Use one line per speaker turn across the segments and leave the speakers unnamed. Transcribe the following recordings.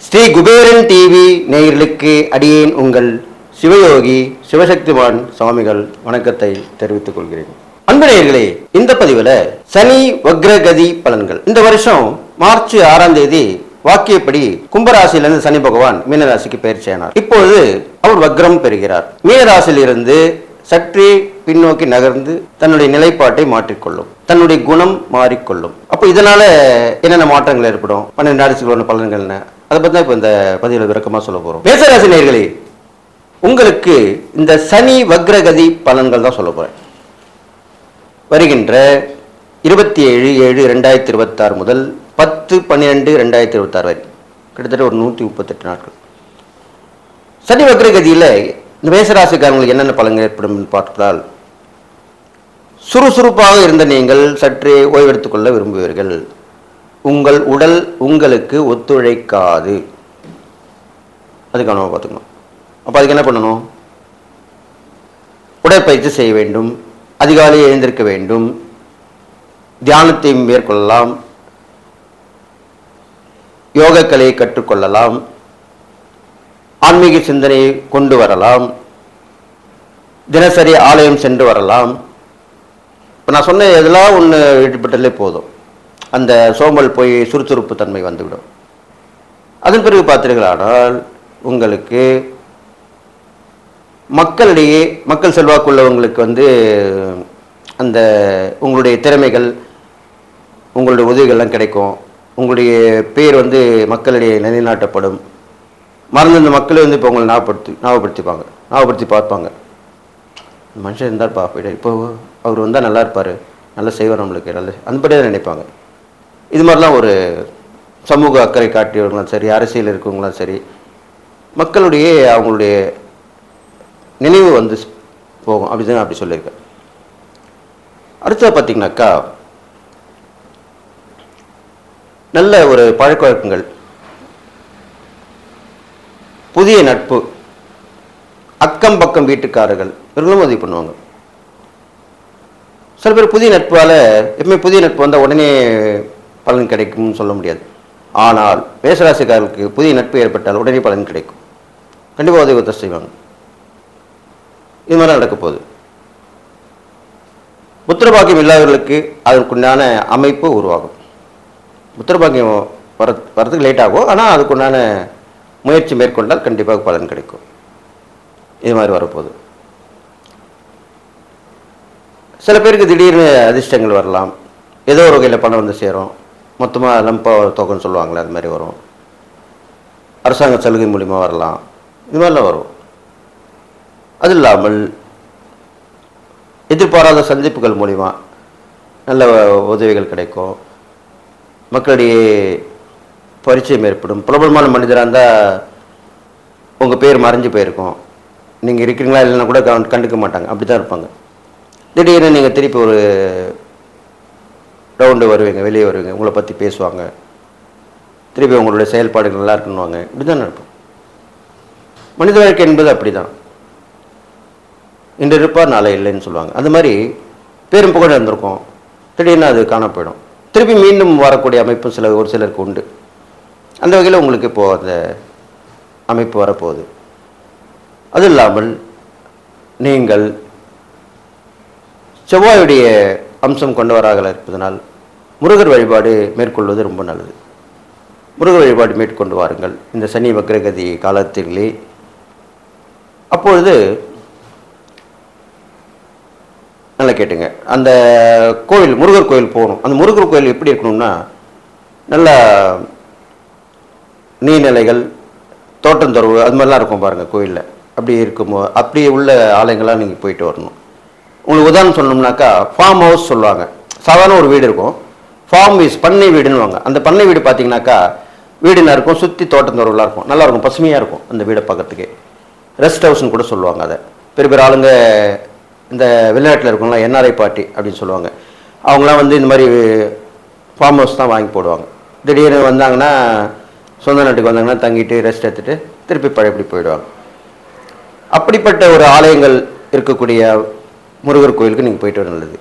Sri Kuberan TV நேயர்களுக்கு அடியேன் உங்கள் சிவயோகி சிவசக்திமான் சுவாமிகள் வணக்கத்தை தெரிவித்துக் கொள்கிறேன். அன்பு நேயர்களே, இந்த பதிவுல சனி வக்ரகதி பலன்கள். இந்த வருஷம் மார்ச் 6ஆம் தேதி வாக்கியப்படி கும்பராசியிலிருந்து சனி பகவான் மீனராசிக்கு பயிற்சி ஆனார். இப்பொழுது அவர் வக்ரம் பெறுகிறார். மீனராசியிலிருந்து சற்றே பின்னோக்கி நகர்ந்து தன்னுடைய நிலைப்பாட்டை மாற்றிக்கொள்ளும், தன்னுடைய குணம் மாறிக்கொள்ளும். அப்போ இதனால என்னென்ன மாற்றங்கள் ஏற்படும், 12 ராசிகளோட பலன்கள் என்ன, அதை பத்தி தான் இப்போ இந்த பதிவில் விளக்கமா சொல்ல போறோம். மேஷராசி நேயர்களே, உங்களுக்கு இந்த சனி வக்ரகதி பலன்கள் தான் சொல்ல போறேன். வருகின்ற 27/7/2026 முதல் 10/12/2026 வரை கிட்டத்தட்ட ஒரு 138 நாட்கள் சனி வக்ரகதியில் இந்த மேசராசிக்காரங்களுக்கு என்னென்ன பலன்கள் ஏற்படும் பார்த்தால், சுறுசுறுப்பாக இருந்த நீங்கள் சற்றே ஓய்வெடுத்துக் கொள்ள விரும்புவீர்கள். உங்கள் உடல் உங்களுக்கு ஒத்துழைக்காது, அதுக்கான பார்த்துக்கணும். அப்போ அதுக்கு என்ன பண்ணணும்? உடற்பயிற்சி செய்ய வேண்டும், அதிகாலை எழுந்திருக்க வேண்டும், தியானத்தை மேற்கொள்ளலாம், யோகக்கலையை கற்றுக்கொள்ளலாம், ஆன்மீக சிந்தனையை கொண்டு வரலாம், தினசரி ஆலயம் சென்று வரலாம். இப்போ நான் சொன்ன எதெல்லாம் ஒன்று ஈடுபட்டாலே போதும், அந்த சோம்பல் போய் சுறுசுறுப்பு தன்மை வந்துவிடும். அதன் பிறகு பார்த்தீர்களானால் உங்களுக்கு மக்களிடையே, மக்கள் செல்வாக்குள்ளவங்களுக்கு அந்த உங்களுடைய திறமைகள், உங்களுடைய உதவிகள்லாம் கிடைக்கும். உங்களுடைய பேர் மக்களிடையே நிலைநாட்டப்படும். மறந்து இந்த மக்களே இப்போ உங்களை ஞாபகப்படுத்தி பார்ப்பாங்க. மனுஷன் இருந்தால் பார்ப்பீங்க, இப்போ அவர் வந்தால் நல்லா இருப்பார், நல்லா செய்வார், நம்மளுக்கு நல்ல அந்தபடியாக தான் நினைப்பாங்க. இது மாதிரிலாம் ஒரு சமூக அக்கறை காட்டியவங்களும் சரி, அரசியல் இருக்கவங்களும் சரி, மக்களுடைய அவங்களுடைய நினைவு போகும். அப்படிதான் அப்படி சொல்லியிருக்கேன். அடுத்தது பார்த்தீங்கன்னாக்கா, நல்ல ஒரு பழக்க வழக்கங்கள், புதிய நட்பு, அக்கம் பக்கம் வீட்டுக்காரர்கள் இவர்களும் உதவி பண்ணுவாங்க. சில பேர் புதிய நட்பால், எப்பவுமே புதிய நட்பு வந்தால் உடனே பலன் கிடைக்கும்னு சொல்ல முடியாது. ஆனால் மேஷராசிக்காரர்களுக்கு புதிய நட்பு ஏற்பட்டால் உடனே பலன் கிடைக்கும். கண்டிப்பாக உதவி செய்வாங்க. இது மாதிரி நடக்க போகுது. புத்திரபாக்கியம் இல்லாதவர்களுக்கு அதற்குண்டான அமைப்பு உருவாகும். புத்திரபாக்கியம் வரதுக்கு லேட் ஆகும், ஆனால் அதுக்குண்டான முயற்சி மேற்கொண்டால் கண்டிப்பாக பலன் கிடைக்கும். இது மாதிரி வரப்போகுது. சில பேருக்கு திடீர்னு அதிர்ஷ்டங்கள் வரலாம், ஏதோ ஒரு வகையில் பணம் சேரும், மொத்தமாக லம்ப தொகைன்னு சொல்லுவாங்களே, அது மாதிரி வரும். அரசாங்க சலுகை மூலிமா வரலாம், இது மாதிரிலாம் வரும். அது இல்லாமல் எதிர்பாராத சந்திப்புகள் மூலிமா நல்ல உதவிகள் கிடைக்கும். மக்களிடையே பரிச்சயம் ஏற்படும். பிரபலமான மனிதராக இருந்தால் உங்கள் பேர் மறைஞ்சு போயிருக்கும், நீங்கள் இருக்கிறீங்களா இல்லைன்னா கூட கண்டுக்க மாட்டாங்க, அப்படி தான் இருப்பாங்க. திடீர்னு நீங்கள் திருப்பி ஒரு ரவுண்டு வருவீங்க, வெளியே வருவீங்க, உங்களை பற்றி பேசுவாங்க, திருப்பி உங்களுடைய செயல்பாடுகள் நல்லா இருக்குன்னுவாங்க. இப்படி தான் நடக்கும். மனித வாழ்க்கை என்பது அப்படி தான், இன்று இருப்பார் நாளை இல்லைன்னு சொல்லுவாங்க. அந்த மாதிரி பேரும் புகழ் இருந்திருக்கும், திடீர்னு அது காணப்போயிடும். திருப்பி மீண்டும் வரக்கூடிய அமைப்பும் ஒரு சிலருக்கு உண்டு. அந்த வகையில் உங்களுக்கு இப்போது அந்த அமைப்பு வரப்போகுது. அது இல்லாமல் நீங்கள் செவ்வாயுடைய அம்சம் கொண்டவராக இருப்பதனால் முருகர் வழிபாடு மேற்கொள்வது ரொம்ப நல்லது. முருகர் வழிபாடு மேற்கொண்டு வாருங்கள் இந்த சனி வக்ரகதி காலத்திலே. அப்பொழுது நல்லா கேட்டுங்க, அந்த கோயில், முருகர் கோயில் போகணும். அந்த முருகர் கோயில் எப்படி இருக்கணும்னா, நல்லா நீர்நிலைகள், தோட்டந்தொரவு, அது மாதிரிலாம் இருக்கும் பாருங்கள் கோயிலில். அப்படி இருக்குமோ அப்படி உள்ள ஆலயங்களாக நீங்கள் போயிட்டு வரணும். உங்களுக்கு உதாரணம் சொல்லணும்னாக்கா, ஃபார்ம் ஹவுஸ் சொல்லுவாங்க. சாதாரண ஒரு வீடு இருக்கும், ஃபார்ம் ஹவுஸ் பண்ணை வீடுன்னுவாங்க. அந்த பண்ணை வீடு பார்த்தீங்கன்னாக்கா வீடுனா இருக்கும், சுற்றி தோட்டந்தொரவுலாம் இருக்கும், நல்லாயிருக்கும், பசுமையாக இருக்கும் அந்த வீடை பார்க்கறதுக்கே. ரெஸ்ட் ஹவுஸ்னு கூட சொல்லுவாங்க. அதை பெரிய பெரிய ஆளுங்க, இந்த வெளிநாட்டில் இருக்கவங்களாம் என்ஆர்ஐ பார்ட்டி அப்படின்னு சொல்லுவாங்க. அவங்களாம் இந்த மாதிரி ஃபார்ம் ஹவுஸ் தான் வாங்கி போடுவாங்க. திடீர்னு வந்தாங்கன்னா, சொந்த நாட்டுக்கு வந்தாங்கன்னா தங்கிட்டு ரெஸ்ட் எடுத்துகிட்டு திருப்பி பழையபடி போயிடுவாங்க. அப்படிப்பட்ட ஒரு ஆலயங்கள் இருக்கக்கூடிய முருகர் கோயிலுக்கு நீங்கள் போயிட்டு வர நல்லது.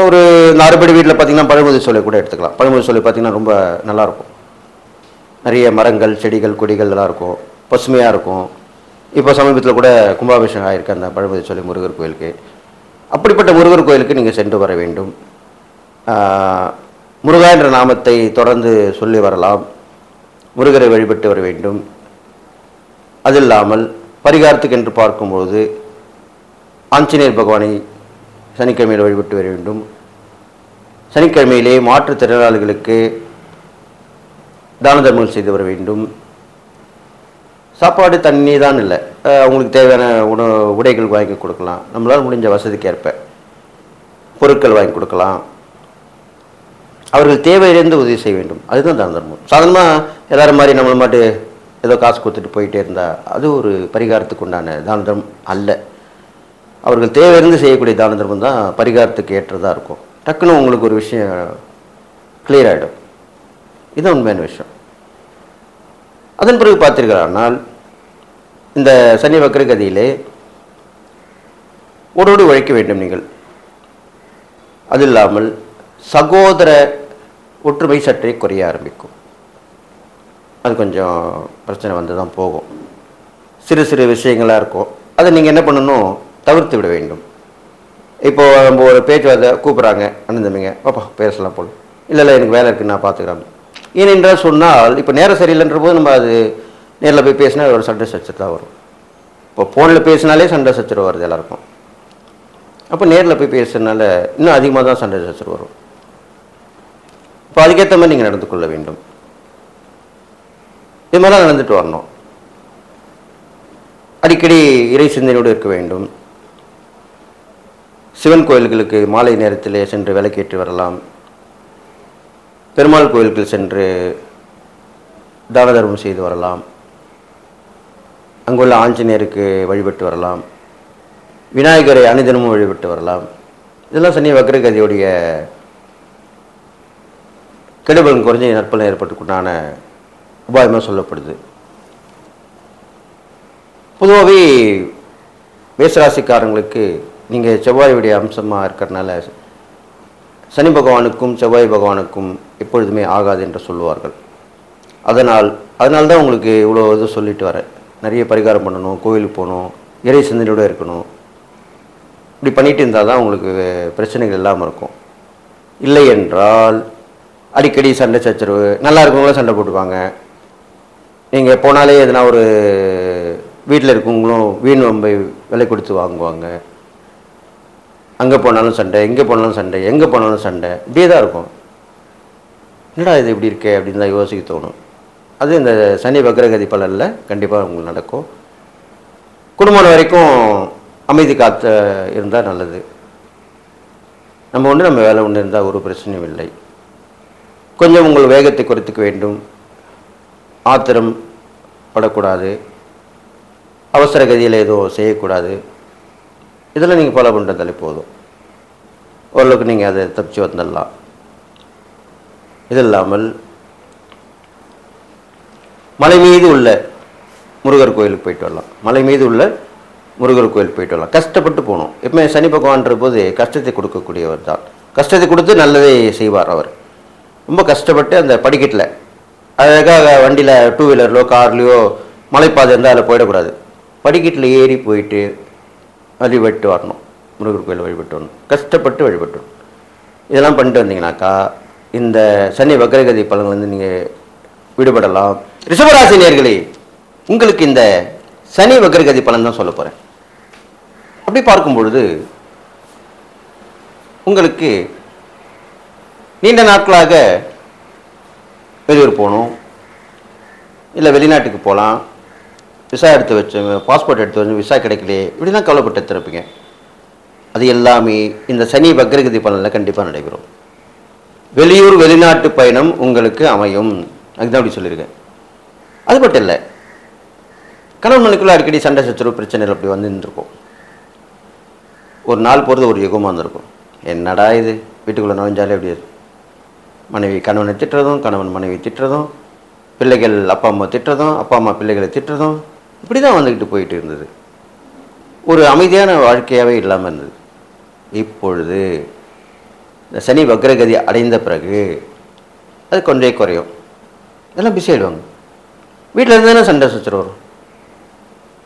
ஒரு நாறுபடி வீட்டில் பார்த்தீங்கன்னா பழமுதிர் சோலை கூட எடுத்துக்கலாம். பழமுதிர் சோலை பார்த்தீங்கன்னா ரொம்ப நல்லாயிருக்கும். நிறைய மரங்கள், செடிகள், கொடிகள் எல்லாம் இருக்கும், பசுமையாக இருக்கும். இப்போ சமீபத்தில் கூட கும்பாபிஷேகம் ஆகிருக்கு அந்த பழமுதிர் சோலை முருகர் கோயிலுக்கு. அப்படிப்பட்ட முருகர் கோயிலுக்கு நீங்கள் சென்று வர வேண்டும். முருகா என்ற நாமத்தை தொடர்ந்து சொல்லி வரலாம். முருகரை வழிபட்டு வர வேண்டும். அது இல்லாமல் பரிகாரத்துக்கு என்று பார்க்கும்போது ஆஞ்சநேயர் பகவானை சனிக்கிழமையில் வழிபட்டு வர வேண்டும். சனிக்கிழமையிலே மாற்றுத்திறனாளிகளுக்கு தான தர்மங்கள் செய்து வர வேண்டும். சாப்பாடு தண்ணி தான் இல்லை, அவங்களுக்கு தேவையான உடைகள் வாங்கி கொடுக்கலாம். நம்மளால் முடிஞ்ச வசதிக்கு ஏற்ப பொருட்கள் வாங்கி கொடுக்கலாம். அவர்கள் தேவையிலிருந்து உதவி செய்ய வேண்டும். அதுதான் தான தர்மம். சாதாரணமாக எல்லாரும் மாதிரி நம்மளை மாட்டு ஏதோ காசு கொடுத்துட்டு போயிட்டே இருந்தால் அது ஒரு பரிகாரத்துக்கு உண்டான தான தர்மம் அல்ல. அவர்கள் தேவையிலிருந்து செய்யக்கூடிய தான தர்மம் தான் பரிகாரத்துக்கு ஏற்றதாக இருக்கும். டக்குன்னு உங்களுக்கு ஒரு விஷயம் கிளியர் ஆகிடும். இதுதான் உண்மையான விஷயம். அதன் பிறகு பார்த்தீர்களானால் இந்த சனி வக்ர கதியிலே ஓடோடு உழைக்க வேண்டும் நீங்கள். அது இல்லாமல் சகோதர ஒற்றுமை சற்றே குறைய ஆரம்பிக்கும். அது கொஞ்சம் பிரச்சனை வந்து தான் போகும். சிறு சிறு விஷயங்களாக இருக்கும். அதை நீங்கள் என்ன பண்ணணும், தவிர்த்து விட வேண்டும். இப்போது நம்ம ஒரு பேச்சுவார்த்தை கூப்பிட்றாங்க, அண்ணன் தம்பிங்க பாப்பா பேசலாம் போல், இல்லை எனக்கு வேலை இருக்குது நான் பார்த்துக்கிறேன். ஏனென்றால் சொன்னால் இப்போ நேரம் சரியில்லைன்ற போது நம்ம அது நேரில் போய் பேசினா ஒரு சண்டை சச்சரவு தான் வரும். இப்போ ஃபோனில் பேசினாலே சண்டை சச்சரவு வருது எல்லாருக்கும். அப்போ நேரில் போய் பேசுறதுனால இன்னும் அதிகமாக தான் சண்டை சச்சரவு வரும். இப்போ அதுக்கேற்ற மாதிரி நீங்கள் நடந்து கொள்ள வேண்டும். இது மாதிரிலாம் நடந்துட்டு வரணும். அடிக்கடி இறை சிந்தனையோடு இருக்க வேண்டும். சிவன் கோயில்களுக்கு மாலை நேரத்திலே சென்று விளக்கேற்றி வரலாம். பெருமாள் கோயில்கள் சென்று தான தர்மம் செய்து வரலாம். அங்குள்ள ஆஞ்சநேயருக்கு வழிபட்டு வரலாம். விநாயகரை அனுதினமும் வழிபட்டு வரலாம். இதெல்லாம் சனி வக்ரகதியுடைய கெடுபலன் குறைஞ்சி நற்பலன் ஏற்பட்டுக்குண்டான உபாயமாக சொல்லப்படுது. பொதுவாகவே மேசராசிக்காரங்களுக்கு நீங்கள் செவ்வாயுடைய அம்சமாக இருக்கிறதுனால சனி பகவானுக்கும் செவ்வாய் பகவானுக்கும் எப்பொழுதுமே ஆகாது என்று சொல்லுவார்கள். அதனால்தான் உங்களுக்கு இவ்வளோ இது சொல்லிட்டு வரேன். நிறைய பரிகாரம் பண்ணணும், கோவிலுக்கு போகணும், இறை சிந்தனையோடு இருக்கணும். இப்படி பண்ணிட்டு இருந்தால் தான் உங்களுக்கு பிரச்சனைகள் இல்லாமல் இருக்கும். இல்லை என்றால் அடிக்கடி சண்டை சச்சரவு, நல்லா இருக்கவங்களும் சண்டை போட்டுப்பாங்க. நீங்கள் போனாலே எதனா ஒரு வீட்டில் இருக்கவங்களும் வீண் வம்பை விலை கொடுத்து வாங்குவாங்க. அங்கே போனாலும் சண்டை, இங்கே போனாலும் சண்டை, எங்கே போனாலும் சண்டை, இப்படியே தான் இருக்கும். என்னடா இது இப்படி இருக்கே அப்படின்னு தான் யோசிக்க தோணும். அது இந்த சனி வக்ரகதி பலனில் கண்டிப்பாக உங்களுக்கு நடக்கும். குடும்பம் வரைக்கும் அமைதி காத்து இருந்தால் நல்லது. நம்ம ஒன்று நம்ம வேலை ஒன்று இருந்தால் ஒரு பிரச்சனையும் இல்லை. கொஞ்சம் உங்கள் வேகத்தை குறைத்துக்க வேண்டும். ஆத்திரம் படக்கூடாது. அவசர கதியில் எதுவும் செய்யக்கூடாது. இதெல்லாம் நீங்கள் ஃபாலோ பண்ணுறதாலே போதும். ஓரளவுக்கு நீங்கள் அதை தப்பிச்சு வந்துடலாம். இது இல்லாமல் மலை மீது உள்ள முருகர் கோயிலுக்கு போயிட்டு வரலாம். மலை மீது உள்ள முருகர் கோயிலுக்கு போயிட்டு வரலாம். கஷ்டப்பட்டு போகணும். எப்பவுமே சனி பகவான்ற போது கஷ்டத்தை கொடுக்கக்கூடியவர் தான். கஷ்டத்தை கொடுத்து நல்லதே செய்வார் அவர். ரொம்ப கஷ்டப்பட்டு அந்த படிக்கட்டில் அழகாக வண்டியில் டூ வீலர்லையோ கார்லேயோ மலைப்பாதை இருந்தால் அதில் போயிடக்கூடாது. படிக்கட்டில் ஏறி போயிட்டு வழிபட்டு வரணும். முருகர் கோயில் வழிபட்டு வரணும். கஷ்டப்பட்டு வழிபட்டு வரணும். இதெல்லாம் பண்ணிட்டு வந்தீங்கன்னாக்கா இந்த சனி வக்ரகதி பலன்லேருந்து நீங்கள் விடுபடலாம். ரிஷபராசி நேயர்களே, உங்களுக்கு இந்த சனி வக்ரகதி பலன் தான் சொல்ல போகிறேன். அப்படி பார்க்கும் பொழுது உங்களுக்கு நீண்ட நாட்களாக வெளியூர் போகணும், இல்லை வெளிநாட்டுக்கு போகலாம், விசா எடுத்து வச்சு பாஸ்போர்ட் எடுத்து வச்சு விசா கிடைக்கலையே, இப்படிலாம் கவலைப்பட்டு எடுத்துருப்பீங்க. அது எல்லாமே இந்த சனி வக்ரகதி பலனில் கண்டிப்பாக நடைபெறும். வெளியூர் வெளிநாட்டு பயணம் உங்களுக்கு அமையும். அதுதான் அப்படி சொல்லியிருக்கேன். அது மட்டும் இல்லை, கணவன் மனைக்குள்ளே அடிக்கடி சண்டை சச்சரவு பிரச்சனைகள் அப்படி வந்து இருந்திருக்கும். ஒரு நாள் போகிறது ஒரு யுகமாக இருந்திருக்கும். என்னடா இது, வீட்டுக்குள்ளே நுழைஞ்சாலே அப்படி மனைவி கணவனை திட்டுறதும், கணவன் மனைவி திட்டுறதும், பிள்ளைகள் அப்பா அம்மா திட்டுறதும், அப்பா அம்மா பிள்ளைகளை திட்டுறதும், இப்படி தான் வந்துக்கிட்டு போயிட்டு இருந்தது. ஒரு அமைதியான வாழ்க்கையாகவே இல்லாமல் இருந்தது. இப்பொழுது இந்த சனி வக்ரகதி அடைந்த பிறகு அது கொஞ்சம் குறையும். இதெல்லாம் பிஸி ஆகிடுவாங்க. வீட்டில் இருந்தானே சண்டை சச்சரவு வரும்.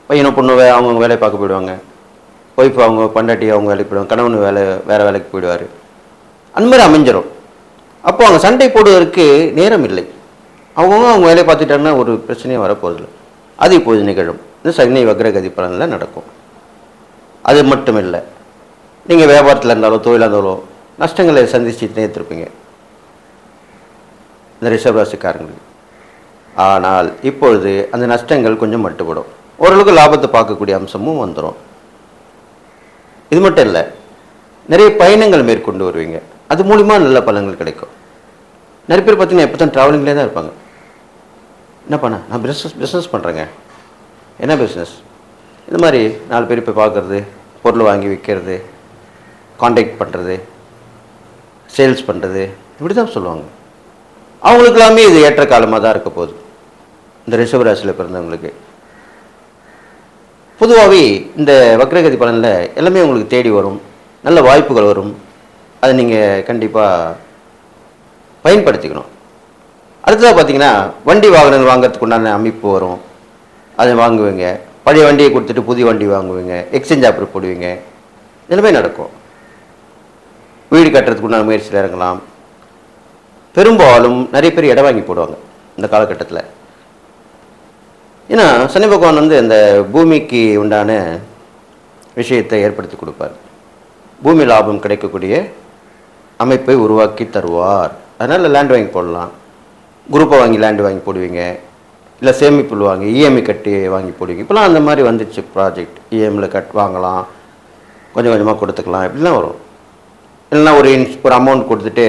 பையனும் பொண்ணு அவங்க வேலையை பார்க்க போயிடுவாங்க, ஒய்ஃப் அவங்க பொண்டாட்டி அவங்க வேலைக்கு போயிடுவாங்க, கணவன் வேறு வேலைக்கு போயிடுவார். அந்த மாதிரி அமைஞ்சிடும். அப்போ அவங்க சண்டை போடுவதற்கு நேரம் இல்லை. அவங்க வேலையை பார்த்துட்டாங்கன்னா ஒரு பிரச்சனையும் வரப்போதில்லை. அது இப்போது நிகழும். இந்த சனி வக்ரகதி பலனில் நடக்கும். அது மட்டும் இல்லை, நீங்கள் வியாபாரத்தில் இருந்தாலோ தொழிலாக இருந்தாலோ நஷ்டங்களை சந்திச்சுட்டே இருப்பீங்க இந்த ரிஷபராசிக்காரங்களுக்கு. ஆனால் இப்பொழுது அந்த நஷ்டங்கள் கொஞ்சம் மட்டுப்படும். ஓரளவுக்கு லாபத்தை பார்க்கக்கூடிய அம்சமும் வந்துடும். இது மட்டும் இல்லை, நிறைய பயணங்கள் மேற்கொண்டு வருவீங்க. அது மூலிமா நல்ல பலன்கள் கிடைக்கும். நிறைய பேர் பார்த்தீங்கன்னா எப்போ தான் ட்ராவலிங்லேயே தான் இருப்பாங்க. என்ன பண்ண, நான் பிஸ்னஸ் பண்ணுறேங்க. என்ன பிஸ்னஸ்? இந்த மாதிரி 4 பேர் போய் பார்க்குறது, பொருள் வாங்கி விற்கிறது, கான்டாக்ட் பண்ணுறது, சேல்ஸ் பண்ணுறது, இப்படி தான் சொல்லுவாங்க. அவங்களுக்கு எல்லாமே இது ஏற்ற காலமாக தான் இருக்க போகுது. இந்த ரிஷபராசியில் பிறந்தவங்களுக்கு பொதுவாகவே இந்த வக்ரகதி பலனில் எல்லாமே உங்களுக்கு தேடி வரும், நல்ல வாய்ப்புகள் வரும். அதை நீங்கள் கண்டிப்பாக பயன்படுத்திக்கணும். அடுத்ததாக பார்த்தீங்கன்னா வண்டி வாகனங்கள் வாங்கிறதுக்கு உண்டான அமைப்பு வரும். அதை வாங்குவீங்க. பழைய வண்டியை கொடுத்துட்டு புதிய வண்டி வாங்குவீங்க, எக்ஸ்சேஞ்ச் ஆஃபர் போடுவீங்க. எல்லாமே நடக்கும். வீடு கட்டுறதுக்கு உண்டான முயற்சியில் இறங்கலாம். பெரும்பாலும் நிறைய பேர் இடம் வாங்கி போடுவாங்க இந்த காலகட்டத்தில். ஏன்னா சனி பகவான் இந்த பூமிக்கு உண்டான விஷயத்தை ஏற்படுத்தி கொடுப்பார். பூமி லாபம் கிடைக்கக்கூடிய அமைப்பை உருவாக்கி தருவார். அதனால் லேண்ட் வாங்கி போடலாம். குரூப்பை வாங்கி லேண்டு வாங்கி போடுவீங்க, இல்லை சேமிப்பு வாங்கி இஎம்ஐ கட்டி வாங்கி போடுவீங்க. இப்போலாம் அந்த மாதிரி வந்துடுச்சு ப்ராஜெக்ட். இஎம்ஐயில் வாங்கலாம், கொஞ்சம் கொஞ்சமாக கொடுத்துக்கலாம், இப்படிலாம் வரும். இல்லைன்னா ஒரு அமௌண்ட் கொடுத்துட்டு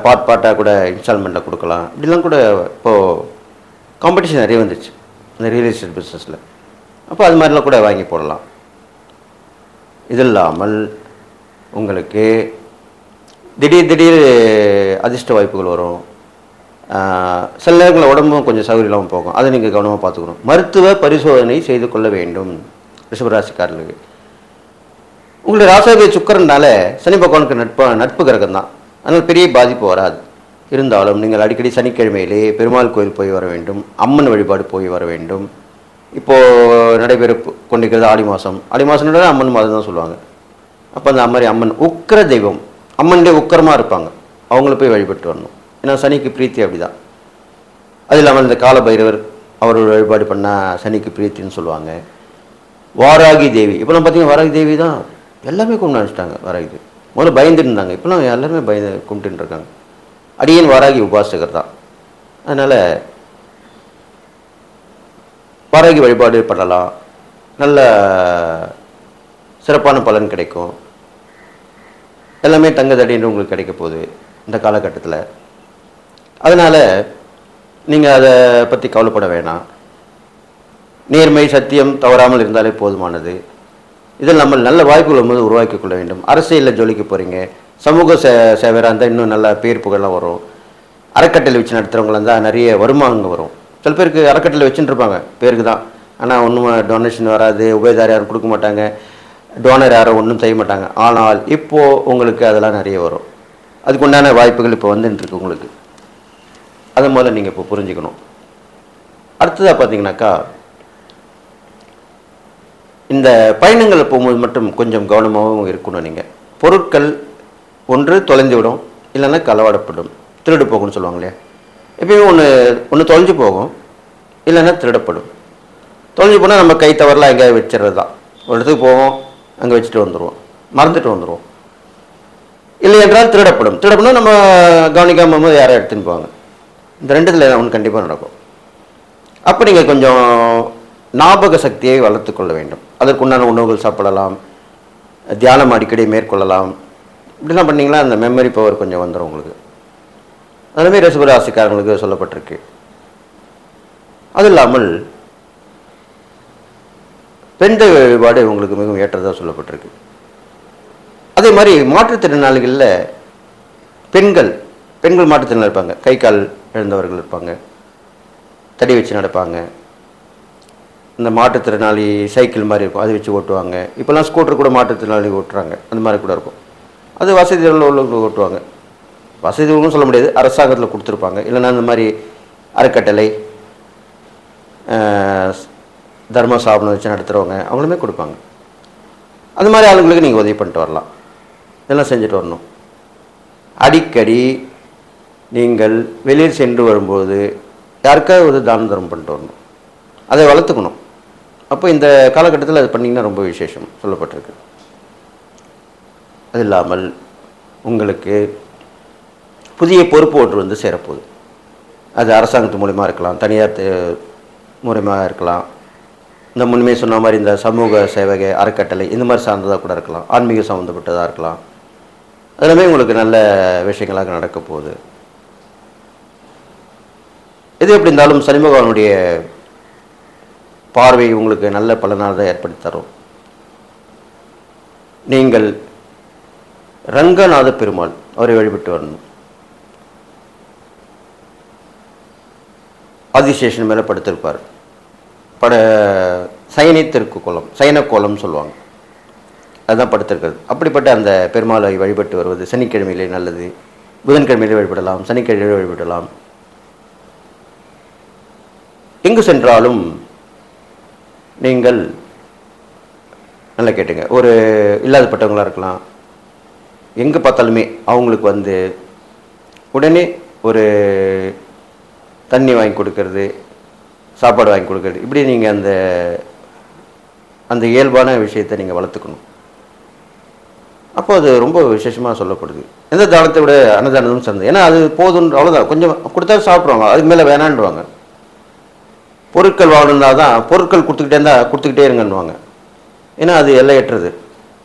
பார்ட்டாக கூட இன்ஸ்டால்மெண்ட்டில் கொடுக்கலாம். இப்படிலாம் கூட இப்போது காம்படிஷன் நிறைய வந்துடுச்சு இந்த ரியல் எஸ்டேட் பிஸ்னஸில். அப்போ அது மாதிரிலாம் கூட வாங்கி போடலாம். இது இல்லாமல் உங்களுக்கு திடீர் அதிர்ஷ்ட வாய்ப்புகள் வரும். சில நேரங்களில் உடம்பும் கொஞ்சம் சௌகரியம் இல்லாமல் போகும். அதை நீங்கள் கவனமாக பார்த்துக்கணும். மருத்துவ பரிசோதனை செய்து கொள்ள வேண்டும் ரிஷபராசிக்காரர்களுக்கு. உங்களுடைய ராசாதிபதி சுக்கிரனால சனி பகவானுக்கு நட்பு கிரகம் தான். அதனால் பெரிய பாதிப்பு வராது. இருந்தாலும் நீங்கள் அடிக்கடி சனிக்கிழமையிலே பெருமாள் கோயில் போய் வர வேண்டும், அம்மன் வழிபாடு போய் வர வேண்டும். இப்போது நடைபெற கொண்டிருக்கிறது ஆடி மாதம். ஆடி மாதம்ன்றது அம்மன் மாதம் தான் சொல்லுவாங்க. அப்போ அந்த மாதிரி அம்மன் உக்கிர தெய்வம், அம்மனுடைய உக்கிரமாக இருப்பாங்க, அவங்கள போய் வழிபட்டு வரணும். ஏன்னா சனிக்கு பிரீத்தி அப்படி தான். அது இல்லாமல் இந்த கால பைரவர் அவரோட வழிபாடு பண்ணால் சனிக்கு பிரீத்தின்னு சொல்லுவாங்க. வாராகி தேவி, இப்போலாம் பார்த்தீங்கன்னா வாராகி தேவி தான் எல்லாமே கும்பிட்டு நினச்சிட்டாங்க. வாராகி தேவி முதல்ல பயந்துட்டு இருந்தாங்க, இப்போலாம் எல்லாருமே கும்பிட்டுன்னு இருக்காங்க. அடியேன் வாராகி உபாசகர் தான். அதனால் வாராகி வழிபாடு பண்ணலாம். நல்ல சிறப்பான பலன் கிடைக்கும். எல்லாமே தங்கதடின்னு உங்களுக்கு கிடைக்க போகுது இந்த காலகட்டத்தில். அதனால் நீங்கள் அதை பற்றி கவலைப்பட வேணாம். நேர்மை சத்தியம் தவறாமல் இருந்தாலே போதுமானது. இதில் நம்ம நல்ல வாய்ப்புகள் போது உருவாக்கி கொள்ள வேண்டும். அரசியலில் ஜொலிக்க போகிறீங்க, சமூக சேவராக இருந்தால் இன்னும் நல்ல பேர் புகழெலாம் வரும். அறக்கட்டளை வச்சு நடத்துகிறவங்களாக இருந்தால் நிறைய வருமானங்கள் வரும். சில பேருக்கு அறக்கட்டளை வச்சுட்டு இருப்பாங்க பேருக்கு தான், ஆனால் ஒன்றும் டொனேஷன் வராது, உபயதார் யாரும் கொடுக்க மாட்டாங்க, டோனர் யாரும் ஒன்றும் செய்ய மாட்டாங்க. ஆனால் இப்போது உங்களுக்கு அதெல்லாம் நிறைய வரும். அதுக்குண்டான வாய்ப்புகள் இப்போ வந்துட்டுருக்கு உங்களுக்கு. அதை முதல்ல நீங்கள் இப்போ புரிஞ்சுக்கணும். அடுத்ததாக பார்த்தீங்கன்னாக்கா, இந்த பயணங்களில் போகும்போது மட்டும் கொஞ்சம் கவனமாகவும் இருக்கணும். நீங்கள் பொருட்கள் ஒன்று தொலைஞ்சு விடும், இல்லைன்னா களவாடப்படும், திருடு போகும்னு சொல்லுவாங்க இல்லையா. எப்பயுமே ஒன்று தொலைஞ்சு போகும், இல்லைன்னா திருடப்படும். தொலைஞ்சு போனால் நம்ம கை தவறலாம் எங்கேயாவது வச்சிடறது தான். ஒரு இடத்துக்கு போவோம், அங்கே வச்சுட்டு வந்துடுவோம், மறந்துட்டு வந்துடுவோம். இல்லை என்றால் திருடப்படும் நம்ம கவனிக்காமல் போது யாரும் எடுத்துன்னு போவாங்க. இந்த ரெண்டுத்தில் ஒன்று கண்டிப்பாக நடக்கும். அப்போ நீங்கள் கொஞ்சம் ஞாபக சக்தியை வளர்த்து கொள்ள வேண்டும். அதற்குண்டான உணவுகள் சாப்பிடலாம், தியானம் அடிக்கடி மேற்கொள்ளலாம். இப்படிலாம் பண்ணிங்கன்னா அந்த மெமரி பவர் கொஞ்சம் வந்துடும் உங்களுக்கு. அதுமாதிரி ரிஷபராசிக்காரங்களுக்கு சொல்லப்பட்டிருக்கு. அது இல்லாமல் பெண்கள் வழிபாடு உங்களுக்கு மிகவும் ஏற்றதாக சொல்லப்பட்டிருக்கு. அதே மாதிரி மாற்றுத்திறனாளிகளில் பெண்கள் மாற்றுத்திறனாளி இருப்பாங்க, கை கால் இழந்தவர்கள் இருப்பாங்க, தடி வச்சு நடப்பாங்க. இந்த மாற்றுத்திறனாளி சைக்கிள் மாதிரி இருக்கும், அதை வச்சு ஓட்டுவாங்க. இப்போல்லாம் ஸ்கூட்டர் கூட மாற்றுத்திறனாளி ஓட்டுறாங்க, அந்த மாதிரி கூட இருக்கும். அது வசதி உள்ளவங்களுக்கு ஓட்டுவாங்க. வசதி உள்ளவங்க சொல்ல முடியாது, அரசாங்கத்தில் கொடுத்துருப்பாங்க. இல்லைன்னா இந்த மாதிரி அறக்கட்டளை தர்ம ஸ்தாபனம் வச்சு நடத்துகிறவங்க அவங்களுமே கொடுப்பாங்க. அந்த மாதிரி ஆளுங்களுக்கு நீங்கள் உதவி பண்ணிட்டு வரலாம், இதெல்லாம் செஞ்சுட்டு வரணும். அடிக்கடி நீங்கள் வெளியில் சென்று வரும்போது யாருக்காவது ஒரு தான தர்மம் பண்ணிட்டு வரணும், அதை வளர்த்துக்கணும். அப்போ இந்த காலகட்டத்தில் அது பண்ணிங்கன்னா ரொம்ப விசேஷம் சொல்லப்பட்டிருக்கு. அது இல்லாமல் உங்களுக்கு புதிய பொறுப்பு ஒன்று வந்து சேரப்போகுது. அது அரசாங்கத்து மூலிமா இருக்கலாம், தனியார் மூலிமா இருக்கலாம், இந்த முன்மே சொன்ன மாதிரி இந்த சமூக சேவகை அறக்கட்டளை இந்த மாதிரி சார்ந்ததாக கூட இருக்கலாம், ஆன்மீக சம்மந்தப்பட்டதாக இருக்கலாம். அதெல்லாமே உங்களுக்கு நல்ல விஷயங்களாக நடக்க போகுது. எது எப்படி இருந்தாலும் சனி பகவானுடைய பார்வை உங்களுக்கு நல்ல பலனாக தான் ஏற்படுத்தி தரும். நீங்கள் ரங்கநாத பெருமாள் அவரை வழிபட்டு வரணும். ஆதிசேஷன் மேலே படுத்திருப்பார். சயனி திருக்குளம், சயனக்கோலம் சொல்லுவாங்க, அதுதான் படுத்திருக்கிறது. அப்படிப்பட்ட அந்த பெருமாளை வழிபட்டு வருவது சனிக்கிழமையிலே நல்லது. புதன்கிழமையிலே வழிபடலாம், சனிக்கிழமையிலே வழிபடலாம். எங்கு சென்றாலும் நீங்கள் நல்லா கேட்டுங்க, ஒரு இல்லாதப்பட்டவங்களாக இருக்கலாம், எங்கே பார்த்தாலுமே அவங்களுக்கு வந்து உடனே ஒரு தண்ணி வாங்கி கொடுக்கறது, சாப்பாடு வாங்கி கொடுக்கறது, இப்படி நீங்கள் அந்த அந்த இயல்பான விஷயத்தை நீங்கள் வளர்த்துக்கணும். அப்போ அது ரொம்ப விசேஷமாக சொல்லப்படுது. எந்த தானத்தை விட அன்னதானமும் சிறந்தது. ஏன்னா அது போதும், அவ்வளோதான், கொஞ்சம் கொடுத்தா சாப்பிட்ருவாங்க, அதுக்கு மேலே வேணான்டுவாங்க. பொருட்கள் வாங்கணுன்னா தான் பொருட்கள் கொடுத்துக்கிட்டே இருங்கன்னுவாங்க. ஏன்னா அது எல்லையற்றது,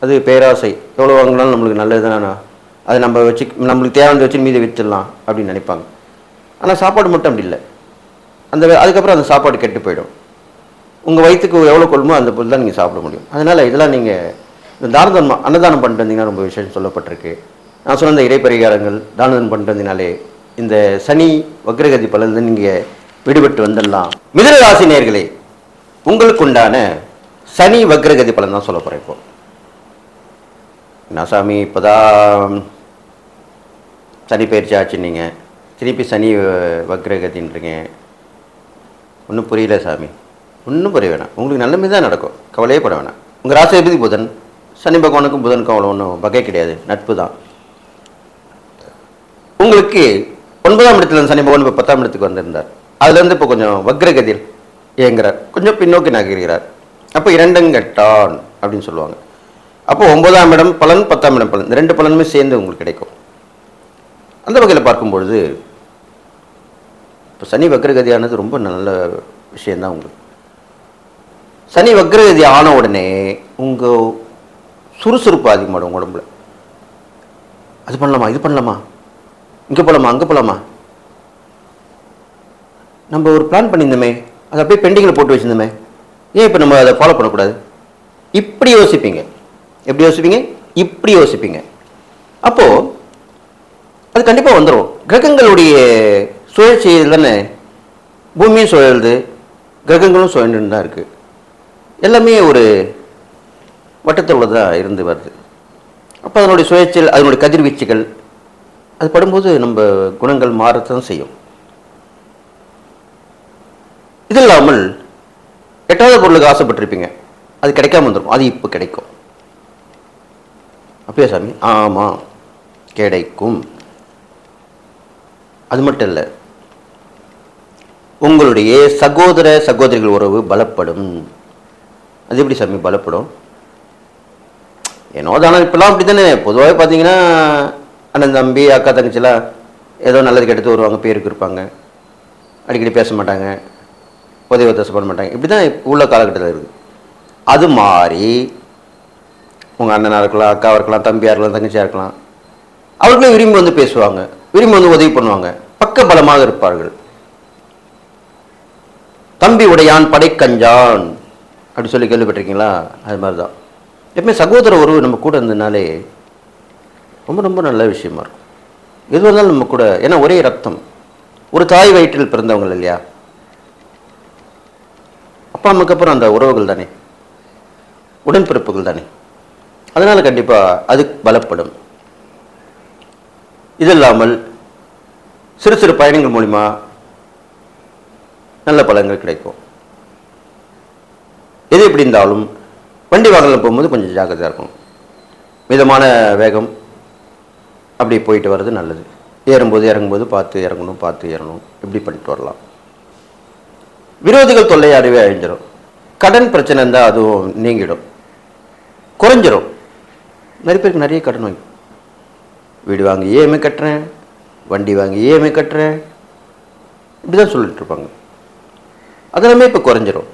அது பேராசை. எவ்வளோ வாங்கினாலும் நம்மளுக்கு நல்லது தானே, அதை நம்ம வச்சு நம்மளுக்கு தேவையானதை வச்சு மீதி விற்றுடலாம் அப்படின்னு நினைப்பாங்க. ஆனால் சாப்பாடு மட்டும் அப்படி இல்லை. அதுக்கப்புறம் அந்த சாப்பாடு கெட்டு போயிடும். உங்கள் வயிற்றுக்கு எவ்வளோ கொள்ளுமோ அந்த பொருள் தான் நீங்கள் சாப்பிட முடியும். அதனால் இதெல்லாம் நீங்கள் இந்த தானம் அன்னதானம் பண்ணிட்டு வந்தீங்கன்னா ரொம்ப விஷயம் சொல்லப்பட்டிருக்கு. நான் சொன்ன இந்த இறைப்பரிகாரங்கள் தானம் பண்ணிட்டு வந்தீங்கனாலே இந்த சனி வக்ரகதி பலன் நீங்கள் விடுபட்டு வந்துடலாம். மிதுன ராசி நேயர்களே, உங்களுக்கு உண்டான சனி வக்ரகதி பலன் தான் சொல்ல போகிறேன். இப்போ என்ன சாமி இப்போதான் சனி பயிற்சி ஆச்சுன்னீங்க, திருப்பி சனி வக்ரகதின்றீங்க, ஒன்றும் புரியல சாமி. ஒன்றும் புரிய வேணாம், உங்களுக்கு நல்ல மீது தான் நடக்கும், கவலையே பட வேணாம். உங்கள் ராசிபதி புதன், சனி பகவானுக்கும் புதனுக்கும் அவ்வளோ ஒன்றும் வகை கிடையாது, நட்பு தான். உங்களுக்கு 9ஆம் இடத்துல சனி பகவான் இப்போ 10ஆம் இடத்துக்கு வந்திருந்தார். அதுலேருந்து இப்போ கொஞ்சம் வக்ரகதியில் இயங்குறார், கொஞ்சம் பின்னோக்கி நகர்கிறார். அப்போ இரண்டங்கட்டான் அப்படின்னு சொல்லுவாங்க. அப்போ 9ஆம் இடம் பலன், 10ஆம் இடம் பலன், இந்த ரெண்டு பலனுமே சேர்ந்து உங்களுக்கு கிடைக்கும். அந்த வகையில் பார்க்கும்பொழுது இப்போ சனி வக்ரகதியானது ரொம்ப நல்ல விஷயந்தான். உங்களுக்கு சனி வக்ரகதி ஆன உடனே உங்கள் சுறுசுறுப்பு அதிகமாடும் உடம்புல. அது பண்ணலாமா, இது பண்ணலாமா, இங்கே போகலாமா, அங்கே போகலாமா, நம்ம ஒரு பிளான் பண்ணியிருந்தோமே, அதை அப்படியே பெண்டிங்கில் போட்டு வச்சுருந்தோமே, ஏன் இப்போ நம்ம அதை ஃபாலோ பண்ணக்கூடாது, இப்படி யோசிப்பீங்க. எப்படி யோசிப்பீங்க? இப்படி யோசிப்பீங்க. அப்போது அது கண்டிப்பாக வந்துடும். கிரகங்களுடைய சுழற்சியில் தானே பூமியும் சுழலுது, கிரகங்களும் சுழன்று தான் இருக்குது. எல்லாமே ஒரு வட்டத்தில் தான் இருந்து வருது. அப்போ அதனுடைய சுழற்சியில் அதனுடைய கதிர்வீச்சுகள் அது படும்போது நம்ம குணங்கள் மாறத்தான் செய்யும். இது இல்லாமல் 8வது பொருளுக்கு ஆசைப்பட்டிருப்பீங்க, அது கிடைக்காம வந்துடும், அது இப்போ கிடைக்கும். அப்படியே சாமி? ஆமாம், கிடைக்கும். அது மட்டும் இல்லை, உங்களுடைய சகோதர சகோதரிகள் உறவு பலப்படும். அது எப்படி சாமி பலப்படும்? என்னோ தானே இப்பெல்லாம் அப்படி தானே. பொதுவாகவே பார்த்தீங்கன்னா அண்ணன் தம்பி அக்கா தங்கச்சிலாம் ஏதோ நல்லதுக்கு எடுத்து வருவாங்க, பேருக்கு இருப்பாங்க, அடிக்கடி பேச மாட்டாங்க, உதவி ஒத்தாசை பண்ண மாட்டாங்க. இப்படி தான் உள்ள காலகட்டத்தில் இருக்குது. அது மாதிரி உங்கள் அண்ணனாக இருக்கலாம், அக்காவாக இருக்கலாம், தம்பியாக இருக்கலாம், தங்கச்சியாக இருக்கலாம், அவர்களே விரும்பி வந்து பேசுவாங்க, விரும்பி வந்து உதவி பண்ணுவாங்க, பக்க பலமாக இருப்பார்கள். தம்பி உடையான் படைக்கஞ்சான் அப்படி சொல்லி கேள்விப்பட்டிருக்கீங்களா? அது மாதிரி தான் எப்பவுமே சகோதர உறவு நம்ம கூட இருந்ததுனாலே ரொம்ப ரொம்ப நல்ல விஷயமா இருக்கும். எது வந்தாலும் நம்ம கூட, ஏன்னா ஒரே ரத்தம், ஒரு தாய் வயிற்றில் பிறந்தவங்க இல்லையா, அப்பா அம்மாக்கு அப்புறம் அந்த உறவுகள் தானே, உடன்பிறப்புகள் தானே. அதனால் கண்டிப்பாக அது பலப்படும். இது இல்லாமல் சிறு சிறு பயணங்கள் மூலிமா நல்ல பலன்கள் கிடைக்கும். எது எப்படி இருந்தாலும் வண்டி வாகனம் போகும்போது கொஞ்சம் ஜாக்கிரதையாக இருக்கணும். மிதமான வேகம் அப்படி போயிட்டு வர்றது நல்லது. ஏறும்போது இறங்கும்போது பார்த்து இறங்கணும், பார்த்து ஏறணும், இப்படி பண்ணிட்டு வரலாம். விரோதிகள் தொல்லை அறிவே அழிஞ்சிடும். கடன் பிரச்சனை இருந்தால் அதுவும் நீங்கிடும், குறைஞ்சிரும். நிறைய பேருக்கு நிறைய கடன் வாங்கி, வீடு வாங்கி இஎம்ஐ கட்டுறேன், வண்டி வாங்கி இஎம்ஐ கட்டுறேன், இப்படி தான் சொல்லிட்டு இருப்பாங்க. அதெல்லாமே இப்போ குறைஞ்சிரும்,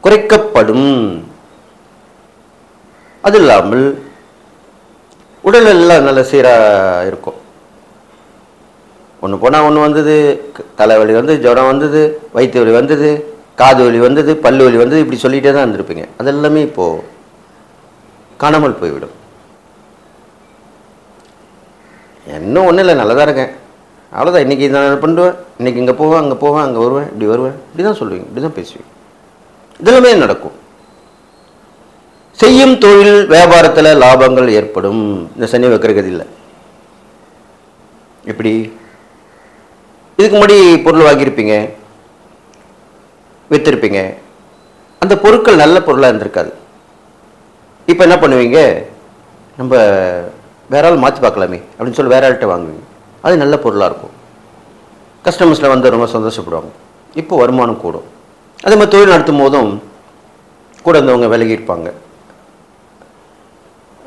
குறைக்கப்படும். அது இல்லாமல் உடல் எல்லாம் நல்ல சீராக இருக்கும். ஒன்று போனால் ஒன்று வந்தது, தலைவலி வந்து, ஜுரம் வந்தது, வயிற்று வலி வந்தது, காது வலி வந்தது, பல்லு வலி வந்தது, இப்படி சொல்லிகிட்டே தான் இருந்திருப்பீங்க. அதெல்லாமே இப்போது காணாமல் போய்விடும். இன்னும் ஒன்றும் இல்லை, நல்லா தான் இருக்கேன், அவ்வளோதான், இன்றைக்கி நான் பண்ணுவேன், இன்றைக்கி இங்கே போவேன், அங்கே போவேன், அங்கே வருவேன், இப்படி வருவேன், இப்படி தான் சொல்லுவீங்க, இப்படி தான் பேசுவீங்க. இதெல்லாமே நடக்கும். செய்யும் தொழில் வியாபாரத்தில் லாபங்கள் ஏற்படும். இந்த சனி வக்கரகதியில் எப்படி இதுக்கு முன்னாடி பொருள் வாங்கியிருப்பீங்க, விற்றுருப்பீங்க, அந்த பொருட்கள் நல்ல பொருளாக இருந்திருக்காது. இப்போ என்ன பண்ணுவீங்க, நம்ம வேற ஆள் மாற்றி பார்க்கலாமே அப்படின்னு சொல்லி வேற ஆள்கிட்ட வாங்குவீங்க. அது நல்ல பொருளாக இருக்கும். கஸ்டமர்ஸில் வந்து ரொம்ப சந்தோஷப்படுவாங்க. இப்போ வருமானம் கூடும். அதே மாதிரி தொழில் நடத்தும் போதும் கூட இருந்தவங்க விலகி இருப்பாங்க,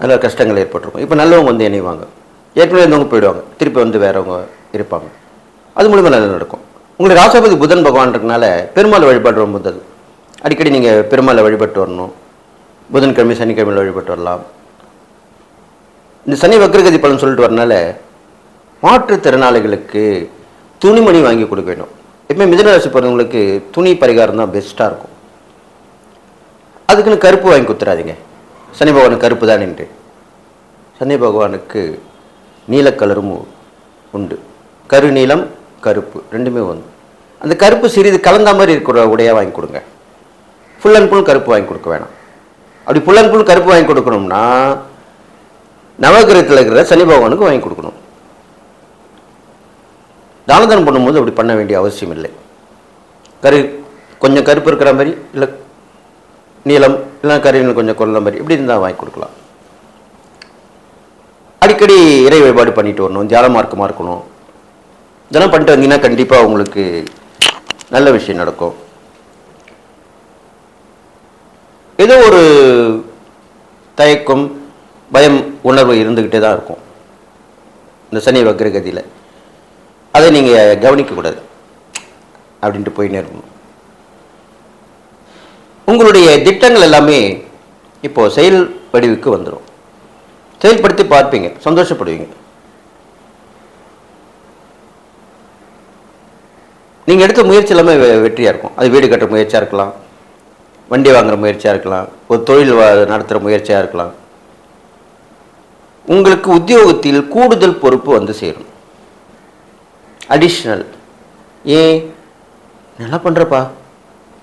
அதில் கஷ்டங்கள் ஏற்பட்டிருக்கும். இப்போ நல்லவங்க வந்து இணைவாங்க, ஏற்கனவே இருந்தவங்க போயிடுவாங்க, திருப்பி வந்து வேறவங்க இருப்பாங்க. அது மூலிமா நல்லா நடக்கும். உங்களுக்கு ராசாபதி புதன் பகவான் இருக்கனால பெருமாள் வழிபாடு ரொம்ப அது. அடிக்கடி நீங்கள் பெருமாளை வழிபட்டு வரணும். புதன்கிழமை சனிக்கிழமையில் வழிபட்டு வரலாம். இந்த சனி வக்ரகதி பலன் சொல்லிட்டு வரனால மாற்றுத்திறனாளிகளுக்கு துணிமணி வாங்கி கொடுக்க வேண்டும். எப்பவுமே மிதுனராசி பிறந்தவங்களுக்கு துணி பரிகாரம் தான் பெஸ்ட்டாக இருக்கும். அதுக்குன்னு கருப்பு வாங்கி கொடுத்துறாதீங்க. சனி பகவானுக்கு கருப்பு தான் நின்று, சனி பகவானுக்கு நீல கலரும் உண்டு. கருநீலம் கருப்பு ரெண்டுமே வந்து அந்த கருப்பு சிறிது கலந்த மாதிரி இருக்கிற உடையாக வாங்கி கொடுங்க. ஃபுல் அண்ட் ஃபுல் கருப்பு வாங்கி கொடுக்க வேணாம். அப்படி ஃபுல் அண்ட் ஃபுல் கருப்பு வாங்கி கொடுக்கணும்னா நவகிரகத்தில் இருக்கிற சனி பகவானுக்கு வாங்கி கொடுக்கணும். தானதனம் பண்ணும்போது அப்படி பண்ண வேண்டிய அவசியம் இல்லை. கொஞ்சம் கருப்பு இருக்கிற மாதிரி, இல்லை நீளம், இல்லை கருநீலம் கொஞ்சம் கொள்ள மாதிரி, இப்படி இருந்தால் வாங்கி கொடுக்கலாம். அடிக்கடி இறை வழிபாடு பண்ணிட்டு வரணும், தியான மார்க்கமாக இருக்கணும். இதெல்லாம் பண்ணிட்டு வந்தீங்கன்னா கண்டிப்பாக உங்களுக்கு நல்ல விஷயம் நடக்கும். ஏதோ ஒரு தயக்கம், பயம், உணர்வு இருந்துக்கிட்டே தான் இருக்கும் இந்த சனி வக்ரகதியில். அதை நீங்கள் கவனிக்கக்கூடாது, அப்படின்ட்டு போயின்னே இருக்கணும். உங்களுடைய திட்டங்கள் எல்லாமே இப்போது செயல் வடிவுக்கு வந்துடும். செயல்படுத்தி பார்ப்பீங்க, சந்தோஷப்படுவீங்க. நீங்கள் எடுத்த முயற்சி எல்லாமே வெற்றியாக இருக்கும். அது வீடு கட்டுற முயற்சியாக இருக்கலாம், வண்டி வாங்குகிற முயற்சியாக இருக்கலாம், ஒரு தொழில் நடத்துகிற முயற்சியாக இருக்கலாம். உங்களுக்கு உத்தியோகத்தில் கூடுதல் பொறுப்பு வந்து சேரும். அடிஷ்னல், ஏன் நல்லா பண்ணுறப்பா,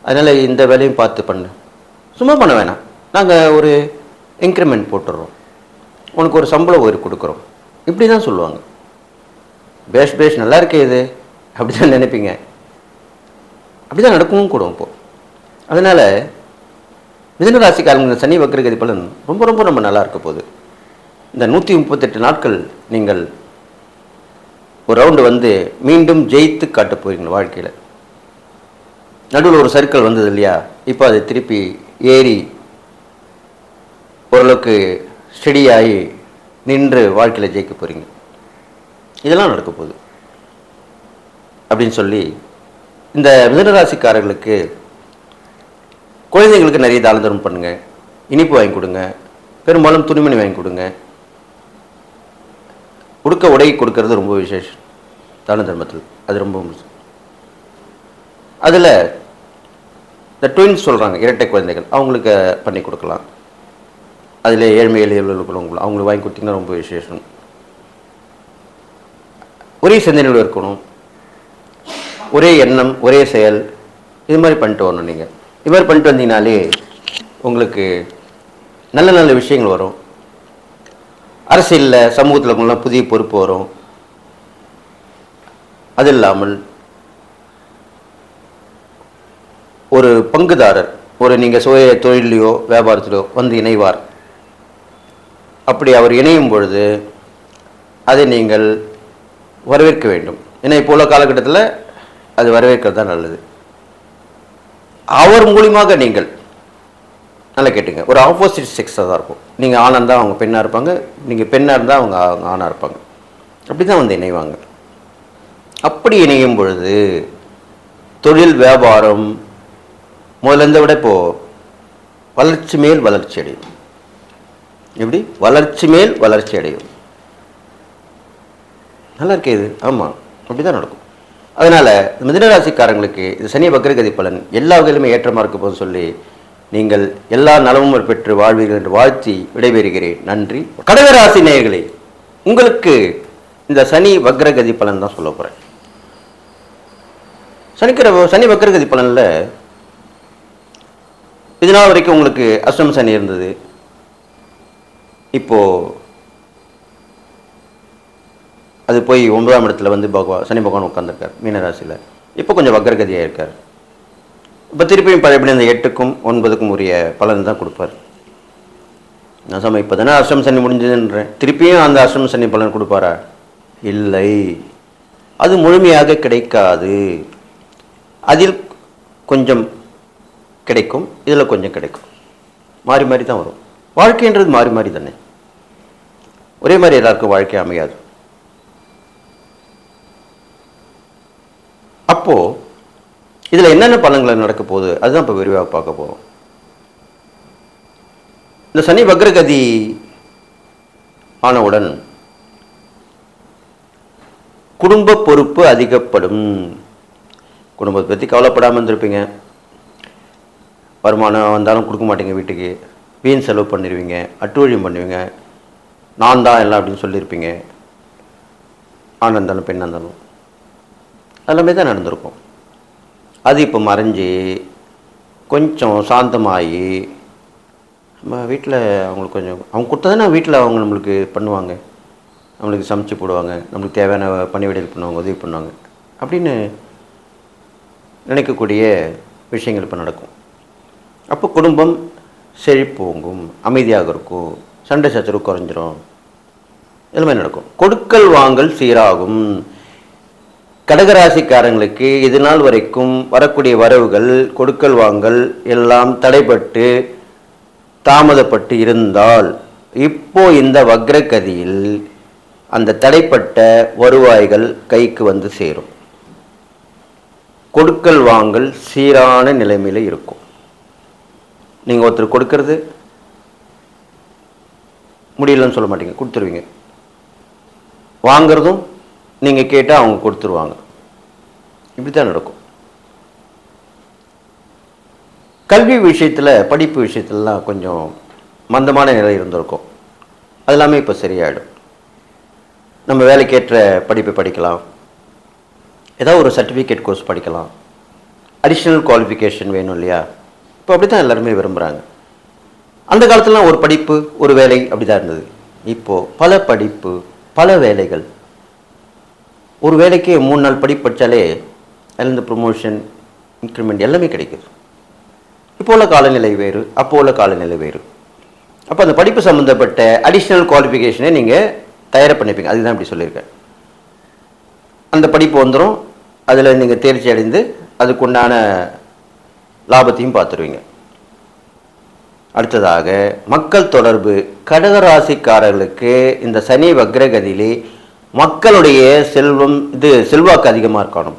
அதனால் இந்த வேலையும் பார்த்து பண்ணு, சும்மா பண்ண வேணாம், நாங்கள் ஒரு இன்க்ரிமெண்ட் போட்டுடுறோம், உனக்கு ஒரு சம்பளம் உயர்வு கொடுக்குறோம், இப்படி தான் சொல்லுவாங்க. பேஷ் நல்லா இருக்கே இது, அப்படி தான் நினைப்பீங்க. அப்படி தான் நடக்கவும் கூடும் இப்போது. அதனால் மிதுனராசிக்காரங்க சனி வக்ரகதி பலன் ரொம்ப ரொம்ப ரொம்ப நல்லா இருக்க போகுது. இந்த 138 நாட்கள் நீங்கள் ஒரு ரவுண்டு வந்து மீண்டும் ஜெயித்து காட்ட போகிறீங்க வாழ்க்கையில். நடுவில் ஒரு சர்க்கிள் வந்தது இல்லையா, இப்போ அது திருப்பி ஏறி ஓரளவுக்கு ஸ்டெடியாகி நின்று வாழ்க்கையில் ஜெயிக்க போகிறீங்க. இதெல்லாம் நடக்க போகுது அப்படின்னு சொல்லி இந்த மிதுனராசிக்காரர்களுக்கு குழந்தைங்களுக்கு நிறைய தான தர்மம் பண்ணுங்கள். இனிப்பு வாங்கி கொடுங்க, பெரும்பாலும் துணிமணி வாங்கி கொடுங்க. உடுக்க உடை கொடுக்கறது ரொம்ப விசேஷம் தான தர்மத்தில், அது ரொம்ப முக்கியம். அதில் இந்த ட்வின்ஸ் சொல்கிறாங்க, இரட்டை குழந்தைகள், அவங்களுக்கு பண்ணி கொடுக்கலாம். அதில் ஏழ்மை எளியவர்களுக்கு அவங்களுக்கு வாங்கி கொடுத்தீங்கன்னா ரொம்ப விசேஷம். ஒரே சிந்தனையோடு இருக்கணும், ஒரே எண்ணம், ஒரே செயல், இது மாதிரி பண்ணிட்டு வரணும். நீங்கள் இது மாதிரி பண்ணிட்டு வந்தீங்கனாலே உங்களுக்கு நல்ல நல்ல விஷயங்கள் வரும். அரசியலில் சமூகத்தில் புதிய பொறுப்பு வரும். அது இல்லாமல் ஒரு பங்குதாரர், ஒரு நீங்கள் சுய தொழிலையோ வியாபாரத்திலோ வந்து இணைவார். அப்படி அவர் இணையும் பொழுது அதை நீங்கள் வரவேற்க வேண்டும். ஏன்னா இப்போ உள்ள காலகட்டத்தில் அது வரவேற்கிறது தான் நல்லது. அவர் மூலியமாக நீங்கள் நல்லா கேட்டுங்க, ஒரு ஆப்போசிட் செக்ஸாக தான் இருக்கும். நீங்கள் ஆணாக இருந்தால் அவங்க பெண்ணாக இருப்பாங்க, நீங்கள் பெண்ணாக இருந்தால் அவங்க ஆணாக இருப்பாங்க. அப்படி தான் வந்து இணைவாங்க. அப்படி இணையும் பொழுது தொழில் வியாபாரம் முதல்ல விட இப்போது வளர்ச்சி மேல் வளர்ச்சி அடையும். எப்படி? வளர்ச்சி மேல் வளர்ச்சி அடையும். நல்லா இருக்கே இது. ஆமாம், அப்படி தான் நடக்கும். அதனால் மிதுனராசிக்காரங்களுக்கு இது சனி வக்ரகதி பலன் எல்லா வகையிலுமே ஏற்றமாக இருக்க போது சொல்லி நீங்கள் எல்லா நலமும் பெற்று வாழ்வீர்கள் என்று வாழ்த்தி விடைபெறுகிறேன். நன்றி. கடகராசி நேயர்களே, உங்களுக்கு இந்த சனி வக்ரகதி பலன் தான் சொல்ல போகிறேன். சனி வக்ரகதி பலனில் இது நாள் வரைக்கும் உங்களுக்கு அஷ்டம சனி இருந்தது. இப்போது அது போய் 9ஆம் இடத்துல வந்து சனி பகவான் உட்காந்துருக்கார் மீனராசியில். இப்போ கொஞ்சம் வக்ரகதியாக இருக்கார். இப்போ திருப்பியும் எப்படி அந்த 8க்கும் 9க்கும் உரிய பலன் தான் கொடுப்பார். நான் சமயம் இப்போ தானே அஷ்டம சனி முடிஞ்சதுன்றேன், திருப்பியும் அந்த அஷ்டம சனி பலன் கொடுப்பாரா? இல்லை, அது முழுமையாக கிடைக்காது. அதில் கொஞ்சம் கிடைக்கும், இதில் கொஞ்சம் கிடைக்கும். மாறி மாறி தான் வரும். வாழ்க்கைன்றது மாறி மாறி தானே, ஒரே மாதிரி எல்லாருக்கும் வாழ்க்கை அமையாது. அப்போது இதில் என்னென்ன பலன்கள் நடக்க போகுது அதுதான் இப்போ விரிவாக பார்க்க போகிறோம். இந்த சனி வக்ரகதி ஆனவுடன் குடும்ப பொறுப்பு அதிகப்படும். குடும்பத்தை பற்றி கவலைப்படாமல் இருந்திருப்பீங்க. வருமானம் வந்தாலும் கொடுக்க மாட்டீங்க, வீட்டுக்கு வீண் செலவு பண்ணிடுவீங்க, அட்டுவழியம் பண்ணுவீங்க, நான் தான் எல்லாம் அப்படின்னு சொல்லியிருப்பீங்க. ஆண் இருந்தாலும் பெண்ணாக இருந்தாலும் எல்லாமே தான் நடந்திருக்கும். அது இப்போ மறைஞ்சி கொஞ்சம் சாந்தமாகி நம்ம வீட்டில் அவங்களுக்கு கொஞ்சம் அவங்க கொடுத்ததானே வீட்டில் அவங்க நம்மளுக்கு பண்ணுவாங்க, நம்மளுக்கு சமைச்சு போடுவாங்க, நம்மளுக்கு தேவையான பணிவிடைகள் பண்ணுவாங்க, உதவி பண்ணுவாங்க அப்படின்னு நினைக்கக்கூடிய விஷயங்கள் இப்போ நடக்கும். அப்போ குடும்பம் செழிப்போங்கும், அமைதியாக இருக்கும், சண்டை சச்சரவு குறைஞ்சிரும், எல்லாமே நடக்கும். கொடுக்கல் வாங்கல் சீராகும். கடகராசிக்காரங்களுக்கு இது நாள் வரைக்கும் வரக்கூடிய வரவுகள், கொடுக்கல் வாங்கல் எல்லாம் தடைப்பட்டு தாமதப்பட்டு இருந்தால் இப்போ இந்த வக்ரகதியில் அந்த தடைப்பட்ட வருவாய்கள் கைக்கு வந்து சேரும். கொடுக்கல் வாங்கல் சீரான நிலைமையில் இருக்கும். நீங்கள் ஒருத்தர் கொடுக்கறது முடியலன்னு சொல்ல மாட்டீங்க, கொடுத்துருவீங்க. வாங்கிறதும் நீங்கள் கேட்டால் அவங்க கொடுத்துருவாங்க. இப்படி தான் நடக்கும். கல்வி விஷயத்தில், படிப்பு விஷயத்துலலாம் கொஞ்சம் மந்தமான நிலை இருந்திருக்கும். அது எல்லாமே இப்போ சரியாயிடும். நம்ம வேலைக்கேற்ற படிப்பை படிக்கலாம், ஏதாவது ஒரு சர்டிஃபிகேட் கோர்ஸ் படிக்கலாம், அடிஷ்னல் குவாலிஃபிகேஷன் வேணும் இல்லையா? இப்போ அப்படி தான் எல்லாருமே விரும்புகிறாங்க. அந்த காலத்துலலாம் ஒரு படிப்பு ஒரு வேலை அப்படி தான் இருந்தது. இப்போது பல படிப்பு பல வேலைகள். ஒரு வேலைக்கு 3 நாள் படிப்பு படித்தாலே அதுலேருந்து ப்ரொமோஷன், இன்க்ரிமெண்ட் எல்லாமே கிடைக்குது. இப்போ உள்ள காலநிலை வேறு, அப்போ உள்ள காலநிலை வேறு. அப்போ அந்த படிப்பு சம்மந்தப்பட்ட அடிஷ்னல் குவாலிஃபிகேஷனை நீங்கள் தயார் பண்ணிப்பீங்க. அதுதான் இப்படி சொல்லியிருக்கேன். அந்த படிப்பு வந்துடும், அதில் நீங்கள் தேர்ச்சி அடைந்து அதுக்குண்டான லாபத்தையும் பார்த்துருவீங்க. அடுத்ததாக மக்கள் தொடர்பு. கடகராசிக்காரர்களுக்கு இந்த சனி வக்ரகதியிலே மக்களுடைய செல்வம், செல்வாக்கு அதிகமாக இருக்கணும்.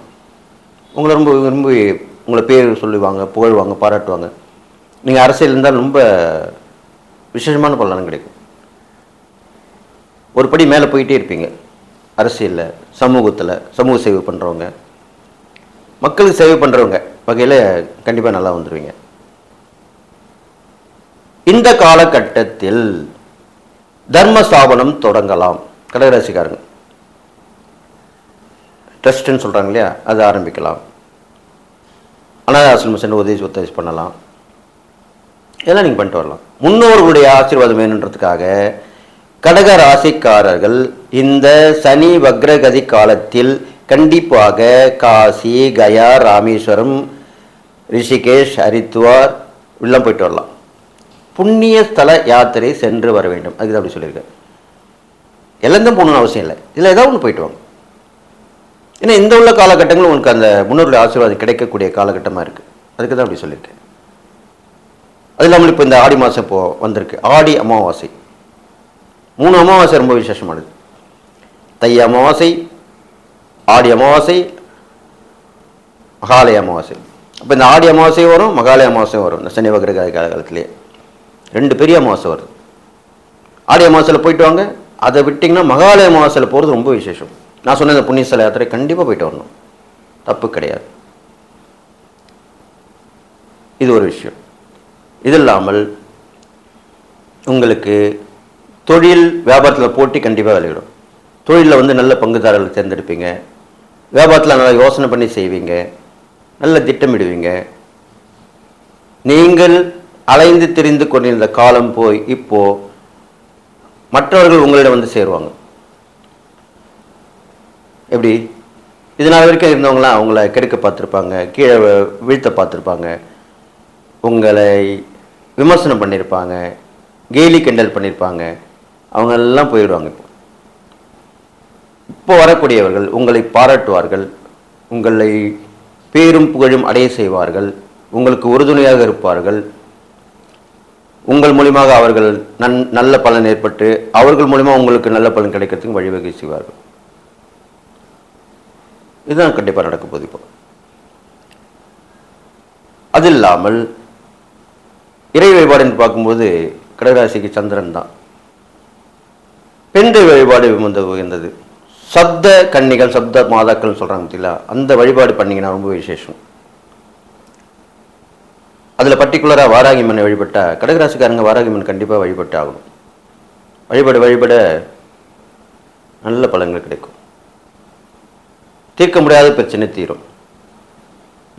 உங்களை ரொம்ப விரும்பி உங்களை பேர் சொல்லுவாங்க, புகழ்வாங்க, பாராட்டுவாங்க. நீங்கள் அரசியல் இருந்தால் ரொம்ப விசேஷமான பலன் கிடைக்கும். ஒரு படி மேலே போயிட்டே இருப்பீங்க அரசியலில், சமூகத்தில், சமூக சேவை பண்ணுறவங்க, மக்களுக்கு சேவை பண்ணுறவங்க வகையில் கண்டிப்பாக நல்லா வந்துடுவீங்க. இந்த காலகட்டத்தில் தர்ம ஸ்தாபனம் தொடங்கலாம். கடகராசிக்காரங்க ட்ரஸ்ட்டுன்னு சொல்கிறாங்க இல்லையா, அது ஆரம்பிக்கலாம். அனாதாசிரமம் சென்று உதவி பண்ணலாம். இதெல்லாம் நீங்கள் பண்ணிட்டு வரலாம். முன்னோர்களுடைய ஆசீர்வாதம் வேணுன்றதுக்காக கடக ராசிக்காரர்கள் இந்த சனி வக்ரகதி காலத்தில் கண்டிப்பாக காசி, கயா, ராமேஸ்வரம், ரிஷிகேஷ், ஹரித்வார் எல்லாம் போயிட்டு வரலாம். புண்ணிய ஸ்தல யாத்திரை சென்று வர வேண்டும். அதுக்கு தான் அப்படி சொல்லியிருக்கேன். எல்லாம் போகணும்னு அவசியம் இல்லை. இதில் ஏதாவது ஒன்று போயிட்டு வாங்க. ஏன்னா இந்த உள்ள காலகட்டங்கள் உங்களுக்கு அந்த முன்னோருடைய ஆசீர்வாதம் கிடைக்கக்கூடிய காலகட்டமாக இருக்குது. அதுக்கு தான் அப்படி சொல்லியிருக்கேன். அது இல்லாமல் இப்போ இந்த ஆடி மாதம் இப்போ வந்திருக்கு. ஆடி அமாவாசை, 3 அமாவாசை ரொம்ப விசேஷமானது. தை அமாவாசை, ஆடி அமாவாசை, மகாலய அமாவாசை. அப்போ இந்த ஆடி அமாவாசை வரும், மகாலய அமாவாசை வரும். இந்த சனி வக்ர காலத்திலேயே 2 பெரிய அமாவாசை வருது. ஆடி அமாவாசையில் போயிட்டு வாங்க. அதை விட்டிங்கன்னா மகாலய அமாவாசையில் போகிறது ரொம்ப விசேஷம். நான் சொன்ன இந்த புண்ணியஸ்தல யாத்திரை கண்டிப்பாக போயிட்டு வரணும், தப்பு கிடையாது. இது ஒரு விஷயம். இது இல்லாமல் உங்களுக்கு தொழில் வியாபாரத்தில் போட்டி கண்டிப்பாக விளையிடும். தொழிலில் நல்ல பங்குதாரர்கள் தேர்ந்தெடுப்பீங்க. வியாபாரத்தில் நல்லா யோசனை பண்ணி செய்வீங்க, நல்ல திட்டமிடுவீங்க. நீங்கள் அலைந்து திரிந்து கொண்டிருந்த காலம் போய் இப்போ மற்றவர்கள் உங்களிடம் சேருவாங்க. எப்படி? இதனால் வரைக்கும் இருந்தவங்களாம் அவங்கள கெடுக்க பார்த்துருப்பாங்க, கீழே வீழ்த்த பார்த்துருப்பாங்க, உங்களை விமர்சனம் பண்ணியிருப்பாங்க, கேலி கிண்டல் பண்ணியிருப்பாங்க. அவங்கெல்லாம் போயிடுவாங்க. இப்போ வரக்கூடியவர்கள் உங்களை பாராட்டுவார்கள், உங்களை பேரும் புகழும் அடைய செய்வார்கள், உங்களுக்கு உறுதுணையாக இருப்பார்கள். உங்கள் மூலியமாக அவர்கள் நல்ல பலன் ஏற்பட்டு அவர்கள் மூலியமாக உங்களுக்கு நல்ல பலன் கிடைக்கிறதுக்கு வழிவகை செய்வார்கள். இதுதான் கண்டிப்பாக நடக்க போகுது. இப்போ அது இல்லாமல் இறை வழிபாடு என்று பார்க்கும்போது கடகராசிக்கு சந்திரன் தான். பெண்கள் வழிபாடு உயர்ந்தது. சப்த கன்னிகள், சப்த மாதாக்கள் சொல்கிறாங்க பார்த்தீங்களா, அந்த வழிபாடு பண்ணிங்கன்னா ரொம்ப விசேஷம். அதில் பர்டிகுலராக வாராகி மண்ணை வழிபட்டால் கடகராசிக்காரங்க வாராகி மண் கண்டிப்பாக வழிபட்டு ஆகணும். வழிபட நல்ல பலன்கள் கிடைக்கும். தீர்க்க முடியாத பிரச்சனை தீரும்,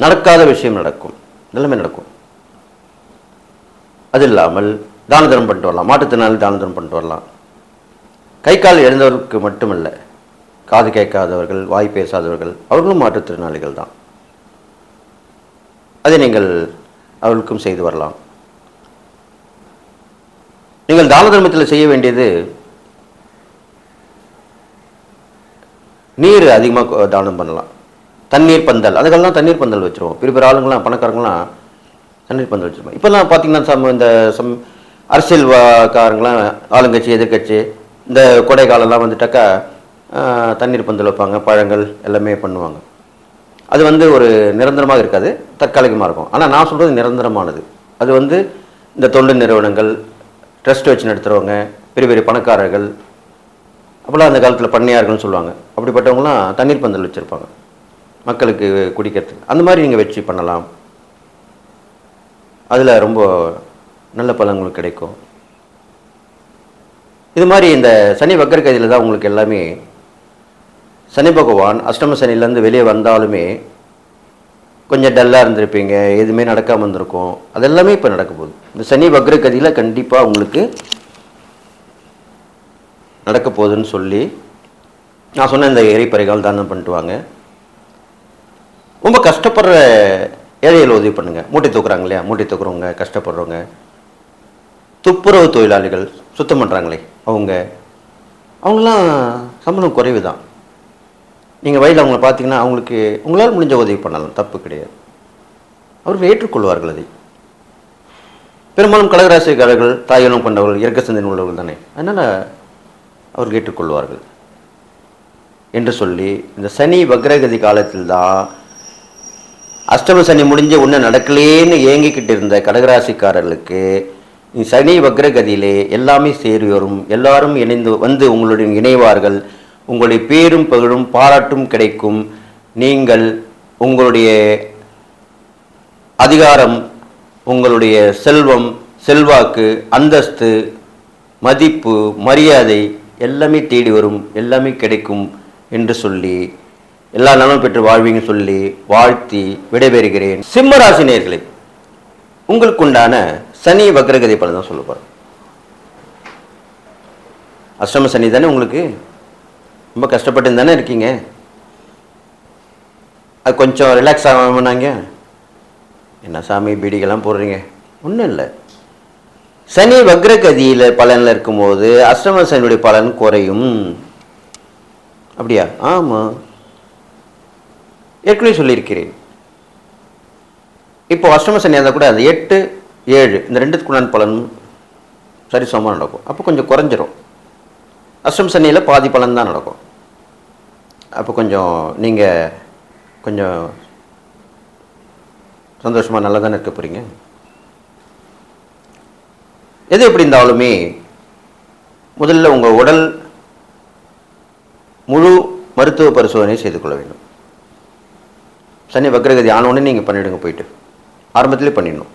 நடக்காத விஷயம் நடக்கும், எல்லாமே நடக்கும். அது இல்லாமல் தான தர்மம் பண்ணிட்டு வரலாம். மாற்றுத்திறனாளி தான தர்மம் பண்ணிட்டு வரலாம். கை கால் எழுந்தவர்களுக்கு மட்டுமல்ல, காது கேட்காதவர்கள், வாய் பேசாதவர்கள், அவர்களும் மாற்றுத்திறனாளிகள் தான். அதை நீங்கள் அவர்களுக்கும் செய்து வரலாம். நீங்கள் தான தர்மத்தில் செய்ய வேண்டியது, நீர் அதிகமாக தானம் பண்ணலாம். தண்ணீர் பந்தல், அதுக்கெல்லாம் தண்ணீர் பந்தல் வச்சுருவோம். பெரிய பெரிய ஆளுங்களாம், பணக்காரங்களாம் தண்ணீர் பந்தல் வச்சுருப்போம். இப்போல்லாம் பார்த்தீங்கன்னா இந்த அரசியல்காரங்களாம், ஆளுங்கட்சி எதிர்கட்சி, இந்த கொடை காலம்லாம் வந்துட்டாக்கா தண்ணீர் பந்தல் வைப்பாங்க, பழங்கள் எல்லாமே பண்ணுவாங்க. அது ஒரு நிரந்தரமாக இருக்காது, தற்காலிகமாக இருக்கும். ஆனால் நான் சொல்கிறது நிரந்தரமானது. அது இந்த தொண்டு நிறுவனங்கள், ட்ரஸ்ட் வச்சு நடத்துகிறவங்க, பெரிய பெரிய பணக்காரர்கள், அப்போல்லாம் அந்த காலத்தில் பண்ணையார்கள்னு சொல்லுவாங்க. அப்படிப்பட்டவங்களாம் தண்ணீர் பந்தல் வச்சுருப்பாங்க மக்களுக்கு குடிக்கிறதுக்கு. அந்த மாதிரி நீங்கள் வச்சு பண்ணலாம். அதில் ரொம்ப நல்ல பலன்கள் கிடைக்கும். இது மாதிரி இந்த சனி வக்ரகதியில் தான் உங்களுக்கு எல்லாமே, சனி பகவான் அஷ்டம சனிலேருந்து வெளியே வந்தாலுமே கொஞ்சம் டல்லாக இருந்திருப்பீங்க, எதுவுமே நடக்காமல் இருந்திருக்கும். அதெல்லாமே இப்போ நடக்க போகுது. இந்த சனி வக்ரகதியில் கண்டிப்பாக உங்களுக்கு நடக்க போகுதுன்னு சொல்லி நான் சொன்ன இந்த இறைப்பறைகள் தானம் பண்ணிட்டு வாங்க. ரொம்ப கஷ்டப்படுற ஏழைகளை உதவி பண்ணுங்கள். மூட்டை தூக்குறாங்க இல்லையா, மூட்டை தூக்குறவங்க, கஷ்டப்படுறவங்க, துப்புரவு தொழிலாளிகள், சுத்தம் பண்ணுறாங்களே அவங்களாம் சம்பளம் குறைவு தான். நீங்கள் வயலில் அவங்கள பார்த்தீங்கன்னா அவங்களுக்கு உங்களால் முடிஞ்ச உதவி பண்ணலாம், தப்பு கிடையாது. அவர்கள் ஏற்றுக்கொள்வார்கள் அதை. பெரும்பாலும் கடகராசிக்காரர்கள் தாயனம் கொண்டவர்கள், இறக்க சிந்தனை உள்ளவர்கள் தானே, அதனால் அவர்கள் ஏற்றுக்கொள்வார்கள் என்று சொல்லி, இந்த சனி வக்ரகதி காலத்தில் தான் அஷ்டம சனி முடிஞ்ச ஒன்று நடக்கலேன்னு ஏங்கிக்கிட்டு இருந்த கடகராசிக்காரர்களுக்கு சனி வக்ரகதியிலே எல்லாமே சேரி வரும். எல்லாரும் இணைந்து உங்களுடன் இணைவார்கள். உங்களுடைய பேரும் புகழும் பாராட்டும் கிடைக்கும். நீங்கள் உங்களுடைய அதிகாரம், உங்களுடைய செல்வம், செல்வாக்கு, அந்தஸ்து, மதிப்பு, மரியாதை எல்லாமே தேடி வரும், எல்லாமே கிடைக்கும் என்று சொல்லி எல்லா நலனும் பெற்று வாழ்வீங்க சொல்லி வாழ்த்தி விடைபெறுகிறேன். சிம்ம ராசி நேயர்களே, உங்களுக்கு உண்டான சனி வக்ரகதி பலன் தான் சொல்ல போகிறேன். அஷ்டம சனி தானே உங்களுக்கு, ரொம்ப கஷ்டப்பட்டு தானே இருக்கீங்க. அது கொஞ்சம் ரிலாக்ஸ் ஆகாமனாங்க. என்ன சாமி பீடிகள்லாம் போடுறீங்க? ஒன்றும் இல்லை. சனி வக்ரகதியில் பலனில் இருக்கும்போது அஷ்டம சனியுடைய பலன் குறையும். அப்படியா? ஆமாம், ஏற்கனவே சொல்லியிருக்கிறேன். இப்போ அஷ்டம சனியாக இருந்தால் கூட அந்த 8, 7 இந்த ரெண்டுக்குண்டான பலனும் சரிசமமாக நடக்கும். அப்போ கொஞ்சம் குறைஞ்சிரும். அஷ்டம சனியில் பாதி பலன் தான் நடக்கும். அப்போ கொஞ்சம் நீங்கள் கொஞ்சம் சந்தோஷமாக நல்லா தானே இருக்க போகிறீங்க. எது எப்படி இருந்தாலுமே முதல்ல உங்கள் உடல் முழு மருத்துவ பரிசோதனை செய்து கொள்ள வேண்டும். சனி வக்ரகதி ஆனோடனே நீங்கள் பண்ணிவிடுங்க, போயிட்டு ஆரம்பத்திலே பண்ணிடணும்.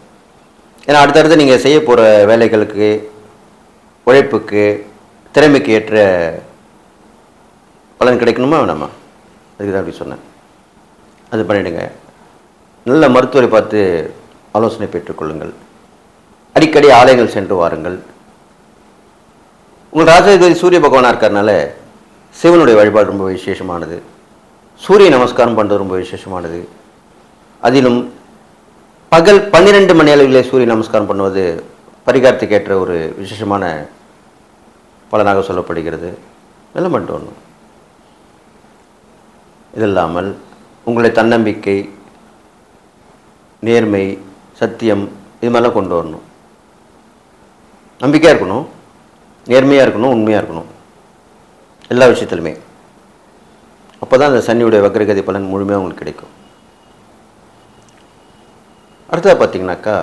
ஏன்னா அடுத்தடுத்து நீங்கள் செய்ய போகிற வேலைகளுக்கு, உழைப்புக்கு, திறமைக்கு ஏற்ற பலன் கிடைக்கணுமா வேணாமா? அதுக்கு தான் அப்படி சொன்னேன். அது பண்ணிவிடுங்க. நல்ல மருத்துவரை பார்த்து ஆலோசனை பெற்றுக்கொள்ளுங்கள். அடிக்கடி ஆலயங்கள் சென்று வாருங்கள். உங்கள் ராஜாதிபதி சூரிய பகவானாக இருக்கிறதுனால சிவனுடைய வழிபாடு ரொம்ப விசேஷமானது. சூரிய நமஸ்காரம் பண்ணுறது ரொம்ப விசேஷமானது. அதிலும் பகல் 12 மணி அளவிலே சூரிய நமஸ்காரம் பண்ணுவது பரிகாரத்துக்கு ஏற்ற ஒரு விசேஷமான பலனாக சொல்லப்படுகிறது. எல்லாம் பண்ணிட்டு வரணும். இது இல்லாமல் உங்களுடைய தன்னம்பிக்கை, நேர்மை, சத்தியம் இது மாதிரிலாம் கொண்டு வரணும். நம்பிக்கையாக இருக்கணும், நேர்மையாக இருக்கணும், உண்மையாக இருக்கணும் எல்லா விஷயத்துலையுமே. அப்போ தான் அந்த சனியுடைய வக்ரகதி பலன் முழுமையாக உங்களுக்கு கிடைக்கும். அடுத்ததாக பார்த்தீங்கன்னாக்கா,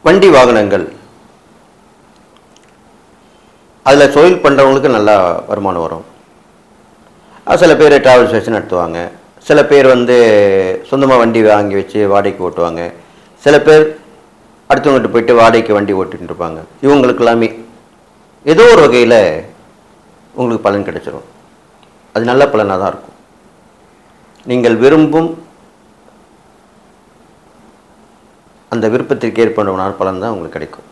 வண்டி வாகனங்கள், அதில் தொழில் பண்ணுறவங்களுக்கு நல்லா வருமானம் வரும். சில பேர் ட்ராவல் ஸ்டேஷன் நடத்துவாங்க. சில பேர் சொந்தமாக வண்டி வாங்கி வச்சு வாடகைக்கு ஓட்டுவாங்க. சில பேர் அடுத்தவங்ககிட்ட போயிட்டு வாடகைக்கு வண்டி ஓட்டிகிட்டு இருப்பாங்க. இவங்களுக்கு எல்லாமே ஏதோ ஒரு வகையில் உங்களுக்கு பலன் கிடைச்சிடும். அது நல்ல பலனாக தான் இருக்கும். நீங்கள் விரும்பும் அந்த விருப்பத்திற்கு ஏற்படுவனான பலன் தான் உங்களுக்கு கிடைக்கும்.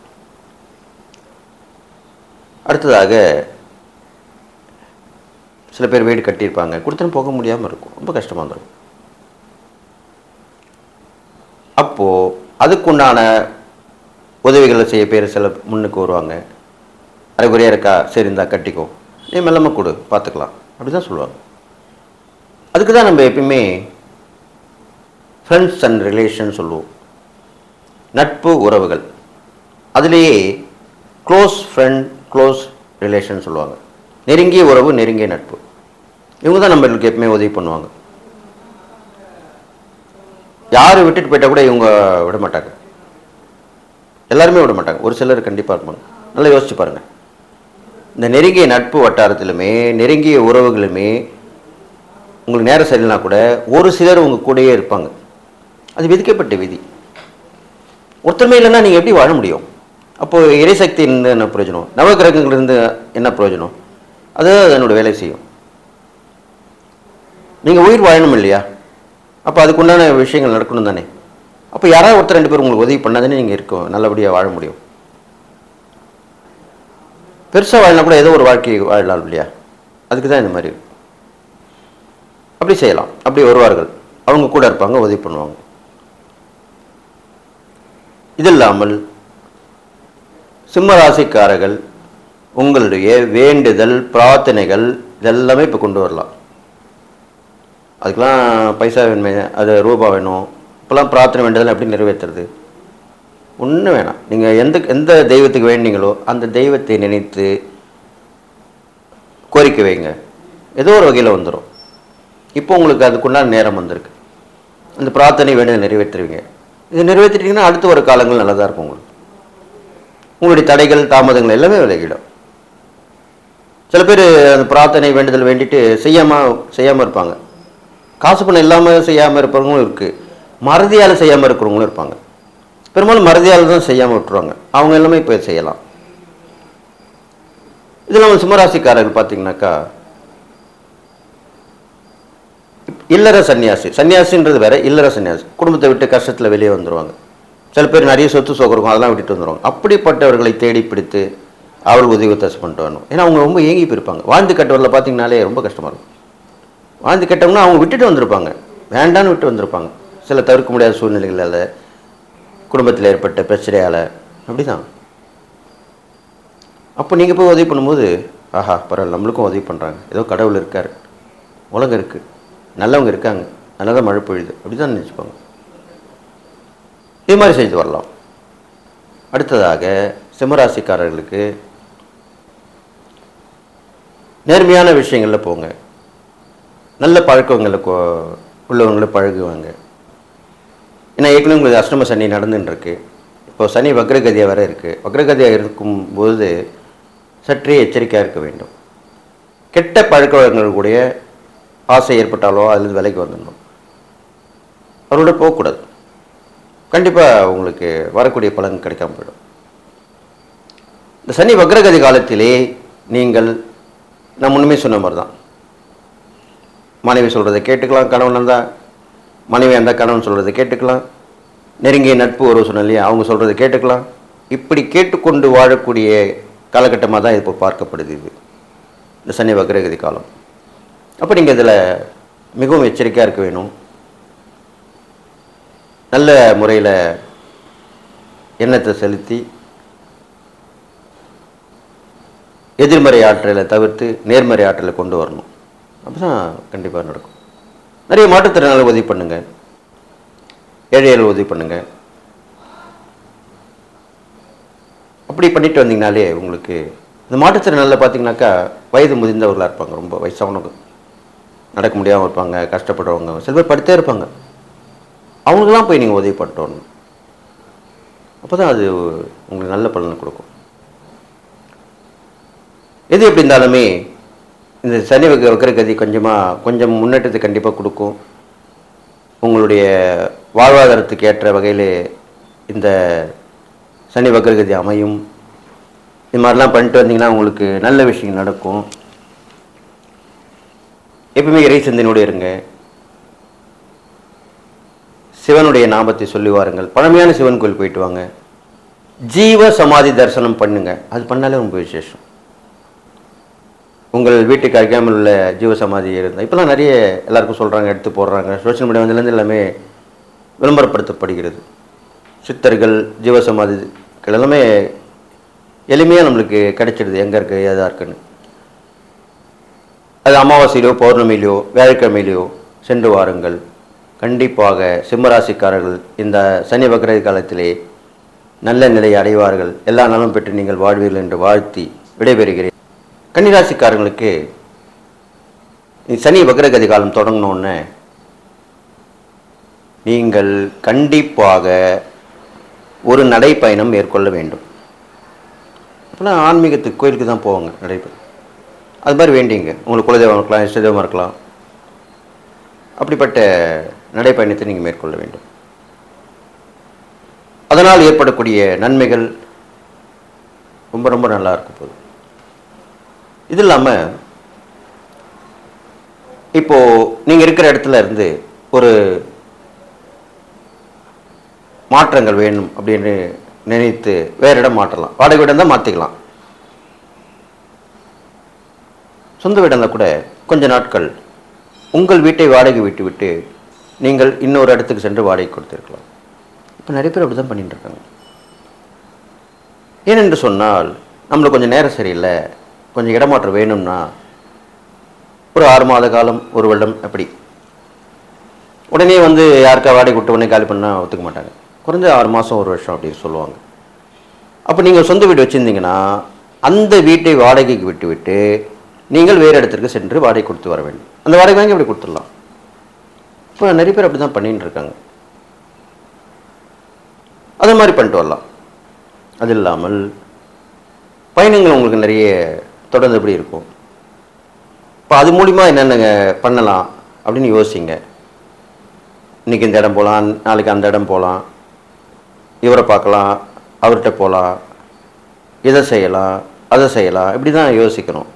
அடுத்ததாக சில பேர் வீடு கட்டியிருப்பாங்க, கொடுத்துன்னு போக முடியாமல் இருக்கும், ரொம்ப கஷ்டமாக வந்துடும். அப்போது அதுக்குண்டான உதவிகளை செய்ய பேர் சில முன்னுக்கு வருவாங்க. அரைக்குறையாக இருக்கா, சரி இருந்தால் கட்டிக்கோ, நீ மெல்லமாக கொடு, பார்த்துக்கலாம், அப்படி தான் சொல்லுவாங்க. அதுக்கு தான் நம்ம எப்பயுமே ஃப்ரெண்ட்ஸ் அண்ட் ரிலேஷன் சொல்லுவோம், நட்பு உறவுகள். அதுலேயே க்ளோஸ் ஃப்ரெண்ட், க்ளோஸ் ரிலேஷன் சொல்லுவாங்க. நெருங்கிய உறவு, நெருங்கிய நட்பு. இவங்க தான் நம்மளுக்கு எப்பவுமே உதவி பண்ணுவாங்க. யார் விட்டுட்டு போயிட்டால் கூட இவங்க விட மாட்டாங்க, எல்லாருமே விட மாட்டாங்க. ஒரு சிலர் கண்டிப்பாக இருப்பாங்க. நல்லா யோசிச்சு பாருங்கள். இந்த நெருங்கிய நட்பு வட்டாரத்திலுமே, நெருங்கிய உறவுகளுமே உங்களுக்கு நேரம் சரியில்லைனா கூட ஒரு சிலர் உங்கள் கூடயே இருப்பாங்க. அது விதிக்கப்பட்ட விதி. ஒருத்தருமே இல்லைன்னா நீங்கள் எப்படி வாழ முடியும்? அப்போது இறைசக்தி இருந்து என்ன பிரயோஜனம்? நவகிரகங்களிலிருந்து என்ன பிரயோஜனம்? அது அதனோட வேலை செய்யும். நீங்கள் உயிர் வாழணும் இல்லையா? அப்போ அதுக்குண்டான விஷயங்கள் நடக்கணும் தானே. அப்போ யாராவது ஒருத்தர் 2 பேர் உங்களுக்கு உதவி பண்ணாதானே நீங்கள் இருக்கும் நல்லபடியாக வாழ முடியும். பெருசாக வாழனா கூட ஏதோ ஒரு வாழ்க்கை வாழலாம் இல்லையா? அதுக்கு தான் இந்த மாதிரி அப்படி செய்யலாம். அப்படி வருவார்கள், அவங்க கூட இருப்பாங்க, உதவி பண்ணுவாங்க. இது இல்லாமல் சிம்ம ராசிக்காரர்கள் உங்களுடைய வேண்டுதல், பிரார்த்தனைகள் இதெல்லாமே இப்போ கொண்டு வரலாம். அதுக்கெலாம் பைசா வேணுமே, அது ரூபா வேணும். இப்போலாம் பிரார்த்தனை வேண்டுதல் எப்படி நிறைவேற்றுறது? ஒன்றும் வேணாம். நீங்கள் எந்த தெய்வத்துக்கு வேண்டிங்களோ அந்த தெய்வத்தை நினைத்து கோரிக்கை வைங்க, ஏதோ ஒரு வகையில் வந்துடும். இப்போ உங்களுக்கு அதுக்குண்டான நேரம் வந்திருக்கு. அந்த பிரார்த்தனை வேண்டுதல் நிறைவேற்றுவீங்க. இது நிறைவேற்றிட்டீங்கன்னா அடுத்து ஒரு காலங்கள் நல்லதாக இருக்கும். உங்களுடைய தடைகள், தாமதங்கள் எல்லாமே விலகிடும். சில பேர் அந்த பிரார்த்தனை வேண்டுதல் வேண்டிட்டு செய்யாமல் இருப்பாங்க. காசு பணம் இல்லாமல் செய்யாமல் இருப்பவங்களும் இருக்குது. மறதியால் செய்யாமல் இருக்கிறவங்களும் இருப்பாங்க. பெரும்பாலும் மறதியால் தான் செய்யாமல் விட்டுருவாங்க. அவங்க எல்லாமே இப்போ செய்யலாம். இதில் நம்ம சிம்மராசிக்காரர்கள் பார்த்தீங்கன்னாக்கா, இல்லற சன்னியாசி, சன்னியாசின்றது வேற, இல்லற சன்னியாசி குடும்பத்தை விட்டு கஷ்டத்தில் வெளியே வந்துடுவாங்க. சில பேர் நிறைய சொத்து சோகம் இருக்கும், அதெல்லாம் விட்டுட்டு வந்துடுவாங்க. அப்படிப்பட்டவர்களை தேடி பிடித்து அவள் உதவி ஒத்தாசை பண்ணிட்டு வரணும். ஏன்னா அவங்க ரொம்ப ஏங்கி போயிருப்பாங்க. வாழ்ந்து கட்டவரில் பார்த்தீங்கனாலே ரொம்ப கஷ்டமாக இருக்கும். வாழ்ந்து கட்டவங்கன்னா அவங்க விட்டுட்டு வந்திருப்பாங்க, வேண்டான்னு விட்டு வந்திருப்பாங்க. சில தவிர்க்க முடியாத சூழ்நிலைகளால், குடும்பத்தில் ஏற்பட்ட பிரச்சனையால், அப்படி தான். அப்போ நீங்கள் போய் உதவி பண்ணும்போது, ஆஹா பரவாயில்ல, நம்மளுக்கும் உதவி பண்ணுறாங்க, ஏதோ கடவுள் இருக்கார், உலகம் இருக்குது, நல்லவங்க இருக்காங்க, நல்லா தான் மழை பொழியுது, அப்படி தான் நினச்சிப்பாங்க. இது மாதிரி செஞ்சு வரலாம். அடுத்ததாக சிம்மராசிக்காரர்களுக்கு நேர்மையான விஷயங்களில் போங்க, நல்ல பழக்கங்களில் உள்ளவங்களை பழகுவாங்க. ஏன்னா ஏற்கனவே உங்களுக்கு அஷ்டம சனி நடந்துட்டுருக்கு. இப்போ சனி வக்ரகதியாக வர இருக்குது. வக்ரகதியாக இருக்கும்போது சற்றே எச்சரிக்கையாக இருக்க வேண்டும். கெட்ட பழக்க வழக்கங்களுடைய ஆசை ஏற்பட்டாலோ அதில் விலைக்கு வந்துடணும், அவரோட போகக்கூடாது. கண்டிப்பாக உங்களுக்கு வரக்கூடிய பலன் கிடைக்காம போயிடும். இந்த சனி வக்ரகதி காலத்திலே நீங்கள், நான் முன்னுமே சொன்ன மாதிரி தான், மனைவி சொல்கிறத கேட்டுக்கலாம், கணவன் இருந்தால் மனைவி இருந்தால் கணவன் சொல்கிறத கேட்டுக்கலாம், நெருங்கிய நட்பு உறவு சொன்ன இல்லையா, அவங்க சொல்கிறத கேட்டுக்கலாம். இப்படி கேட்டுக்கொண்டு வாழக்கூடிய காலகட்டமாக தான் இப்போ பார்க்கப்படுது இது, இந்த சனி வக்ரகதி காலம். அப்போ நீங்கள் இதில் மிகவும் எச்சரிக்கையாக இருக்க வேணும். நல்ல முறையில் எண்ணத்தை செலுத்தி எதிர்மறை ஆற்றலை தவிர்த்து நேர்மறை ஆற்றலை கொண்டு வரணும். அப்போ தான் கண்டிப்பாக நடக்கும். நிறைய மாற்றுத்திறனாளி உதவி பண்ணுங்கள், ஏழைகள் உதவி பண்ணுங்கள். அப்படி பண்ணிட்டு வந்தீங்கனாலே உங்களுக்கு இந்த மாற்றுத்திறனாளில் பார்த்தீங்கன்னாக்கா வயது முதிர்ந்தவர்களாக இருப்பாங்க, ரொம்ப வயசானவங்க, நடக்க முடியாமல் இருப்பாங்க, கஷ்டப்படுறவங்க, சில பேர் படுத்தே இருப்பாங்க. அவங்களுக்கெல்லாம் போய் நீங்கள் உதவி பண்ணிட்டு வரணும். அப்போ தான் அது உங்களுக்கு நல்ல பலனை கொடுக்கும். எது எப்படி இருந்தாலுமே இந்த சனி வக்ரகதி கொஞ்சம் முன்னேற்றத்தை கண்டிப்பாக கொடுக்கும். உங்களுடைய வாழ்வாதாரத்துக்கு ஏற்ற வகையில் இந்த சனி வக்ரகதி அமையும். இது மாதிரிலாம் பண்ணிட்டு வந்தீங்கன்னா உங்களுக்கு நல்ல விஷயம் நடக்கும். எப்பவுமே இறை சிந்தனையோடு இருங்க, சிவனுடைய நாமத்தை சொல்லி வாருங்கள். பழமையான சிவன் கோயில் போயிட்டு வாங்க, ஜீவ சமாதி தரிசனம் பண்ணுங்க, அது பண்ணாலே ரொம்ப விசேஷம். உங்கள் வீட்டுக்கு அருகாமல் உள்ள ஜீவசமாதி இருந்தால், இப்போலாம் நிறைய எல்லாருக்கும் சொல்கிறாங்க, எடுத்து போடுறாங்க, சோஷியல் மீடியா வந்ததுலேருந்து எல்லாமே விளம்பரப்படுத்தப்படுகிறது. சித்தர்கள் ஜீவசமாதிகள் எல்லாமே எளிமையாக நம்மளுக்கு கிடைச்சிடுது, எங்கே இருக்குது ஏதாக இருக்குன்னு. அது அமாவாசையிலையோ பௌர்ணமியிலையோ வியாழக்கிழமையிலையோ சென்று வாருங்கள். கண்டிப்பாக சிம்மராசிக்காரர்கள் இந்த சனி வக்ரகதி காலத்திலே நல்ல நிலையை அடைவார்கள். எல்லா நலம் பெற்று நீங்கள் வாழ்வீர்கள் என்று வாழ்த்தி விடைபெறுகிறேன். கன்னிராசிக்காரங்களுக்கு சனி வக்ரகதி காலம் தொடங்கினோன்னே நீங்கள் கண்டிப்பாக ஒரு நடைப்பயணம் மேற்கொள்ள வேண்டும். அப்போலாம் ஆன்மீகத்துக்கு கோயிலுக்கு தான் போவாங்க, நடைப்பயணம். அது மாதிரி வேண்டிங்க, உங்களுக்கு குலதெய்வம் இருக்கலாம், இஷ்டதெய்வம் இருக்கலாம். அப்படிப்பட்ட நடைப்பயணத்தை நீங்கள் மேற்கொள்ள வேண்டும். அதனால் ஏற்படக்கூடிய நன்மைகள் ரொம்ப ரொம்ப நல்லா இருக்க போகுது. இது இல்லாமல் இப்போது நீங்கள் இருக்கிற இடத்துல இருந்து ஒரு மாற்றங்கள் வேணும் அப்படின்னு நினைத்து வேறு இடம் மாற்றலாம். வாடகை வீடு இருந்தால் மாற்றிக்கலாம், சொந்த வீடு இருந்தால் கூட கொஞ்ச நாட்கள் உங்கள் வீட்டை வாடகை விட்டு நீங்கள் இன்னொரு இடத்துக்கு சென்று வாடகை கொடுத்துருக்கலாம். இப்போ நிறைய பேர் அப்படி தான் பண்ணிட்டு இருக்காங்க. ஏனென்று சொன்னால் நம்மளுக்கு கொஞ்சம் நேரம் சரியில்லை, கொஞ்சம் இடமாற்றம் வேணும்னா ஒரு 6 மாத காலம், 1 வருடம், அப்படி உடனே வந்து யாருக்கா வாடகை விட்டு உடனே காலி பண்ணால் ஒத்துக்க மாட்டாங்க. குறைஞ்ச 6 மாதம் 1 வருஷம் அப்படின்னு சொல்லுவாங்க. அப்போ நீங்கள் சொந்த வீடு வச்சுருந்தீங்கன்னா அந்த வீட்டை வாடகைக்கு விட்டு நீங்கள் வேறு இடத்திற்கு சென்று வாடகை கொடுத்து வர வேண்டும். அந்த வாடகை வாங்கி அப்படி கொடுத்துடலாம். இப்போ நிறைய பேர் அப்படி தான் பண்ணிட்டு இருக்காங்க. அது மாதிரி பண்ணிட்டு வரலாம். அது இல்லாமல் பயணங்கள் உங்களுக்கு நிறைய தொடர்ந்து எப்படி இருக்கும். இப்போ அது மூலிமா என்னென்ன பண்ணலாம் அப்படின்னு யோசிங்க. இன்றைக்கி இந்த இடம் போகலாம், நாளைக்கு அந்த இடம் போகலாம், இவரை பார்க்கலாம், அவர்கிட்ட போகலாம், இதை செய்யலாம், அதை செய்யலாம், இப்படி தான் யோசிக்கணும்.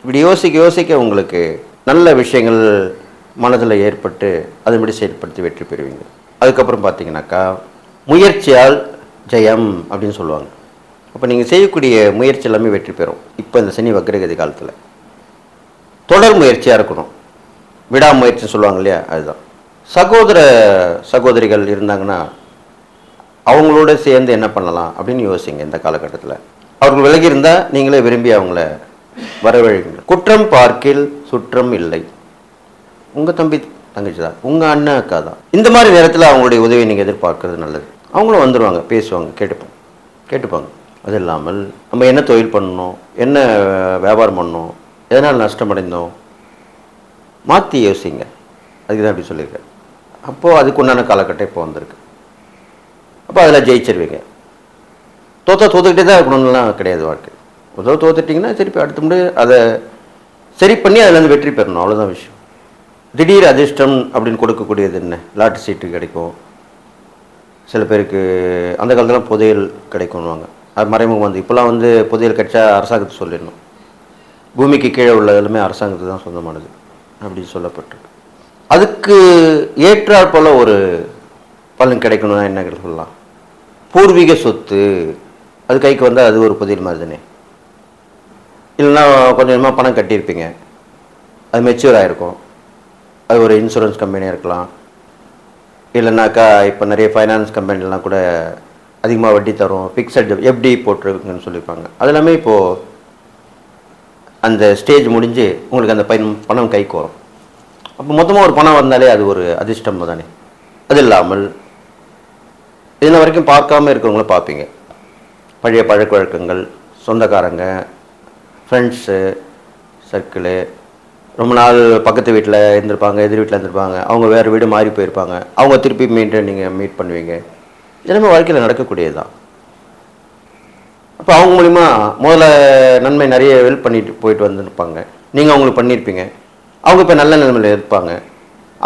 இப்படி யோசிக்க உங்களுக்கு நல்ல விஷயங்கள் மனதில் ஏற்பட்டு அதன்படி செயல்படுத்தி வெற்றி பெறுவீங்க. அதுக்கப்புறம் பார்த்தீங்கன்னாக்கா முயற்சியால் ஜெயம் அப்படின்னு சொல்லுவாங்க. அப்போ நீங்கள் செய்யக்கூடிய முயற்சி எல்லாமே வெற்றி பெறும். இப்போ இந்த சனி வக்ரகதி காலத்தில் தொடர் முயற்சியாக இருக்கணும். விடாமுயற்சி சொல்லுவாங்க இல்லையா, அதுதான். சகோதர சகோதரிகள் இருந்தாங்கன்னா அவங்களோட சேர்ந்து என்ன பண்ணலாம் அப்படின்னு யோசிங்க. இந்த காலகட்டத்தில் அவர்கள் விலகி இருந்தால் நீங்களே விரும்பி அவங்கள வரவழைங்க. குற்றம் பார்க்கில் சுற்றம் இல்லை. உங்கள் தம்பி தங்கச்சி தான், உங்கள் அண்ணன் அக்கா தான். இந்த மாதிரி நேரத்தில் அவங்களுடைய உதவியை நீங்கள் எதிர்பார்க்கறது நல்லது. அவங்களும் வந்துடுவாங்க, பேசுவாங்க, கேட்டுப்பாங்க. அது இல்லாமல் நம்ம என்ன தொழில் பண்ணணும், என்ன வியாபாரம் பண்ணணும், எதனால் நஷ்டமடைந்தோம், மாற்றி யோசிங்க. அதுக்கு தான் அப்படி சொல்லியிருக்கேன். அப்போது அதுக்கு உண்டான காலகட்டம் இப்போ வந்திருக்கு. அப்போ அதில் ஜெயிச்சிருவீங்க. தோத்துக்கிட்டே தான் இருக்கணும்லாம் கிடையாது வாழ்க்கை. முதல்ல தோத்துட்டிங்கன்னா திருப்பி அடுத்த முறை அதை சரி பண்ணி அதில் வெற்றி பெறணும், அவ்வளோதான் விஷயம். திடீர் அதிர்ஷ்டம் அப்படின்னு கொடுக்கக்கூடியது என்ன, லாட்டரி சீட்டு கிடைக்கும். சில பேருக்கு அந்த காலத்தில் புதையல் கிடைக்கும்வாங்க. அது மறைமுகம் வந்து இப்போலாம் வந்து புதையல் கிடைச்சா அரசாங்கத்தை சொல்லிடணும். பூமிக்கு கீழே உள்ள எல்லாமே அரசாங்கத்துக்கு தான் சொந்தமானது அப்படின்னு சொல்லப்பட்டிருக்கு. அதுக்கு ஏற்றாற் போல் ஒரு பலன் கிடைக்கணும்னா என்ன சொல்லலாம், பூர்வீக சொத்து அது கைக்கு வந்தால் அது ஒரு புதையல் மாதிரி தானே. இல்லைன்னா கொஞ்சம் கொஞ்சமாக பணம் கட்டியிருப்பீங்க, அது மெச்சூர் ஆகிருக்கும். அது ஒரு இன்சூரன்ஸ் கம்பெனியாக இருக்கலாம். இல்லைனாக்கா இப்போ நிறைய ஃபைனான்ஸ் கம்பெனிலாம் கூட அதிகமாக வட்டி தரும், ஃபிக்ஸட் எஃப்டி போட்டிருக்குங்கன்னு சொல்லியிருப்பாங்க. அது எல்லாமே இப்போது அந்த ஸ்டேஜ் முடிஞ்சு உங்களுக்கு அந்த பணம் கைக்கு வரும். அப்போ மொத்தமாக ஒரு பணம் வந்தாலே அது ஒரு அதிர்ஷ்டம் தானே. அது இல்லாமல் இதனால் வரைக்கும் பார்க்காம இருக்கிறவங்கள பார்ப்பீங்க. பழைய பழக்க வழக்கங்கள், சொந்தக்காரங்க, ஃப்ரெண்ட்ஸு சர்க்கிளு, ரொம்ப நாள் பக்கத்து வீட்டில் இருந்திருப்பாங்க, எதிர் வீட்டில் இருந்திருப்பாங்க, அவங்க வேறு வீடு மாறி போயிருப்பாங்க, அவங்க திருப்பி நீங்கள் மீட் பண்ணுவீங்க. இதெல்லாமே வாழ்க்கையில் நடக்கக்கூடியது தான். அப்போ அவங்க மூலிமா முதல்ல நன்மை நிறைய ஹெல்ப் பண்ணிட்டு போயிட்டு வந்துருப்பாங்க, நீங்கள் அவங்களுக்கு பண்ணியிருப்பீங்க. அவங்க இப்போ நல்ல நிலைமையில் இருப்பாங்க,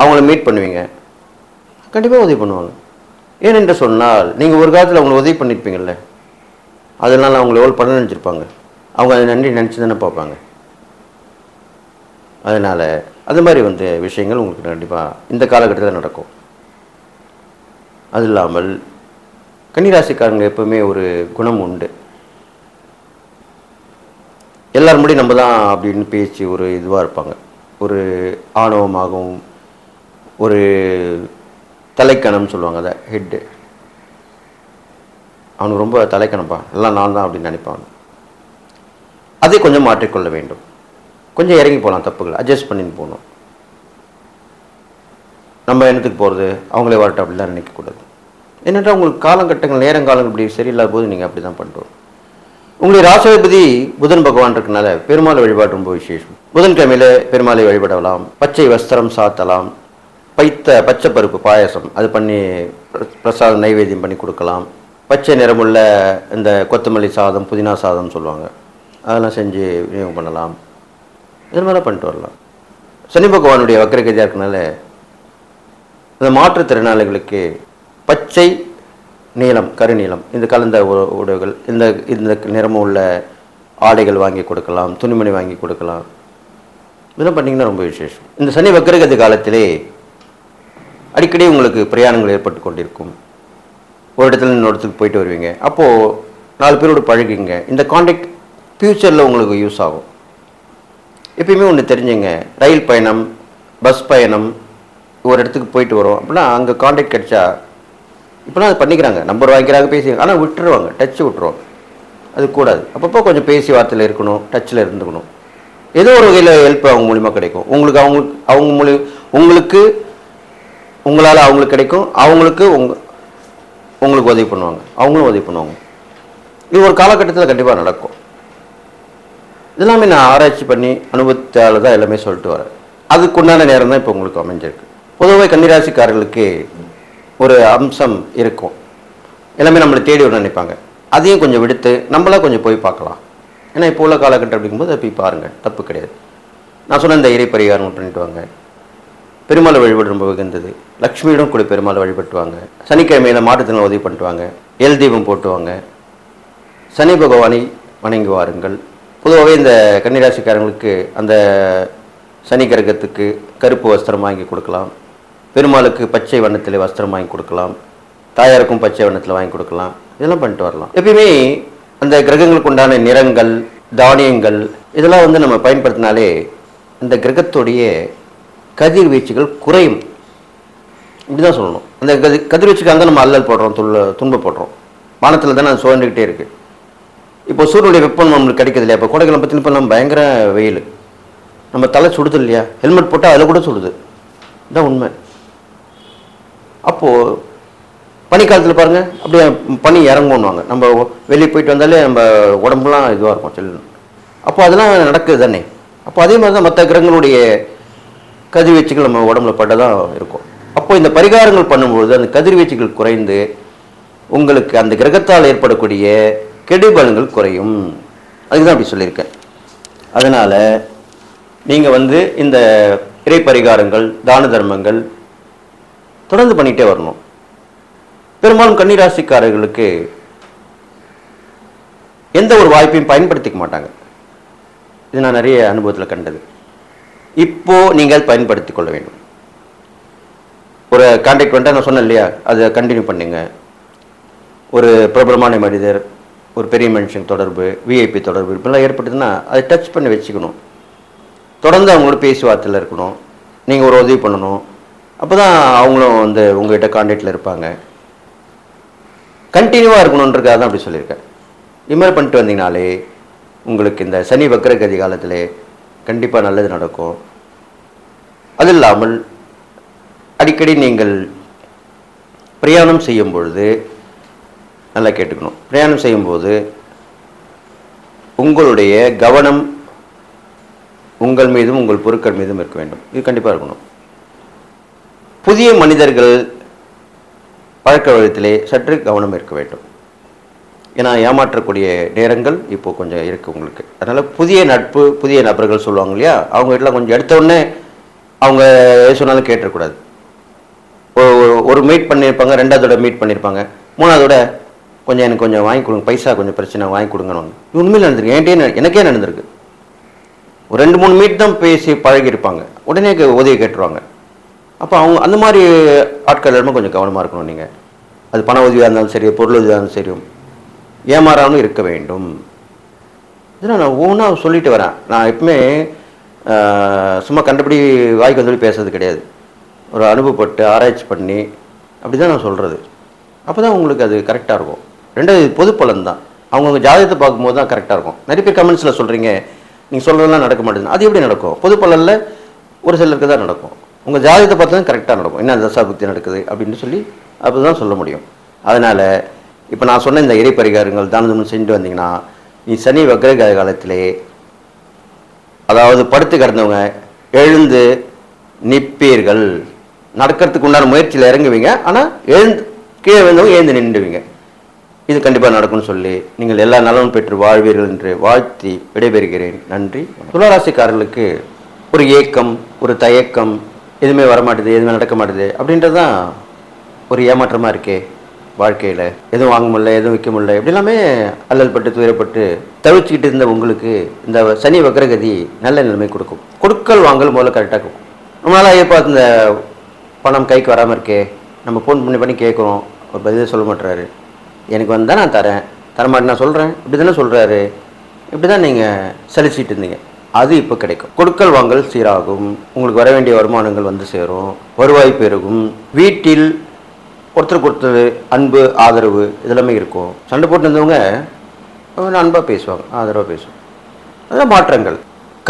அவங்கள மீட் பண்ணுவீங்க, கண்டிப்பாக உதவி பண்ணுவாங்க. ஏனென்று சொன்னால் நீங்கள் ஒரு காலத்தில் அவங்களை உதவி பண்ணியிருப்பீங்கள்ல, அதனால அவங்கள எவ்வளோ பண்ண நினச்சிருப்பாங்க, அவங்க அதை நன்றி நினச்சி தானே பார்ப்பாங்க. அதனால் அது மாதிரி வந்து விஷயங்கள் உங்களுக்கு கண்டிப்பாக இந்த காலகட்டத்தில் நடக்கும். அது இல்லாமல் கன்னிராசிக்காரங்க எப்பவுமே ஒரு குணம் உண்டு, எல்லாரும் முடி நம்ம தான் அப்படின்னு பேச்சு ஒரு இதுவாக இருப்பாங்க. ஒரு ஆணவமாகவும் ஒரு தலைக்கணம் சொல்லுவாங்க, அதை ஹெட்டு, அவனுக்கு ரொம்ப தலைக்கணப்பா, எல்லாம் நான் தான் அப்படின்னு நினைப்பாங்க. அதை கொஞ்சம் மாற்றிக்கொள்ள வேண்டும். கொஞ்சம் இறங்கி போகலாம், தப்புகள் அட்ஜஸ்ட் பண்ணின்னு போகணும். நம்ம என்னத்துக்கு போகிறது, அவங்களே வரட்டும் அப்படிலாம் நினைக்கக்கூடாது. என்னென்னா உங்களுக்கு காலகட்டங்கள் நேரங்காலங்கள் இப்படி சரியில்லாத போது நீங்கள் அப்படி தான் பண்ணுறோம். உங்களுடைய ராசாதிபதி புதன் பகவான் இருக்கனால பெருமாளை வழிபாடு ரொம்ப விசேஷம். புதன்கிழமையில் பெருமாளை வழிபடலாம், பச்சை வஸ்திரம் சாத்தலாம், பச்சை பருப்பு பாயசம் அது பண்ணி பிரசாதம் நைவேத்தியம் பண்ணி கொடுக்கலாம். பச்சை நிறமுள்ள இந்த கொத்தமல்லி சாதம், புதினா சாதம் சொல்லுவாங்க, அதெல்லாம் செஞ்சு விநியோகம் பண்ணலாம். இது மாதிரிலாம் பண்ணிட்டு வரலாம். சனி பகவானுடைய வக்ரகதியாக இருக்கனால இந்த மாற்றுத்திறனாளிகளுக்கு பச்சை நீலம், கருநீலம் இந்த கலந்த உடைகள், இந்த நிறமும் உள்ள ஆடைகள் வாங்கி கொடுக்கலாம், துணிமணி வாங்கி கொடுக்கலாம். இதெல்லாம் பண்ணிங்கன்னா ரொம்ப விசேஷம். இந்த சனி வக்ரகதி காலத்திலே அடிக்கடி உங்களுக்கு பிரயாணங்கள் ஏற்பட்டு கொண்டிருக்கும். ஒரு இடத்துல இன்னொருத்துக்கு போயிட்டு வருவீங்க, அப்போது 4 பேரோடு பழகுங்க. இந்த கான்டாக்ட் ஃப்யூச்சரில் உங்களுக்கு யூஸ் ஆகும். எப்பயுமே ஒன்று தெரிஞ்சுங்க, ரயில் பயணம், பஸ் பயணம், ஒரு இடத்துக்கு போயிட்டு வரோம் அப்படின்னா அங்கே கான்டாக்ட் கிடைச்சா, இப்போலாம் அது பண்ணிக்கிறாங்க, நம்பர் வாங்கிக்கிறாங்க, பேசிக்கிறாங்க, ஆனால் விட்டுருவாங்க, டச்சு விட்டுருவாங்க. அது கூடாது. அப்பப்போ கொஞ்சம் பேசி வார்த்தையில் இருக்கணும், டச்சில் இருந்துக்கணும். ஏதோ ஒரு வகையில் ஹெல்ப் அவங்க மூலிமா கிடைக்கும். உங்களுக்கு உங்களால் அவங்களுக்கு கிடைக்கும், அவங்களுக்கு உங்களுக்கு உதவி பண்ணுவாங்க, அவங்களும் உதவி பண்ணுவாங்க. இது ஒரு காலகட்டத்தில் கண்டிப்பாக நடக்கும். இதெல்லாமே நான் ஆராய்ச்சி பண்ணி அனுபவத்தால் தான் எல்லாமே சொல்லிட்டு வரேன். அதுக்குண்டான நேரம் தான் இப்போ உங்களுக்கு அமைஞ்சிருக்கு. பொதுவாக கன்னிராசிக்காரர்களுக்கு ஒரு அம்சம் இருக்கும், எல்லாமே நம்மளை தேடி விட நினைப்பாங்க. அதையும் கொஞ்சம் விடுத்து நம்மளாம் கொஞ்சம் போய் பார்க்கலாம். ஏன்னா இப்போ உள்ள காலகட்டம் அப்படிங்கும்போது அதை போய் பாருங்கள், தப்பு கிடையாது. நான் சொன்ன இந்த இறை பரிகாரம் பண்ணிட்டு வாங்க. பெருமாளை வழிபாடு ரொம்ப உகந்தது. லக்ஷ்மியிடம் கூட பெருமாளை வழிபட்டுவாங்க. சனிக்கிழமையில் மாட்டுத்தினால் உதவி பண்ணிட்டுவாங்க. எல் தீபம் போட்டுவாங்க. சனி பகவானை வணங்கி வாருங்கள். பொதுவாகவே இந்த கன்னிராசிக்காரங்களுக்கு அந்த சனி கிரகத்துக்கு கருப்பு வஸ்திரம் வாங்கி கொடுக்கலாம், பெருமாளுக்கு பச்சை வண்ணத்தில் வஸ்திரம் வாங்கி கொடுக்கலாம். தாயாருக்கும் பச்சை வண்ணத்தில் வாங்கி கொடுக்கலாம். இதெல்லாம் பண்ணிட்டு வரலாம். எப்பயுமே அந்த கிரகங்களுக்கு உண்டான நிறங்கள், தானியங்கள் இதெல்லாம் வந்து நம்ம பயன்படுத்தினாலே அந்த கிரகத்துடைய கதிர்வீச்சுகள் குறையும். இப்படிதான் சொல்லணும். அந்த கதிர்வீச்சுக்காக தான் நம்ம அல்லல் போடுறோம், துன்பப்படுறோம். வானத்தில் தானே அது சுழண்டுக்கிட்டே இருக்கு. இப்போ சூரியனுடைய வெப்பம் நம்மளுக்கு கிடைக்கிறது இல்லையா? இப்போ கோடைக்காலம் பற்றி இப்போ நம்ம பயங்கர வெயில், நம்ம தலை சுடுது இல்லையா? ஹெல்மெட் போட்டால் அதில் கூட சுடுது. இதுதான் உண்மை. அப்போது பனிக்காலத்தில் பாருங்கள், அப்படியே பனி இறங்குவாங்க. நம்ம வெளியே போயிட்டு வந்தாலே நம்ம உடம்புலாம் இதுவாக இருக்கும் செல்லு. அப்போ அதெல்லாம் நடக்குது தானே. அப்போ அதே மாதிரி தான் மற்ற கிரகங்களுடைய கதிர்வீச்சுகள் நம்ம உடம்புல பட்டதான் இருக்கும். அப்போ இந்த பரிகாரங்கள் பண்ணும்போது அந்த கதிர்வீச்சுகள் குறைந்து உங்களுக்கு அந்த கிரகத்தால் ஏற்படக்கூடிய கெடுபலன்கள் குறையும். அதுக்கு தான் அப்படி சொல்லியிருக்கேன். அதனால் நீங்கள் வந்து இந்த இறை பரிகாரங்கள், தான தர்மங்கள் தொடர்ந்து பண்ணிகிட்டே வரணும். பெரும்பாலும் கன்னிராசிக்காரர்களுக்கு எந்த ஒரு வாய்ப்பையும் பயன்படுத்திக்க மாட்டாங்க. இது நான் நிறைய அனுபவத்தில் கண்டது. இப்போது நீங்கள் பயன்படுத்தி கொள்ள வேண்டும். ஒரு கான்டாக்ட் வந்துட்டு நான் சொன்னேன் இல்லையா, அதை கண்டினியூ பண்ணுங்க. ஒரு பிரபலமான மனிதர், ஒரு பெரிய மனுஷன் தொடர்பு, விஐபி தொடர்பு இப்படிலாம் ஏற்பட்டதுன்னா அதை டச் பண்ணி வச்சுக்கணும். தொடர்ந்து அவங்களோட பேச்சுவார்த்தையில் இருக்கணும். நீங்கள் ஒரு உதவி பண்ணணும். அப்போ தான் அவங்களும் வந்து உங்கள்கிட்ட கான்டாக்டில் இருப்பாங்க. கண்டினியூவாக இருக்கணுன்றதுக்காக தான் அப்படி சொல்லியிருக்கேன். இதுமாதிரி பண்ணிட்டு வந்தீங்கனாலே உங்களுக்கு இந்த சனி வக்ரகதி காலத்தில் கண்டிப்பாக நல்லது நடக்கும். அது இல்லாமல் அடிக்கடி நீங்கள் பிரயாணம் செய்யும் பொழுது நல்லா கேட்டுக்கணும். பிரயாணம் செய்யும்போது உங்களுடைய கவனம் உங்கள் மீதும் உங்கள் பொருட்கள் மீதும் இருக்க வேண்டும். இது கண்டிப்பாக இருக்கணும். புதிய மனிதர்கள் பழக்க வழக்கத்திலே சற்று கவனம் இருக்க வேண்டும். ஏன்னா ஏமாற்றக்கூடிய நேரங்கள் இப்போ கொஞ்சம் இருக்குது உங்களுக்கு. அதனால் புதிய நட்பு, புதிய நபர்கள் சொல்லுவாங்க இல்லையா, அவங்க வீட்டில் கொஞ்சம் எடுத்த உடனே அவங்க சொன்னாலும் கேட்டுறக்கூடாது. ஒரு மீட் பண்ணியிருப்பாங்க, ரெண்டாவதோட மீட் பண்ணியிருப்பாங்க, மூணாவதோட கொஞ்சம் எனக்கு கொஞ்சம் வாங்கி கொடுங்க, பைசா கொஞ்சம் பிரச்சனை வாங்கி கொடுங்கன்னு. உண்மையில் நடந்திருக்கு. எனக்கே நடந்திருக்கு. ஒரு 2-3 மீட் தான் பேசி பழகியிருப்பாங்க, உடனே உதவி கேட்டுருவாங்க. அப்போ அவங்க அந்த மாதிரி ஆட்கள் எல்லாமே கொஞ்சம் கவனமாக இருக்கணும். நீங்கள் அது பண உதவியாக இருந்தாலும் சரி, பொருள் உதவியாக இருந்தாலும் சரி, ஏமாறாமல் இருக்க வேண்டும். இதெல்லாம் நான் ஒவ்வொன்றா சொல்லிட்டு வரேன். நான் எப்பவுமே சும்மா கண்டபடி வாய்க்கு வந்து பேசுறது கிடையாது. ஒரு அனுபவப்பட்டு ஆராய்ச்சி பண்ணி அப்படி தான் நான் சொல்கிறது. அப்போ தான் உங்களுக்கு அது கரெக்டாக இருக்கும். ரெண்டாவது பொது பலன் தான். அவங்கவுங்க ஜாதகத்தை பார்க்கும்போது தான் கரெக்டாக இருக்கும். நிறைய பேர் கமெண்ட்ஸில் சொல்கிறீங்க நீங்கள் சொல்கிறதெல்லாம் நடக்க மாட்டேங்குது. அது எப்படி நடக்கும்? பொது பலனில் ஒரு சிலருக்கு தான் நடக்கும். உங்கள் ஜாதகத்தை பார்த்து தான் கரெக்டாக நடக்கும். என்ன தசாபுக்தி நடக்குது அப்படின்னு சொல்லி அப்படி தான் சொல்ல முடியும். அதனால் இப்போ நான் சொன்ன இந்த இறை பரிகாரங்கள் தானதம் செஞ்சுட்டு வந்தீங்கன்னா நீ சனி வக்ர காலத்திலே, அதாவது படுத்து கிடந்தவங்க எழுந்து நிற்பீர்கள். நடக்கிறதுக்கு உண்டான முயற்சியில் இறங்குவீங்க. ஆனால் கீழே வந்தவங்க எழுந்து நின்றுவீங்க. இது கண்டிப்பாக நடக்கும்னு சொல்லி நீங்கள் எல்லா நலனும் பெற்று வாழ்வீர்கள் என்று வாழ்த்தி விடைபெறுகிறேன். நன்றி. துளாராசிக்காரர்களுக்கு ஒரு ஏக்கம், ஒரு தயக்கம், எதுவுமே வரமாட்டுது, எதுவுமே நடக்க மாட்டுது அப்படின்றது தான் ஒரு ஏமாற்றமாக இருக்கே வாழ்க்கையில். எதுவும் வாங்க முடியல, எதுவும் விற்க முடியல, இப்படி எல்லாமே அல்லல் பட்டு துயரப்பட்டு தவிச்சுக்கிட்டு இருந்த உங்களுக்கு இந்த சனி வக்ரகதி நல்ல நிலைமை கொடுக்கும். கொடுக்கல் வாங்கல் முதல்ல கரெக்டாக கொடுக்கும். நம்மளால் எப்போ இந்த பணம் கைக்கு வராமல் இருக்கே, நம்ம ஃபோன் பண்ணி கேட்குறோம், ஒரு பதிலே சொல்ல மாட்டுறாரு. எனக்கு வந்தால் நான் தரேன், தரமாட்டேன் நான் சொல்கிறேன், இப்படி தானே சொல்கிறாரு. இப்படி தான் நீங்கள் சலிச்சிட்டு இருந்தீங்க. அது இப்போ கிடைக்கும். கொடுக்கல் வாங்கல் சீராகும். உங்களுக்கு வர வேண்டிய வருமானங்கள் வந்து சேரும். வருவாய் பெருகும். வீட்டில் ஒருத்தருக்கு ஒருத்தர் அன்பு, ஆதரவு இதெல்லாமே இருக்கும். சண்டை போட்டு இருந்தவங்க அன்பாக பேசுவாங்க, ஆதரவாக பேசுவாங்க. அதெல்லாம் மாற்றங்கள்.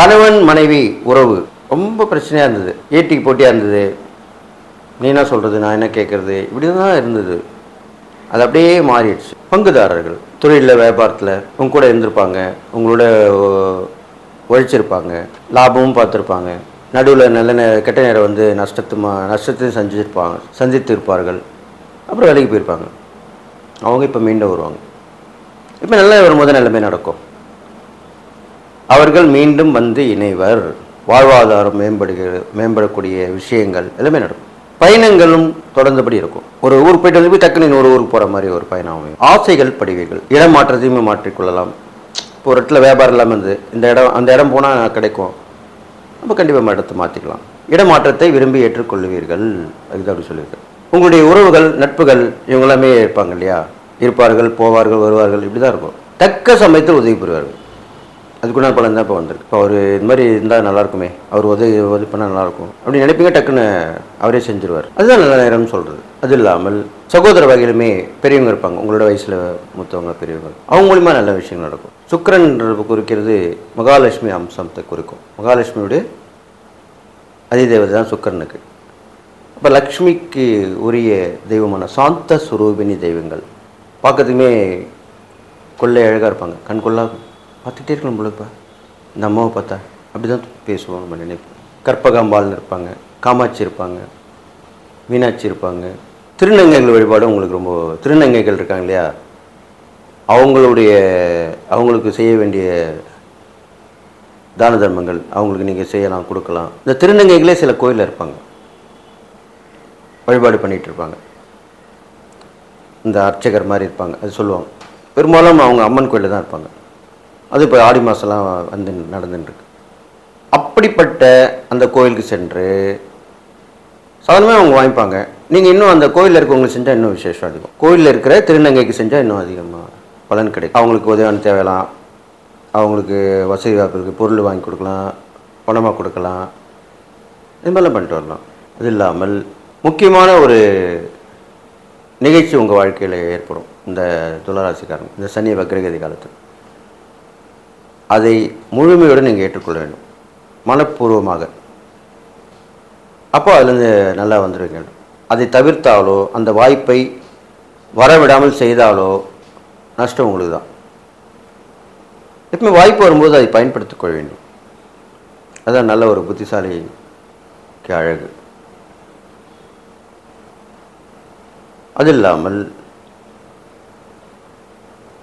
கணவன் மனைவி உறவு ரொம்ப பிரச்சனையாக இருந்தது, ஏட்டிக்கு போட்டியாக இருந்தது. நீ என்ன சொல்கிறது, நான் என்ன கேட்குறது, இப்படி தான் இருந்தது. அது அப்படியே மாறிடுச்சு. பங்குதாரர்கள் தொழிலில், வியாபாரத்தில் உங்க கூட இருந்திருப்பாங்க, உங்களோட உழைச்சிருப்பாங்க, லாபமும் பார்த்துருப்பாங்க. நடுவில் நல்ல கெட்ட நேரம் வந்து நஷ்டத்தையும் சந்தித்து இருப்பார்கள். அப்புறம் வேலைக்கு போயிருப்பாங்க. அவங்க இப்போ மீண்டும் வருவாங்க. இப்போ நல்லா வரும்போது நல்லமே நடக்கும். அவர்கள் மீண்டும் வந்து இணைவர். வாழ்வாதாரம் மேம்படக்கூடிய விஷயங்கள் எல்லாமே நடக்கும். பயணங்களும் தொடர்ந்தபடி இருக்கும். ஒரு ஊருக்கு போயிட்டு வந்து டக்குன்னு இன்னொரு ஊருக்கு போகிற மாதிரி ஒரு பயணம் அமையும். ஆசைகள் படுவீர்கள். இடம் மாற்றத்தையுமே மாற்றிக்கொள்ளலாம். இப்போ ஒரு இடத்துல வியாபாரம் இல்லாமல் இருந்து அந்த இடம் போனால் கிடைக்கும், அப்போ கண்டிப்பாக இடத்தை மாற்றிக்கலாம். இடமாற்றத்தை விரும்பி ஏற்றுக்கொள்வீர்கள். அதுதான் அப்படி சொல்லியிருக்கேன். உங்களுடைய உறவுகள் நட்புகள் இவங்க எல்லாமே இருப்பாங்க இல்லையா, இருப்பார்கள் போவார்கள் வருவார்கள், இப்படி தான் இருக்கும். தக்க சமயத்தில் உதவி புரிவார்கள். அதுக்குன்னா பலன் தான் இப்போ வந்திருக்கு. இப்போ அவர் இது மாதிரி இருந்தால் நல்லாயிருக்குமே, அவர் உதவி பண்ணால் நல்லாயிருக்கும் அப்படின்னு நினைப்பீங்க, டக்குன்னு அவரே செஞ்சுருவார். அதுதான் நல்ல நேரம்னு சொல்கிறது. அது இல்லாமல் சகோதர வகையிலுமே பெரியவங்க இருப்பாங்க, உங்களோட வயசில் மூத்தவங்க பெரியவங்க, அவங்க மூலிமா நல்ல விஷயங்கள் நடக்கும். சுக்கிரன் குறிக்கிறது மகாலட்சுமி அம்சத்தை குறிக்கும். மகாலட்சுமியுடைய அதிதேவதை தான் சுக்கிரனுக்கு. அப்போ லக்ஷ்மிக்கு உரிய தெய்வமான சாந்த சுரூபினி தெய்வங்கள் பார்க்கறதுக்குமே கொள்ளை அழகாக இருப்பாங்க. கண் கொள்ளா பார்த்துட்டே இருக்கலாம் போலப்பா இந்த அம்மாவை பார்த்தா, அப்படி தான் பேசுவோம் நம்ம நினைப்போம். கற்பகாம்பாள்னு இருப்பாங்க, காமாட்சி இருப்பாங்க, மீனாட்சி இருப்பாங்க. திருநங்கைகள் வழிபாடு உங்களுக்கு ரொம்ப, திருநங்கைகள் இருக்காங்க இல்லையா, அவங்களுக்கு செய்ய வேண்டிய தான தர்மங்கள் அவங்களுக்கு நீங்கள் செய்யலாம், கொடுக்கலாம். இந்த திருநங்கைகளே சில கோயிலில் இருப்பாங்க, வழிபாடு பண்ணிகிட்டு இருப்பாங்க. இந்த அர்ச்சகர் மாதிரி இருப்பாங்க, அது சொல்லுவாங்க. பெரும்பாலும் அவங்க அம்மன் கோயிலில் தான் இருப்பாங்க. அது இப்போ ஆடி மாதம்லாம் வந்து நடந்துட்டுருக்கு. அப்படிப்பட்ட அந்த கோயிலுக்கு சென்று சாதாரணமாக அவங்க வாங்கிப்பாங்க. நீங்கள் இன்னும் அந்த கோயிலில் இருக்கவங்களுக்கு செஞ்சால் இன்னும் விசேஷம் அதிகம். கோயிலில் இருக்கிற திருநங்கைக்கு செஞ்சால் இன்னும் அதிகமாக பலன் கிடைக்கும். அவங்களுக்கு உதவியான தேவையெல்லாம், அவங்களுக்கு வசதி வாய்ப்புக்கு பொருள் வாங்கி கொடுக்கலாம், பணமாக கொடுக்கலாம், இது மாதிரிலாம் பண்ணிட்டு வரலாம். அது இல்லாமல் முக்கியமான ஒரு நிகழ்ச்சி உங்கள் வாழ்க்கையில் ஏற்படும் இந்த துளாராசிக்காரங்க இந்த சனி வக்ரகதி காலத்தில். அதை முழுமையோடு நீங்கள் ஏற்றுக்கொள்ள வேண்டும், மனப்பூர்வமாக. அப்போ அதுலேருந்து நல்லா வந்துடுவீங்க. அதை தவிர்த்தாலோ அந்த வாய்ப்பை வரவிடாமல் செய்தாலோ நஷ்டம் உங்களுக்கு தான். எப்பவுமே வாய்ப்பு வரும்போது அதை பயன்படுத்திக் கொள்ள வேண்டும். அதுதான் நல்ல ஒரு புத்திசாலிக்கு அழகு. அது இல்லாமல்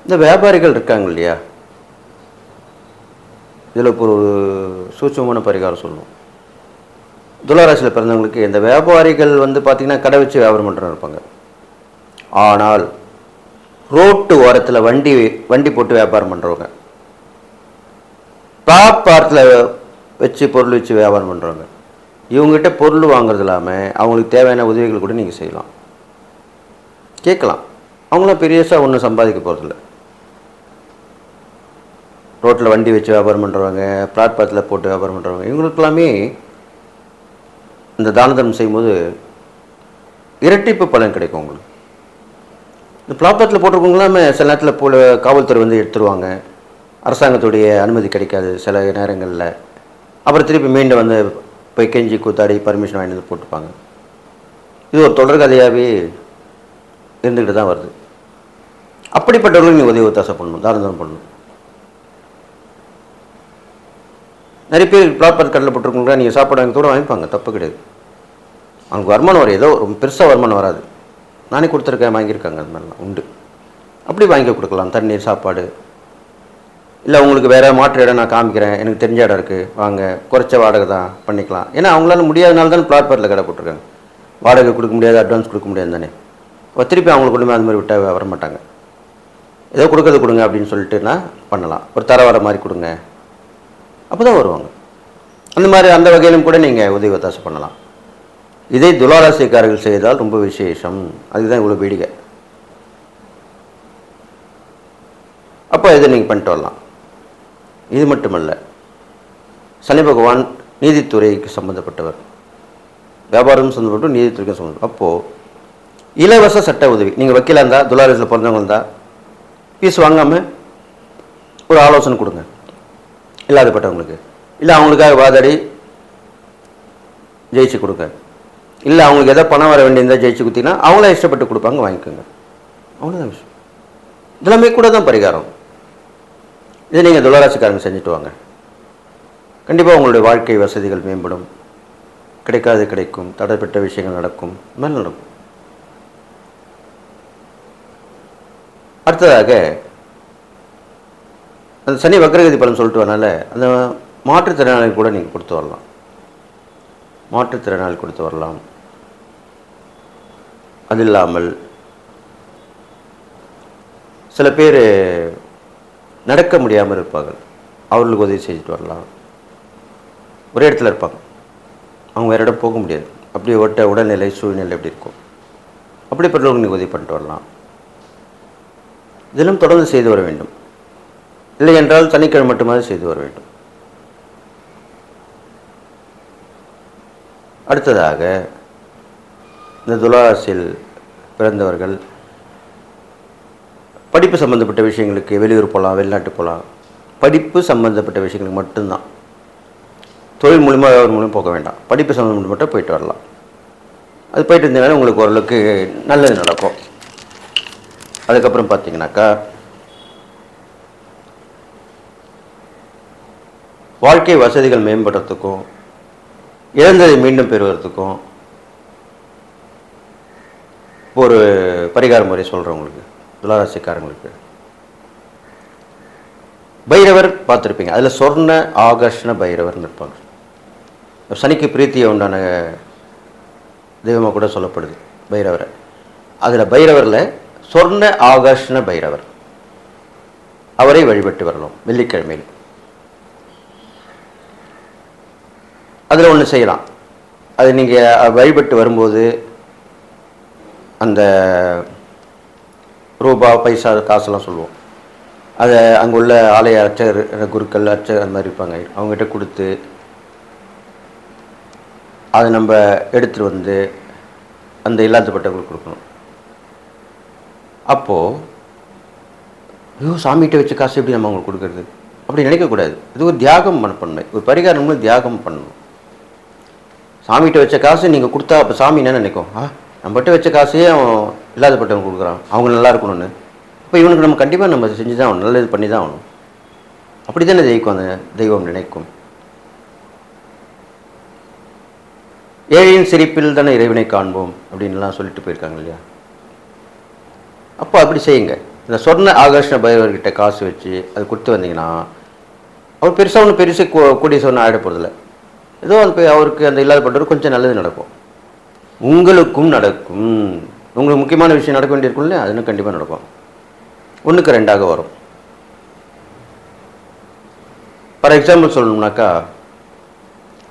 இந்த வியாபாரிகள் இருக்காங்க இல்லையா, இதில் இப்போ ஒரு சூட்சமான பரிகாரம் சொல்லணும். துளாராசியில் பிறந்தவங்களுக்கு இந்த வியாபாரிகள் வந்து பார்த்திங்கன்னா கடை வச்சு வியாபாரம் பண்ணுறவங்க இருப்பாங்க. ஆனால் ரோட்டு ஓரத்தில் வண்டி போட்டு வியாபாரம் பண்ணுறவங்க, பிளாட்பாரத்தில் வச்சு பொருள் வச்சு வியாபாரம் பண்ணுறவங்க, இவங்ககிட்ட பொருள் வாங்குறது இல்லாமல் அவங்களுக்கு தேவையான உதவிகள் கூட நீங்கள் செய்யலாம், கேட்கலாம். அவங்களாம் பெரியசாக ஒன்றும் சம்பாதிக்க போகிறதில்ல. ரோட்டில் வண்டி வச்சு வியாபாரம் பண்ணுறவங்க, பிளாட்பாரத்தில் போட்டு வியாபாரம் பண்ணுறவங்க, இவங்களுக்கெல்லாமே இந்த தான தர்மம் செய்யும்போது இரட்டிப்பு பலன் கிடைக்கும் உங்களுக்கு. இந்த பிளாட்பாரத்தில் போட்டிருக்கவங்களாமே சில நேரத்தில் போல காவல்துறை வந்து எடுத்துருவாங்க, அரசாங்கத்துடைய அனுமதி கிடைக்காது சில நேரங்களில். அப்புறம் திருப்பி மீண்டும் வந்து போய் கெஞ்சி கூத்தாடி பர்மிஷன் வாங்கி வந்து போட்டுப்பாங்க. இது ஒரு தொடர்கதையாகவே இருந்துக்கிட்டு தான் வருது. அப்படிப்பட்டவர்களுக்கு நீங்கள் உதவி ஒத்தாசை பண்ணணும், தான தர்மம் பண்ணணும். நிறைய பேர் பிளாட்பாரத் கடையில் போட்டிருக்கோங்களா, நீங்கள் சாப்பாடு வாங்கி கூட வாங்கிப்பாங்க, தப்பு கிடையாது. அவங்களுக்கு வருமானம் வரும், ஏதோ ரொம்ப பெருசாக வருமானம் வராது. நானே கொடுத்துருக்கேன், வாங்கியிருக்காங்க, அது மாதிரிலாம் உண்டு. அப்படி வாங்கி கொடுக்கலாம், தண்ணீர் சாப்பாடு. இல்லை உங்களுக்கு வேறு மாற்று இடம் நான் காமிக்கிறேன், எனக்கு தெரிஞ்ச இடம் இருக்குது, வாங்க, குறைச்ச வாடகை தான் பண்ணிக்கலாம். ஏன்னா அவங்களால முடியாதனால தான் பிளாட்பாரத்தில் கடை போட்டிருக்காங்க. வாடகை கொடுக்க முடியாது, அட்வான்ஸ் கொடுக்க முடியாது தானே. திருப்பி அவங்களுக்கு ஒன்றுமே அது மாதிரி விட்டால் வரமாட்டாங்க. ஏதோ கொடுக்கறது கொடுங்க அப்படின்னு சொல்லிட்டுனா பண்ணலாம், ஒரு தர வர மாதிரி கொடுங்க, அப்போ தான் வருவாங்க. அந்த மாதிரி அந்த வகையிலும் கூட நீங்கள் உதவி ஒத்தாசை பண்ணலாம். இதை துளாராசிக்காரர்கள் செய்தால் ரொம்ப விசேஷம். அதுதான் இவ்வளோ பீடிகை. அப்போ இதை நீங்கள் பண்ணிட்டு வரலாம். இது மட்டுமல்ல, சனி பகவான் நீதித்துறைக்கு சம்மந்தப்பட்டவர், வியாபாரம் சம்மந்தப்பட்டு நீதித்துறைக்கு சம்மந்தப்பட்ட. அப்போது இலவச சட்ட உதவி, நீங்கள் வக்கீலாக இருந்தால், துளாராசியில் பிறந்தவங்க இருந்தால் ஃபீஸ் வாங்காமல் ஒரு ஆலோசனை கொடுங்க இல்லாதப்பட்டவங்களுக்கு. இல்லை அவங்களுக்காக வாதாடி ஜெயிச்சு கொடுங்க. இல்லை அவங்களுக்கு எதோ பணம் வர வேண்டியிருந்தால் ஜெயிச்சு கொடுத்தீங்கன்னா அவங்களே இஷ்டப்பட்டு கொடுப்பாங்க, வாங்கிக்கோங்க. அவ்வளோதான் விஷயம். இதெல்லாமே கூட தான் பரிகாரம். இதை நீங்கள் துளாராசிக்காரங்க செஞ்சுட்டு வாங்க. கண்டிப்பாக உங்களுடைய வாழ்க்கை வசதிகள் மேம்படும், கிடைக்காது கிடைக்கும், தடைப்பட்ட விஷயங்கள் நடக்கும், மேலே நடக்கும். அடுத்ததாக அந்த சனி வக்ரகதி பலன் சொல்லிட்டு வரனால அந்த மாற்றுத்திறனாளி கூட நீங்கள் கொடுத்து வரலாம், மாற்றுத்திறனாளி கொடுத்து வரலாம். அது இல்லாமல் சில பேர் நடக்க முடியாமல் இருப்பாங்க, அவர்களுக்கு உதவி செஞ்சுட்டு வரலாம். ஒரே இடத்துல இருப்பாங்க, அவங்க வேறு இடம் போக முடியாது, அப்படியே உடல்நிலை சூழ்நிலை எப்படி இருக்கும், அப்படிப்பட்டவர்களுக்கு நீங்கள் உதவி பண்ணிட்டு வரலாம். இதெல்லாம் தொடர்ந்து செய்து வர வேண்டும். இல்லை என்றால் சனிக்கிழமை மட்டுமாவது செய்து வர வேண்டும். அடுத்ததாக இந்த துலாராசியில் பிறந்தவர்கள் படிப்பு சம்பந்தப்பட்ட விஷயங்களுக்கு வெளியூர் போகலாம், வெளிநாட்டு போகலாம். படிப்பு சம்பந்தப்பட்ட விஷயங்களுக்கு மட்டும்தான். தொழில் மூலிமா வியாபாரம் மூலியம் போக வேண்டாம். படிப்பு சம்பந்தப்பட்ட மட்டும் போயிட்டு வரலாம். அது போயிட்டு இருந்தீங்கன்னா உங்களுக்கு ஓரளவுக்கு நல்லது நடக்கும். அதுக்கப்புறம் பார்த்தீங்கன்னாக்கா வாழ்க்கை வசதிகள் மேம்படுறதுக்கும் இழந்ததை மீண்டும் பெறுவதற்கும் ஒரு பரிகார முறை சொல்கிறவங்களுக்கு, துளாராசிக்காரங்களுக்கு பைரவர் பார்த்துருப்பீங்க. அதில் சொர்ண ஆகர்ஷண பைரவர்னு இருப்பாங்க. சனிக்கு பிரீத்தியை உண்டான தெய்வமாக கூட சொல்லப்படுது பைரவரை. அதில் பைரவரில் சொர்ண ஆகர்ஷண பைரவர், அவரை வழிபட்டு வரலாம் வெள்ளிக்கிழமையில். அதில் ஒன்று செய்யலாம். அது நீங்கள் வழிபட்டு வரும்போது அந்த ரூபா பைசா காசெல்லாம் சொல்லுவோம், அதை அங்குள்ள ஆலய அர்ச்சகர், குருக்கள், அர்ச்சகர் அந்த மாதிரி இருப்பாங்க, அவங்ககிட்ட கொடுத்து அதை நம்ம எடுத்துகிட்டு வந்து அந்த இல்லாதப்பட்டவங்களுக்கு கொடுக்கணும். அப்போது ஐயோ சாமிகிட்ட வச்ச காசு எப்படி நம்ம அவங்களுக்கு கொடுக்கறது அப்படி நினைக்கக்கூடாது. இது ஒரு தியாகம் பண்ணணும். ஒரு பரிகாரம்னு தியாகம் பண்ணணும். சாமிகிட்ட வச்ச காசு நீங்கள் கொடுத்தா அப்போ சாமி என்ன நினைக்கும்? நம்மகிட்ட வச்ச காசையே அவன் இல்லாதப்பட்டவங்க கொடுக்குறான், அவங்க நல்லா இருக்கணும்னு. இப்போ இவனுக்கு நம்ம கண்டிப்பாக நம்ம செஞ்சு தான் ஆகணும், நல்லது பண்ணி தான் ஆகணும். அப்படி தானே ஜெயிக்கும் அந்த தெய்வம் நினைக்கும். ஏழையின் சிரிப்பில் தானே இறைவனை காண்போம் அப்படின்லாம் சொல்லிட்டு போயிருக்காங்க இல்லையா? அப்போ அப்படி செய்யுங்க. இந்த சொர்ண ஆகர்ஷண பைரவர்கிட்ட காசு வச்சு அது கொடுத்து வந்தீங்கன்னா அவர் பெருசாக ஒன்று பெருசு கூடிய சொன்ன ஆகிட போகிறதில்ல. ஏதோ அந்த அவருக்கு அந்த இல்லாதப்பட்டவர் கொஞ்சம் நல்லது நடக்கும், உங்களுக்கும் நடக்கும். உங்களுக்கு முக்கியமான விஷயம் நடக்க வேண்டியிருக்கும் இல்லையா? அதுன்னு கண்டிப்பாக நடக்கும். 1க்கு 2ஆக வரும். ஃபார் எக்ஸாம்பிள் சொல்லணும்னாக்கா,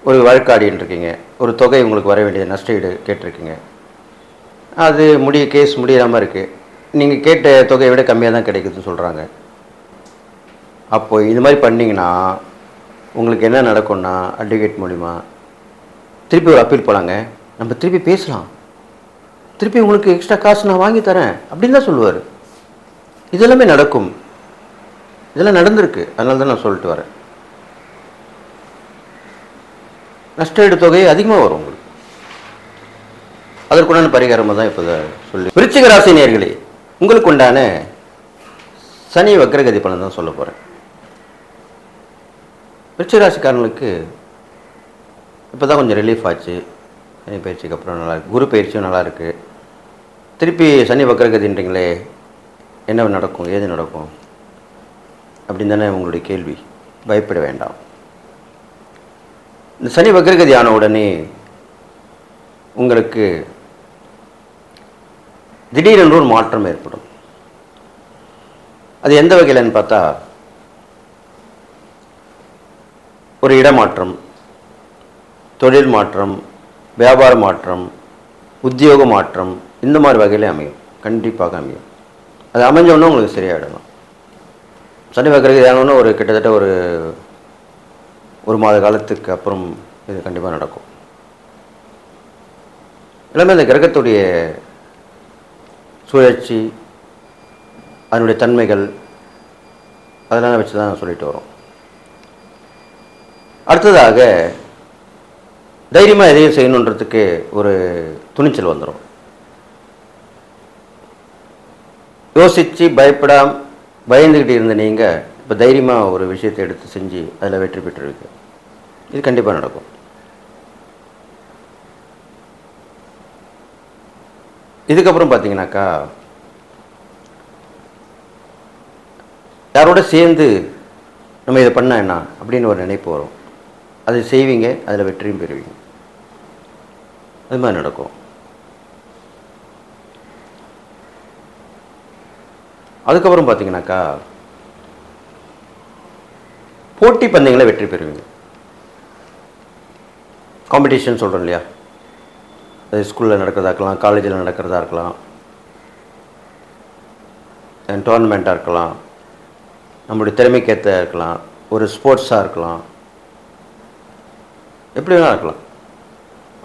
ஒரு வழக்காடின்னு இருக்கீங்க, ஒரு தொகை உங்களுக்கு வர வேண்டியது நஷ்டஈடு கேட்டிருக்கீங்க, அது கேஸ் முடியாமல் இருக்குது, நீங்கள் கேட்ட தொகையை விட கம்மியாக தான் கிடைக்குதுன்னு சொல்கிறாங்க. அப்போது இது மாதிரி பண்ணிங்கன்னா உங்களுக்கு என்ன நடக்கும்னா, அட்வொகேட் மூலிமா திருப்பி ஒரு அப்பீல் போகலாங்க, நம்ம திருப்பி பேசலாம், திருப்பி உங்களுக்கு எக்ஸ்ட்ரா காசு நான் வாங்கி தரேன் அப்படின்னு தான் சொல்லுவார். இதெல்லாமே நடக்கும், இதெல்லாம் நடந்திருக்கு. அதனால தான் நான் சொல்லிட்டு வரேன். நஷ்டஈடு தொகை அதிகமாக வரும் உங்களுக்கு. அதற்குண்டான பரிகாரமாக தான் இப்போ சொல்லி. விருச்சிக ராசி நேயர்களே, உங்களுக்கு உண்டான சனி வக்ரகதி பலன் தான் சொல்ல போகிறேன். விருச்சிக ராசிக்காரங்களுக்கு இப்போ தான் கொஞ்சம் ரிலீஃப் ஆச்சு. சனி பயிற்சிக்கு அப்புறம் நல்லா இருக்கு. குரு பயிற்சியும் நல்லா இருக்குது. திருப்பி சனி வக்ரகதின்றீங்களே, என்ன நடக்கும், ஏது நடக்கும் அப்படின்னு தானே உங்களுடைய கேள்வி. பயப்பட வேண்டாம். இந்த சனி வக்ரகதி ஆன உடனே உங்களுக்கு திடீரென்று ஒரு மாற்றம் ஏற்படும். அது எந்த வகையிலன்னு பார்த்தா, ஒரு இடமாற்றம், தொழில் மாற்றம், வியாபார மாற்றம், உத்தியோக மாற்றம், இந்த மாதிரி வகையிலே அமையும். கண்டிப்பாக அமையும். அது அமைஞ்சோன்னா உங்களுக்கு சரியாயிடணும். சனி வக்ரகதி ஆனோன்னா ஒரு கிட்டத்தட்ட ஒரு மாத காலத்துக்கு அப்புறம் இது கண்டிப்பாக நடக்கும். எல்லாமே அந்த கிரகத்துடைய சுழற்சி, அதனுடைய தன்மைகள், அதெல்லாம் வச்சு தான் சொல்லிட்டு வரோம். அடுத்ததாக தைரியமாக எதையும் செய்யணுன்றதுக்கு ஒரு துணிச்சல் வந்துடும். யோசித்து பயந்துக்கிட்டு இருந்த நீங்கள் இப்போ தைரியமாக ஒரு விஷயத்தை எடுத்து செஞ்சு அதில் வெற்றி பெற்றுருக்கு. இது கண்டிப்பாக நடக்கும். இதுக்கப்புறம் பார்த்தீங்கன்னாக்கா, யாரோட சேர்ந்து நம்ம இதை பண்ணால் என்ன அப்படின்னு ஒரு நினைப்பு வரும். அதை செய்வீங்க, அதில் வெற்றியும் பெறுவீங்க. அது மாதிரி நடக்கும். அதுக்கப்புறம் பார்த்தீங்கன்னாக்கா, போட்டி பந்தயங்களை வெற்றி பெறுவீங்க. காம்படிஷன் சொல்கிறோம் இல்லையா, அது ஸ்கூலில் நடக்கிறதா இருக்கலாம், காலேஜில் நடக்கிறதா இருக்கலாம், டோர்னமெண்ட்டாக இருக்கலாம், நம்மளுடைய திறமைக்கேற்ற இருக்கலாம், ஒரு ஸ்போர்ட்ஸாக இருக்கலாம், எப்படி வேணால் இருக்கலாம்.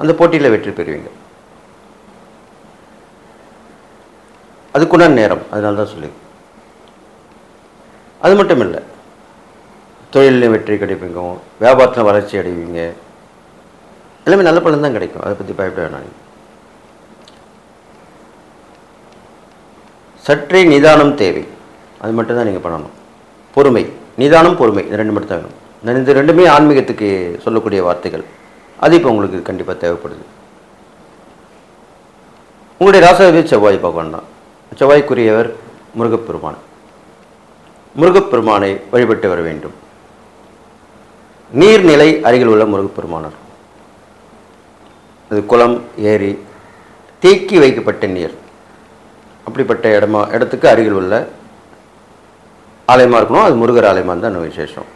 அந்த போட்டியில் வெற்றி பெறுவீங்க. அதுக்குண்டான நேரம், அதனால தான் சொல்லி. அது மட்டும் இல்லை, தொழிலையும் வெற்றி கிடைப்பீங்க, வியாபாரத்தில் வளர்ச்சி அடைவீங்க, எல்லாமே நல்ல பலன் தான் கிடைக்கும். அதை பற்றி பயப்பட வேணாம். சற்றே நிதானம் தேவை, அது மட்டும்தான் நீங்கள் பண்ணணும். பொறுமை, நிதானம், பொறுமை, இந்த ரெண்டு மட்டும் தான் வேணும். இந்த ரெண்டுமே ஆன்மீகத்துக்கு சொல்லக்கூடிய வார்த்தைகள். அது இப்போ உங்களுக்கு கண்டிப்பாக தேவைப்படுது. உங்களுடைய ராசாவே செவ்வாய் பகவான் தான். செவ்வாய்க்குரியவர் முருகப்பெருமான். முருகப்பெருமானை வழிபட்டு வர வேண்டும். நீர்நிலை அருகில் உள்ள முருகப்பெருமானர், அது குளம், ஏரி, தேக்கி வைக்கப்பட்ட நீர், அப்படிப்பட்ட இடத்துக்கு அருகில் உள்ள ஆலயமாக இருக்கணும். அது முருகர் ஆலயமாக இருந்தால் விசேஷம்.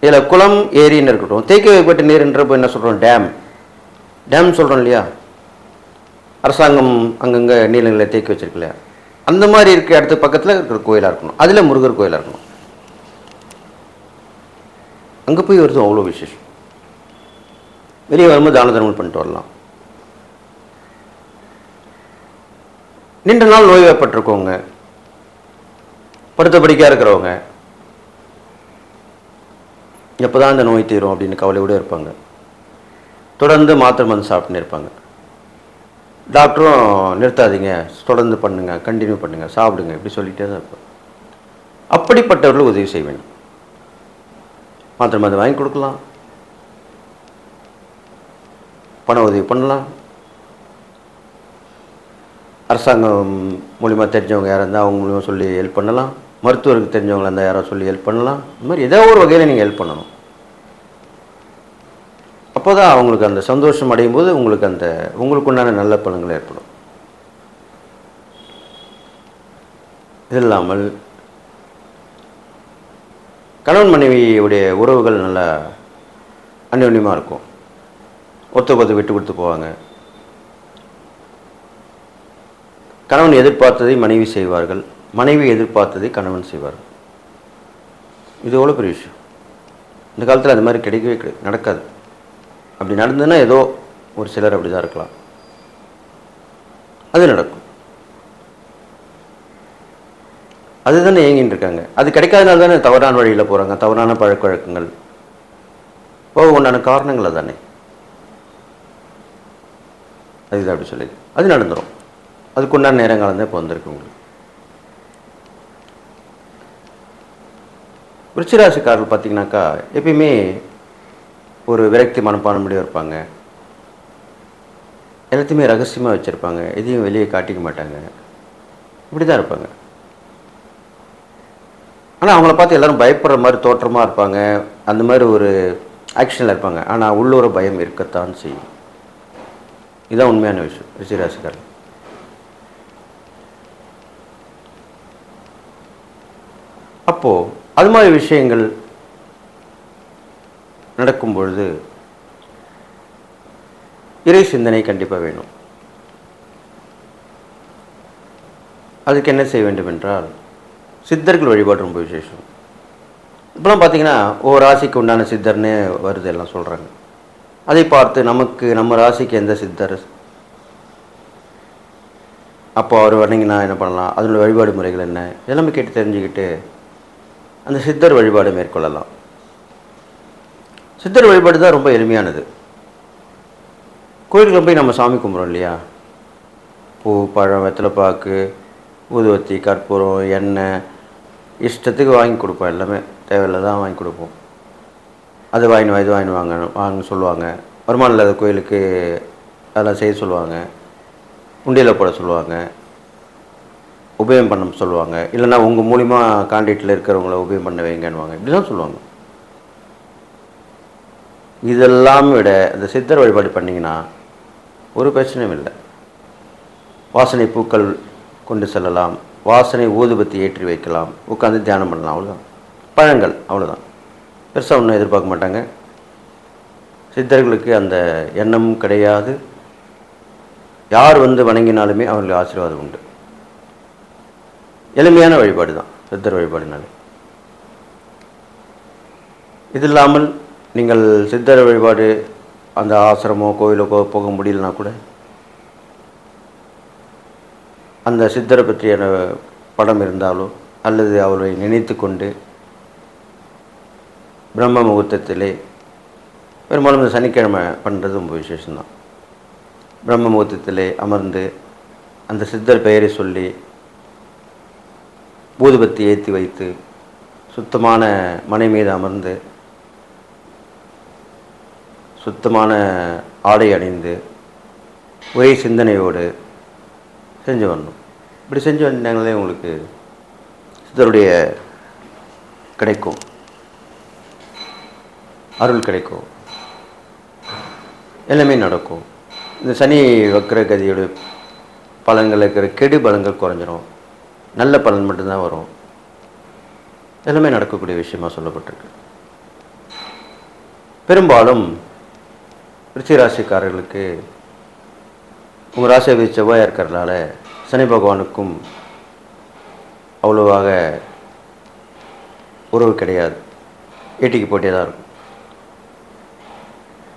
இதில் குளம், ஏரின்னு இருக்கட்டும். தேக்கி வைக்கப்பட்ட நீர்ன்றப்போ என்ன சொல்கிறோம்? டேம் சொல்கிறோம் இல்லையா? அரசாங்கம் அங்கங்கே நீளங்களை தேக்கி வச்சிருக்கு இல்லையா? அந்த மாதிரி இருக்க இடத்துக்கு பக்கத்தில் இருக்கிற கோயிலாக இருக்கணும். அதில் முருகர் கோயிலாக இருக்கணும். அங்கே போய் வருது அவ்வளோ விசேஷம். வெளியே வரும்போது தான தர்மம் பண்ணிட்டு வரலாம். நீண்ட நாள் நோய்வாய்ப்பட்டிருக்கவங்க, படுத்த படிக்கையாக இருக்கிறவங்க, எப்போ தான் இந்த நோய் தீரும் அப்படின்னு கவலையோடு இருப்பாங்க. தொடர்ந்து மாத்திரை மருந்து சாப்பிட்டுன்னு இருப்பாங்க. டாக்டரும் நிறுத்தாதீங்க, தொடர்ந்து பண்ணுங்க, கண்டினியூ பண்ணுங்க, சாப்பிடுங்க, இப்படி சொல்லிகிட்டே தான் இருப்பாங்க. அப்படிப்பட்டவர்கள் உதவி செய்ய வேண்டும். மாத்திரை மருந்து வாங்கி கொடுக்கலாம், பண உதவி பண்ணலாம். அரசாங்கம் மூலிமா தெரிஞ்சவங்க யாராக இருந்தால் அவங்க மூலிமா சொல்லி ஹெல்ப் பண்ணலாம். மருத்துவருக்கு தெரிஞ்சவங்களா இருந்தால் யாராவது சொல்லி ஹெல்ப் பண்ணலாம். இந்த மாதிரி ஏதோ ஒரு வகையில் நீங்கள் ஹெல்ப் பண்ணணும். அப்போ தான் அவங்களுக்கு அந்த சந்தோஷம் அடையும் போது உங்களுக்கு உண்டான நல்ல பலன்கள் ஏற்படும். இது இல்லாமல் கணவன் மனைவியுடைய உறவுகள் நல்லா அந்யோன்யமாக இருக்கும். ஒருத்தருக்கு விட்டு கொடுத்து போவாங்க. கணவன் எதிர்பார்த்ததை மனைவி செய்வார்கள், மனைவி எதிர்பார்த்ததை கணவன் செய்வார்கள். இது எவ்வளோ பெரிய விஷயம். இந்த காலத்தில் அது மாதிரி கிடைக்கவே நடக்காது. அப்படி நடந்ததுன்னா ஏதோ ஒரு சிலர் அப்படி தான் இருக்கலாம். அது நடக்கும். அதுதானே ஏங்கின்னு இருக்காங்க. அது கிடைக்காதனால தானே தவறான வழியில் போகிறாங்க. தவறான பழக்க வழக்கங்கள் போக உண்டான காரணங்களை தானே. அதுதான் அப்படி சொல்லி அது நடந்துடும். அதுக்குண்டான நேரங்காலம் தான் இப்போ வந்திருக்கு உங்களுக்கு. விருச்சிகராசிக்காரர்கள் பார்த்தீங்கன்னாக்கா எப்பயுமே ஒரு விரக்தி மனப்பான்மையோடு இருப்பாங்க. எல்லாத்தையுமே ரகசியமாக வச்சுருப்பாங்க. எதையும் வெளியே காட்டிக்க மாட்டாங்க. இப்படி தான் இருப்பாங்க. ஆனால் அவங்கள பார்த்து எல்லோரும் பயப்படுற மாதிரி தோற்றமாக இருப்பாங்க. அந்த மாதிரி ஒரு ஆக்ஷனில் இருப்பாங்க. ஆனால் உள்ளூர பயம் இருக்கத்தான் செய்யும். இதுதான் உண்மையான விஷயம். விருச்சிகராசிக்காரர்கள் அப்போது அது மாதிரி விஷயங்கள் நடக்கும் பொழுது இறை சிந்தனை கண்டிப்பாக வேணும். அதுக்கு என்ன செய்ய வேண்டும் என்றால் சித்தர்கள் வழிபாடு ரொம்ப விசேஷம். இப்போலாம் பார்த்தீங்கன்னா ராசிக்கு உண்டான சித்தர்னே வருது, எல்லாம் சொல்கிறாங்க. அதை பார்த்து நம்ம ராசிக்கு எந்த சித்தர், அப்போ அவர் வணங்கினா என்ன பண்ணலாம், அதனுடைய வழிபாடு முறைகள் என்ன, எல்லாமே கேட்டு தெரிஞ்சுக்கிட்டு அந்த சித்தர் வழிபாடு மேற்கொள்ளலாம். சித்தர் வழிபாடு தான் ரொம்ப எளிமையானது. கோயிலுக்கு போய் நம்ம சாமி கும்பிட்றோம் இல்லையா, பூ, பழம், வெத்தலைப்பாக்கு, ஊதுவத்தி, கற்பூரம், எண்ணெய், இஷ்டத்துக்கு வாங்கி கொடுப்போம். எல்லாமே தேவையில்லை தான் வாங்கி கொடுப்போம். அது இது வாங்க சொல்லுவாங்க. வருமானம் இல்லாத கோயிலுக்கு அதெல்லாம் செய்ய சொல்லுவாங்க. உண்டியில் போட சொல்லுவாங்க. உபயம் பண்ண சொல்லுவாங்க. இல்லைன்னா உங்கள் மூலிமா கான்டாக்டில் இருக்கிறவங்கள உபயம் பண்ண வைங்கன்னுவாங்க. இப்படி தான் சொல்லுவாங்க. இதெல்லாம் விட இந்த சித்தர் வழிபாடு பண்ணிங்கன்னா ஒரு பிரச்சனையும் இல்லை. வாசனை பூக்கள் கொண்டு செல்லலாம், வாசனை ஊதுபத்தி ஏற்றி வைக்கலாம், உட்காந்து தியானம் பண்ணலாம். அவ்வளோதான். பழங்கள் அவ்வளோதான். பெருசாக ஒன்றும் எதிர்பார்க்க மாட்டாங்க. சித்தர்களுக்கு அந்த எண்ணம் கிடையாது. யார் வந்து வணங்கினாலுமே அவர்களுக்கு ஆசீர்வாதம் உண்டு. எளிமையான வழிபாடு தான் சித்தர் வழிபாடுனாலே. இது இல்லாமல் நீங்கள் சித்தர் வழிபாடு அந்த ஆசிரமோ கோயிலுக்கோ போக முடியலனா கூட அந்த சித்தரை பற்றிய படம் இருந்தாலோ அல்லது அவரை நினைத்து கொண்டு பிரம்ம முகூர்த்தத்திலே, பெரும்பாலும் இந்த சனிக்கிழமை பண்ணுறது ரொம்ப விசேஷம்தான், பிரம்ம முகூர்த்தத்திலே அமர்ந்து அந்த சித்தர் பெயரை சொல்லி ஊதுபத்தி ஏற்றி வைத்து சுத்தமான மனை மீது அமர்ந்து சுத்தமான ஆடை அணிந்து ஒரே சிந்தனையோடு செஞ்சு வரணும். இப்படி செஞ்சு வந்தாங்களே உங்களுக்கு சித்தருடைய கிடைக்கும், அருள் கிடைக்கும், எல்லாமே நடக்கும். இந்த சனி வக்கர கதியோட பலன்கள் இருக்கிற கெடு பலன்கள் குறைஞ்சிரும், நல்ல பலன் மட்டும்தான் வரும். எல்லாமே நடக்கக்கூடிய விஷயமாக சொல்லப்பட்டிருக்கு. பெரும்பாலும் ரிஷிராசிக்காரர்களுக்கு உங்கள் ராசியை செவ்வாயாக இருக்கிறதுனால சனி பகவானுக்கும் அவ்வளோவாக உறவு கிடையாது, ஏட்டிக்கு போட்டே தான் இருக்கும்.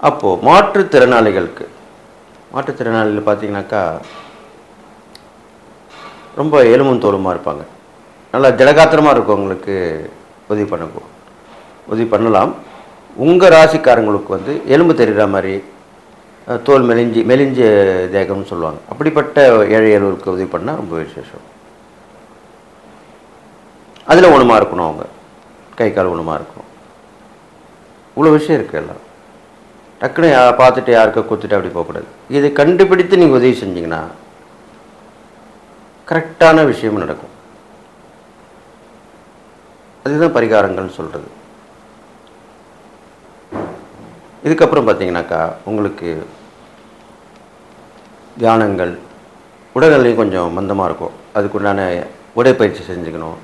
அப்போது மாற்றுத்திறனாளிகள் பார்த்தீங்கன்னாக்கா ரொம்ப எலும்பும் தோலுமாக இருப்பாங்க, நல்லா ஜடகாத்திரமாக இருக்கவங்களுக்கு உதவி பண்ணலாம். உங்கள் ராசிக்காரங்களுக்கு எலும்பு தெரிகிற மாதிரி தோல் மெலிஞ்ச தேகம்னு சொல்லுவாங்க. அப்படிப்பட்ட ஏழை எலுவருக்கு உதவி பண்ணால் ரொம்ப விசேஷம். அதில் ஊனமாக இருக்கணும், அவங்க கை கால் ஊனமாக இருக்கணும். இவ்வளோ விஷயம் இருக்குது. எல்லாம் டக்குன்னு பார்த்துட்டு யாருக்கோ கொடுத்துட்டு அப்படி போகக்கூடாது. இதை கண்டுபிடித்து நீங்கள் உதவி செஞ்சிங்கன்னா கரெக்டான விஷயம் நடக்கும். அதுதான் பரிகாரங்கள்னு சொல்கிறது. இதுக்கப்புறம் பார்த்தீங்கன்னாக்கா உங்களுக்கு தியானங்கள், உடல்நிலையும் கொஞ்சம் மந்தமாக இருக்கும், அதுக்குண்டான உடற்பயிற்சி செஞ்சுக்கணும்.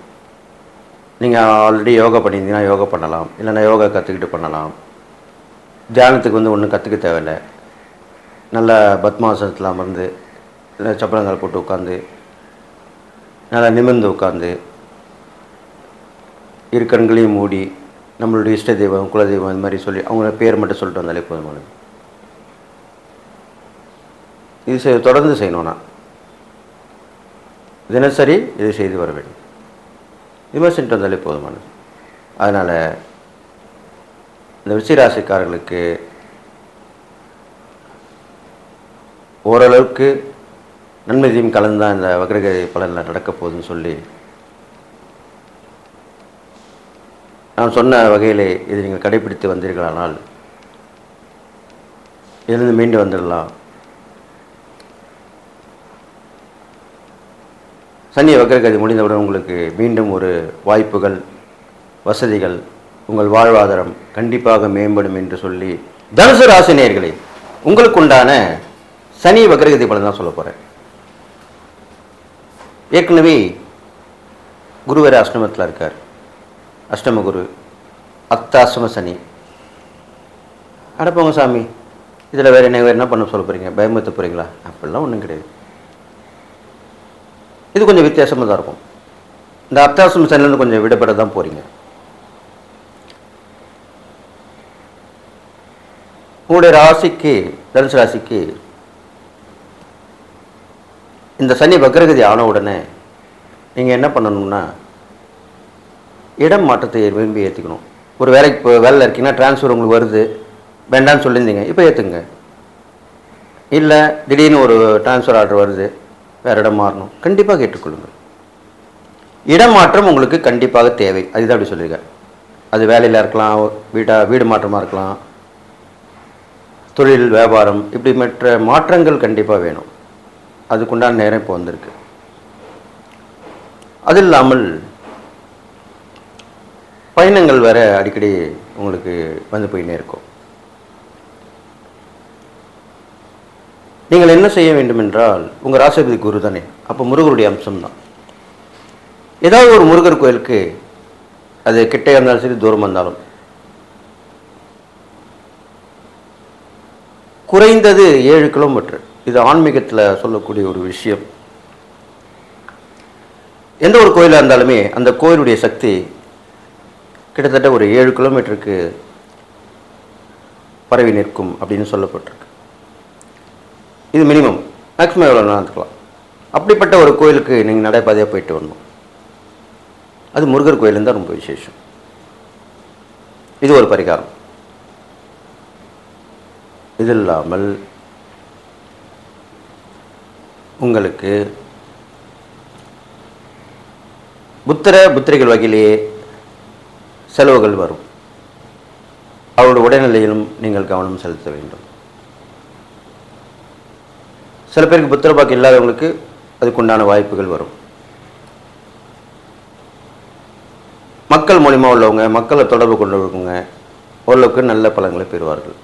நீங்கள் ஆல்ரெடி யோகா பண்ணியிருந்தீங்கன்னா யோகா பண்ணலாம், இல்லைன்னா யோகா கற்றுக்கிட்டு பண்ணலாம். தியானத்துக்கு ஒன்றும் கற்றுக்க தேவையில்லை. நல்லா பத்மாசனத்தில் அமர்ந்து இல்லை சப்பளங்கள் போட்டு உட்காந்து நல்லா நிமிர்ந்து உட்காந்து இரு கண்களையும் மூடி நம்மளுடைய இஷ்ட தெய்வம் குலதெய்வம் இந்த மாதிரி சொல்லி அவங்கள பேர் மட்டும் சொல்லிட்டு வந்தாலே போதுமானது. இது தொடர்ந்து செய்யணும்னா தினசரி இதை செய்து வர வேண்டும். இது மாதிரி செஞ்சுட்டு வந்தாலே போதுமானது. அதனால் இந்த விருச்சிகராசிக்காரர்களுக்கு ஓரளவுக்கு நன்மையும் கலந்துதான் இந்த வக்ரகதி பலனில் நடக்க போகுதுன்னு சொல்லி நான் சொன்ன வகையிலே இதை நீங்கள் கடைபிடித்து வந்தீர்களானால் இதிலிருந்து மீண்டு வந்துடலாம். சனி வக்ரகதி முடிந்தவுடன் உங்களுக்கு மீண்டும் ஒரு வாய்ப்புகள், வசதிகள், உங்கள் வாழ்வாதாரம் கண்டிப்பாக மேம்படும் என்று சொல்லி தனுசு ராசி நேயர்களே, உங்களுக்கு உண்டான சனி வக்ரகதி பலன் தான் சொல்ல போகிறேன். ஏற்கனவே குரு வேறு அஷ்டமத்தில் இருக்கார். அஷ்டம குரு, அர்த்தாசிரம சனி. அடப்போங்க சாமி, இதில் வேறு என்ன பண்ண சொல்ல போகிறீங்க, பயமுறுத்த போகிறீங்களா? அப்படிலாம் ஒன்றும் கிடையாது. இது கொஞ்சம் வித்தியாசமாக தான் இருக்கும். இந்த அர்த்தாசிரம சனிலேருந்து கொஞ்சம் விடுபட தான் போகிறீங்க. உங்களுடைய ராசிக்கு, தனுசு ராசிக்கு இந்த சனி வக்ரகதி ஆன உடனே நீங்கள் என்ன பண்ணணும்னா இடம் மாற்றத்தை விரும்பி ஏற்றுக்கணும். ஒரு வேலையில் இருக்கீங்கன்னா ட்ரான்ஸ்ஃபர் உங்களுக்கு வருது, வேண்டான்னு சொல்லியிருந்தீங்க, இப்போ ஏற்றுங்க. இல்லை திடீர்னு ஒரு ட்ரான்ஸ்ஃபர் ஆர்டர் வருது, வேறு இடம் மாறணும், கண்டிப்பாக கேட்டுக்கொள்ளுங்கள். இடம் மாற்றம் உங்களுக்கு கண்டிப்பாக தேவை, அதுதான் அப்படி சொல்லியிருக்கேன். அது வேலையில் இருக்கலாம், வீடு மாற்றமாக இருக்கலாம், தொழில் வியாபாரம், இப்படி மற்ற மாற்றங்கள் கண்டிப்பாக வேணும். அதுக்குண்டான நேரம் இப்போ வந்திருக்கு. அது இல்லாமல் பயணங்கள் வேறு அடிக்கடி உங்களுக்கு வந்து போயின்னே இருக்கும். நீங்கள் என்ன செய்ய வேண்டும் என்றால், உங்கள் ராசிபதி குரு தானே, அப்போ முருகருடைய அம்சம்தான். ஏதாவது ஒரு முருகர் கோயிலுக்கு, அது கிட்டே இருந்தாலும் சரி தூரமாக இருந்தாலும், குறைந்தது 7 கிலோமீட்டர், இது ஆன்மீகத்தில் சொல்லக்கூடிய ஒரு விஷயம். எந்த ஒரு கோயிலாக இருந்தாலுமே அந்த கோயிலுடைய சக்தி கிட்டத்தட்ட ஒரு 7 கிலோமீட்டருக்கு பரவி நிற்கும் அப்படின்னு சொல்லப்பட்டிருக்கு. இது மினிமம், மேக்ஸிமம் எவ்வளோ நாள் இருக்கலாம். அப்படிப்பட்ட ஒரு கோயிலுக்கு நீங்கள் நடைபாதையாக போயிட்டு வரணும். அது முருகர் கோயில் தான் ரொம்ப விசேஷம். இது ஒரு பரிகாரம். இது இல்லாமல் உங்களுக்கு புத்திரைகள் வகையிலேயே செலவுகள் வரும். அவருடைய உடல்நிலையிலும் நீங்கள் கவனம் செலுத்த வேண்டும். சில பேருக்கு புத்திர பாக்கியம் இல்லாதவங்களுக்கு அதுக்குண்டான வாய்ப்புகள் வரும். மக்கள் மூலிமா உள்ளவங்க, மக்களை தொடர்பு கொண்டவங்க ஓரளவுக்கு நல்ல பலன்களை பெறுவார்கள்.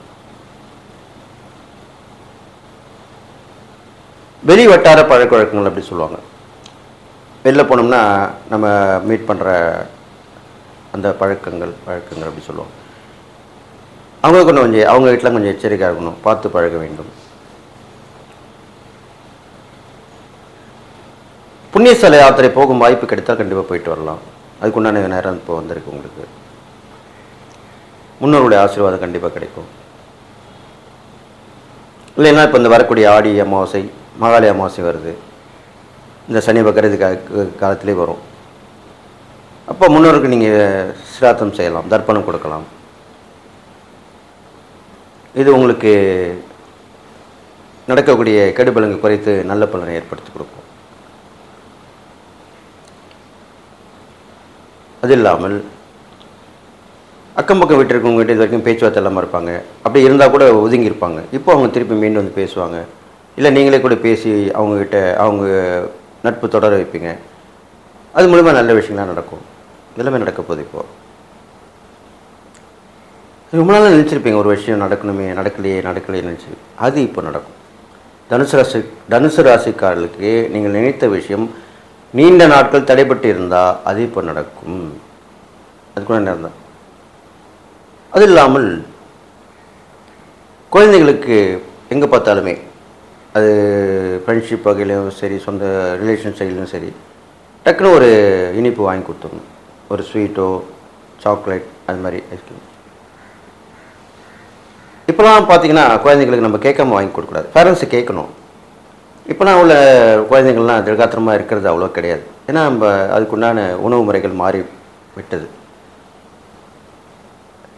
வெளி வட்டார பழக்க வழக்கங்கள் அப்படி சொல்லுவாங்க. வெளில போனோம்னா நம்ம மீட் பண்ணுற அந்த வழக்கங்கள் அப்படி சொல்லுவாங்க. அவங்க கொஞ்சம் அவங்க வீட்டில் கொஞ்சம் எச்சரிக்கையாக இருக்கணும், பார்த்து பழக வேண்டும். புண்ணியஸ்தல யாத்திரை போகும் வாய்ப்பு கிடைத்தால் கண்டிப்பாக போயிட்டு வரலாம். அதுக்குண்டான நேரம் இப்போ வந்திருக்கு. உங்களுக்கு முன்னோருடைய ஆசீர்வாதம் கண்டிப்பாக கிடைக்கும். இல்லைன்னா இப்போ இந்த வரக்கூடிய ஆடி அமாவாசை, மகாலய அமாவாசை வருது, இந்த சனி பக்கரது காலத்திலே வரும். அப்போ முன்னோருக்கு நீங்கள் சிராத்தம் செய்யலாம், தர்ப்பணம் கொடுக்கலாம். இது உங்களுக்கு நடக்கக்கூடிய கெடுபலங்களை குறைத்து நல்ல பலனை ஏற்படுத்தி கொடுக்கும். அது இல்லாமல் அக்கம் பக்கம் வீட்டு இருக்கவங்க வீட்டு இது வரைக்கும் பேச்சுவார்த்தை இல்லாமல் இருப்பாங்க. அப்படி இருந்தால் கூட ஒதுங்கி இருப்பாங்க. இப்போ அவங்க திருப்பி மீண்டும் வந்து பேசுவாங்க. இல்லை நீங்களே கூட பேசி அவங்கக்கிட்ட அவங்க நட்பு தொடர வைப்பீங்க. அது மூலமா நல்ல விஷயங்கள்லாம் நடக்கும். எல்லாமே நடக்க போகுது. இப்போது ரொம்ப நாள் நினச்சிருப்பீங்க ஒரு விஷயம் நடக்கலையே நினச்சி, அது இப்போ நடக்கும். தனுசு ராசிக்காரர்களுக்கு நீங்கள் நினைத்த விஷயம் நீண்ட நாட்கள் தடைபட்டு இருந்தால் அது இப்போ நடக்கும். அதுக்குள்ள நேரம் தான். அது இல்லாமல் குழந்தைகளுக்கு எங்கே பார்த்தாலுமே, அது ஃப்ரெண்ட்ஷிப் வகையிலும் சரி, சொந்த ரிலேஷன் சைட்லையும் சரி, டக்குன்னு ஒரு இனிப்பு வாங்கி கொடுத்துடணும். ஒரு ஸ்வீட்டோ சாக்லேட் அது மாதிரி ஐஸ்கிரீம். இப்போலாம் பார்த்தீங்கன்னா குழந்தைங்களுக்கு நம்ம கேட்காம வாங்கி கொடுக்கூடாது, பேரண்ட்ஸு கேட்கணும். இப்போலாம் உள்ள குழந்தைங்கள்லாம் திடகாத்திரமாக இருக்கிறது அவ்வளோ கிடையாது. ஏன்னா நம்ம அதுக்குண்டான உணவு முறைகள் மாறி விட்டது.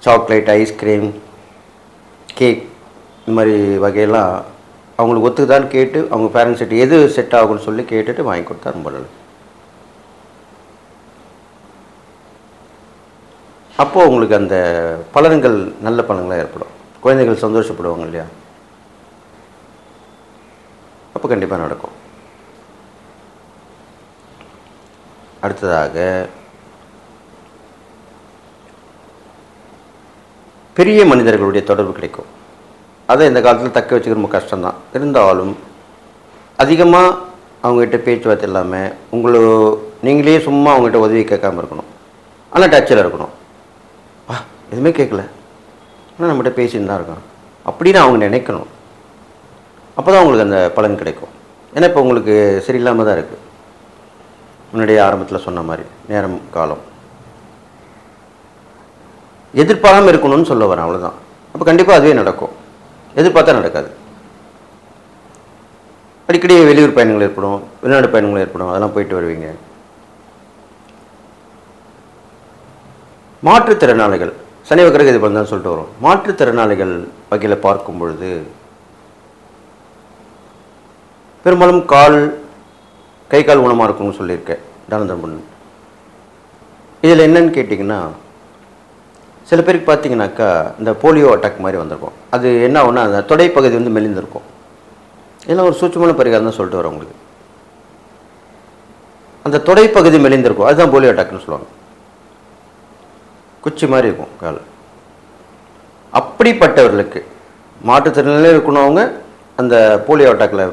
சாக்லேட், ஐஸ்கிரீம், கேக் இந்த மாதிரி வகையெல்லாம் அவங்களுக்கு ஒத்துக்குதான்னு கேட்டு அவங்க பேரண்ட்ஸ்கிட்ட எது செட் ஆகும்னு சொல்லி கேட்டுட்டு வாங்கி கொடுத்தா ரொம்ப நல்லது. அப்போது உங்களுக்கு அந்த பலன்கள் நல்ல பலன்களாக ஏற்படும். குழந்தைகள் சந்தோஷப்படுவாங்க இல்லையா? அப்போ கண்டிப்பாக நடக்கும். அடுத்ததாக பெரிய மனிதர்களுடைய தொடர்பு கிடைக்கும். அதை இந்த காலத்தில் தக்க வச்சுக்க ரொம்ப கஷ்டம்தான். இருந்தாலும் அதிகமாக அவங்ககிட்ட பேச்சுவார்த்தை இல்லாமல் நீங்களே சும்மா அவங்ககிட்ட உதவி கேட்காமல் இருக்கணும். ஆனால் டச்சில் இருக்கணும். எதுவுமே கேட்கல, ஆனால் நம்மகிட்ட பேசின்னு தான் இருக்கணும் அப்படின்னு அவங்க நினைக்கணும். அப்போ தான் உங்களுக்கு அந்த பலன் கிடைக்கும். ஏன்னா இப்போ உங்களுக்கு சரியில்லாமல் தான் இருக்குது. முன்னாடியே ஆரம்பத்தில் சொன்ன மாதிரி நேரம் காலம் எதிர்பாராமல் இருக்கணும்னு சொல்ல வரேன், அவ்வளோதான். அப்போ கண்டிப்பாக அதுவே நடக்கும். எதிர்பார்த்தா நடக்காது. அடிக்கடி வெளியூர் பயணங்கள் ஏற்படும், வெளிநாடு பயணங்கள் ஏற்படும், அதெல்லாம் போயிட்டு வருவீங்க. மாற்றுத்திறனாளிகள் சனி வக்கரக்கு இது பண்ணதான் சொல்லிட்டு வரும். மாற்றுத்திறனாளிகள் வகையில் பார்க்கும் பொழுது பெரும்பாலும் கை கால் ஊனமாக இருக்கும்னு சொல்லியிருக்கேன், தானந்தம் பண்ணு. இதில் என்னன்னு கேட்டிங்கன்னா, சில பேருக்கு பார்த்தீங்கன்னாக்கா இந்த போலியோ அட்டாக் மாதிரி வந்திருக்கும். அது என்ன ஆகுனா அந்த தொடைப்பகுதி வந்து மெலிந்திருக்கும். இதெல்லாம் ஒரு சூட்சமான பரிகாரம் தான் சொல்லிட்டு வரோம் உங்களுக்கு. அந்த தொடைப்பகுதி மெலிந்திருக்கும், அதுதான் போலியோ அட்டாக்னு சொல்லுவாங்க. குச்சி மாதிரி இருக்கும் கால். அப்படிப்பட்டவர்களுக்கு மாற்றுத்திறனாளியே இருக்கணும். அவங்க அந்த போலியோ அட்டாக்கில்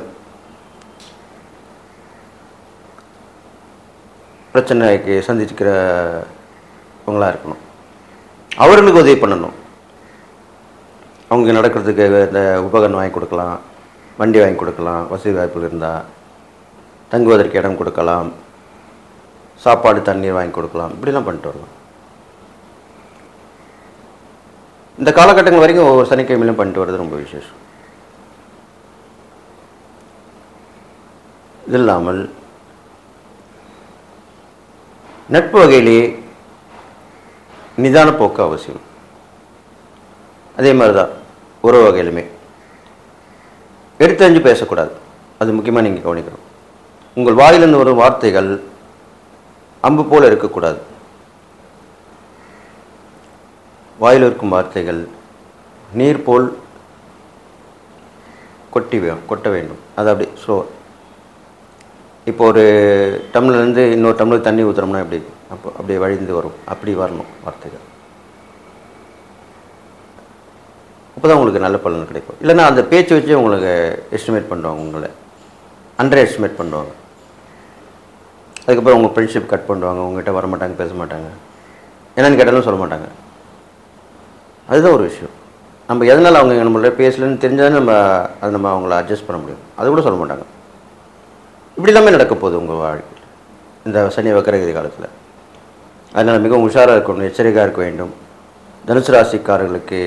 பிரச்சனைக்கு சந்திச்சுக்கிறவங்களாக இருக்கணும். அவர்களுக்கு உதவி பண்ணணும். அவங்க நடக்கிறதுக்கு இந்த உபகரணம் வாங்கி கொடுக்கலாம், வண்டி வாங்கி கொடுக்கலாம், வசதி வாய்ப்புகள் இருந்தால் தங்குவதற்கு இடம் கொடுக்கலாம். சாப்பாடு தண்ணீர் வாங்கி கொடுக்கலாம், இப்படிலாம் பண்ணிட்டு வரலாம். இந்த காலகட்டங்கள் வரைக்கும் ஒவ்வொரு சனிக்கிழமையிலும் பண்ணிட்டு வர்றது ரொம்ப விசேஷம். இது இல்லாமல் நட்பு வகையிலே நிதான போக்கு அவசியம். அதே மாதிரி தான் உறவு வகையிலுமே எடுத்தறிஞ்சு பேசக்கூடாது. அது முக்கியமாக நீங்கள் கவனிக்கணும். உங்கள் வாயிலிருந்து வரும் வார்த்தைகள் அம்பு போல் இருக்கக்கூடாது. வாயில் இருக்கும் வார்த்தைகள் நீர் போல் கொட்ட வேண்டும். அது அப்படி ஸ்லோ. இப்போ ஒரு டம்ளர்லேருந்து இன்னொரு டம்ளர் தண்ணி ஊற்றுறோம்னா எப்படி அப்போ அப்படியே வழிந்து வரும், அப்படி வரணும் வார்த்தைகள். அப்போ தான் உங்களுக்கு நல்ல பலன் கிடைக்கும். இல்லைன்னா அந்த பேச்சு வச்சு உங்களுக்கு எஸ்டிமேட் பண்ணுவாங்க, உங்களை அண்டர் எஸ்டிமேட் பண்ணுவாங்க. அதுக்கப்புறம் உங்கள் ஃப்ரெண்ட்ஷிப் கட் பண்ணுவாங்க, உங்கள்கிட்ட வரமாட்டாங்க, பேச மாட்டாங்க, என்னென்னு கேட்டாலும் சொல்ல மாட்டாங்க. அதுதான் ஒரு விஷயம். நம்ம எதனால் அவங்க நம்மள பேசலன்னு தெரிஞ்சாலும் நம்ம அவங்கள அட்ஜஸ்ட் பண்ண முடியும். அது கூட சொல்ல மாட்டாங்க. இப்படி எல்லாமே நடக்க போகுது உங்கள் வாழ்க்கையில் இந்த சனி வக்கரகதி காலத்தில். அதனால் மிகவும் உஷாராக இருக்கணும், எச்சரிக்கையாக இருக்க வேண்டும். தனுசு ராசிக்காரர்களுக்கு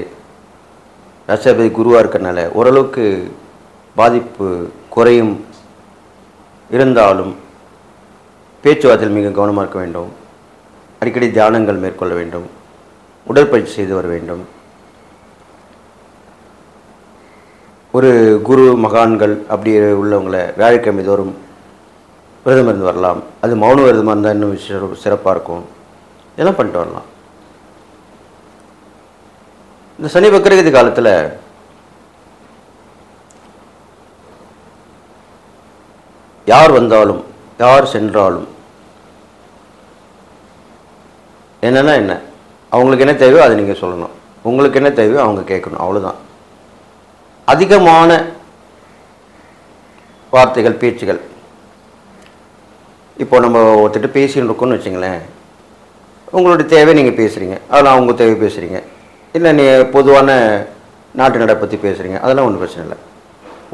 ராசிபதி குருவாக இருக்கிறனால ஓரளவுக்கு பாதிப்பு குறையும். இருந்தாலும் பேச்சுவார்த்தையில் மிக கவனமாக இருக்க வேண்டும். அடிக்கடி தியானங்கள் மேற்கொள்ள வேண்டும். உடற்பயிற்சி செய்து வர வேண்டும். ஒரு குரு மகான்கள் அப்படி உள்ளவங்களை வியாழக்கிழமை தோறும் விரதம் இருந்து வரலாம். அது மௌன விரதமாக இருந்தால் இன்னும் சிறப்பாக இருக்கும். இதெல்லாம் பண்ணிட்டு வரலாம். இந்த சனி வக்கரகதி காலத்தில் யார் வந்தாலும் யார் சென்றாலும் என்னன்னா என்ன, அவங்களுக்கு என்ன தேவையோ அதை நீங்கள் சொல்லணும். உங்களுக்கு என்ன தேவையோ அவங்க கேட்கணும், அவ்வளோதான். அதிகமான வார்த்தைகள் பேச்சுகள். இப்போ நம்ம ஒருத்தட்டு பேசின்னு இருக்கோன்னு வச்சுங்களேன், உங்களுடைய தேவை நீங்கள் பேசுகிறீங்க, அதெல்லாம் அவங்க தேவை பேசுகிறீங்க, இல்லை நீ பொதுவான நாட்டு நடை பற்றி பேசுகிறீங்க, அதெல்லாம் ஒன்றும் பிரச்சனை இல்லை.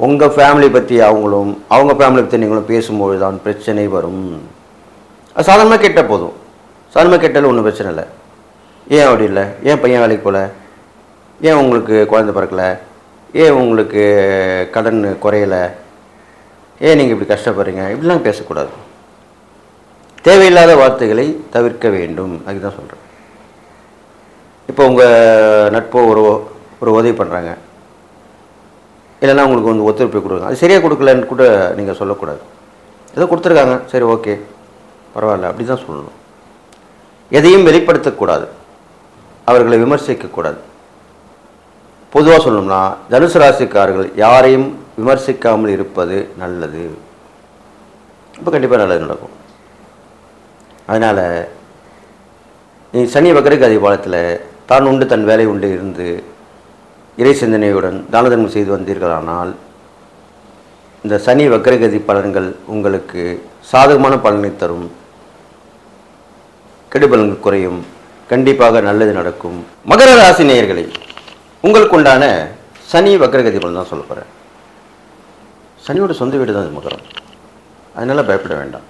உங்கள் ஃபேமிலி பற்றி அவங்களும் அவங்க ஃபேமிலி பற்றி நீங்களும் பேசும்போது தான் பிரச்சனை வரும். அது சாதாரணமாக கேட்டால் போதும். சாதாரணமாக கேட்டாலும் ஒன்றும் பிரச்சனை இல்லை. ஏன் அப்படி இல்லை, ஏன் பையன் வேலைக்கு போகல, ஏன் உங்களுக்கு குழந்தை பிறக்கலை, ஏன் உங்களுக்கு கடன் குறையலை, ஏன் நீங்கள் இப்படி கஷ்டப்படுறீங்க, இப்படிலாம் பேசக்கூடாது. தேவையில்லாத வார்த்தைகளை தவிர்க்க வேண்டும். அதுதான் சொல்கிறேன். இப்போ உங்கள் நட்போ ஒரு உதவி பண்ணுறாங்க, இல்லைன்னா உங்களுக்கு வந்து ஒத்துழைப்பு கொடுக்குறாங்க, அது சரியாக கொடுக்கலன்னு கூட நீங்கள் சொல்லக்கூடாது. ஏதோ கொடுத்துருக்காங்க, சரி ஓகே பரவாயில்ல, அப்படி தான் சொல்லணும். எதையும் வெளிப்படுத்தக்கூடாது, அவர்களை விமர்சிக்கக்கூடாது. பொதுவாக சொல்லணும்னா தனுசு ராசிக்காரர்கள் யாரையும் விமர்சிக்காமல் இருப்பது நல்லது. இப்போ கண்டிப்பாக நல்லது நடக்கும். அதனால் நீ சனி வக்கரகதி காலத்தில் தான் உண்டு தன் வேலை உண்டு இருந்து இறை சிந்தனையுடன் தான தர்மம் செய்து வந்தீர்களானால் இந்த சனி வக்கரகதி பலன்கள் உங்களுக்கு சாதகமான பலனை தரும். கெடுபலன்கள் குறையும். கண்டிப்பாக நல்லது நடக்கும். மகர ராசி நேயர்களே, உங்களுக்கு உண்டான சனி வக்கரகதி பலன் தான் சொல்ல போகிறேன். சனியோட சொந்த வீடு தான் இது மகரம். அதனால் பயப்பட வேண்டாம்.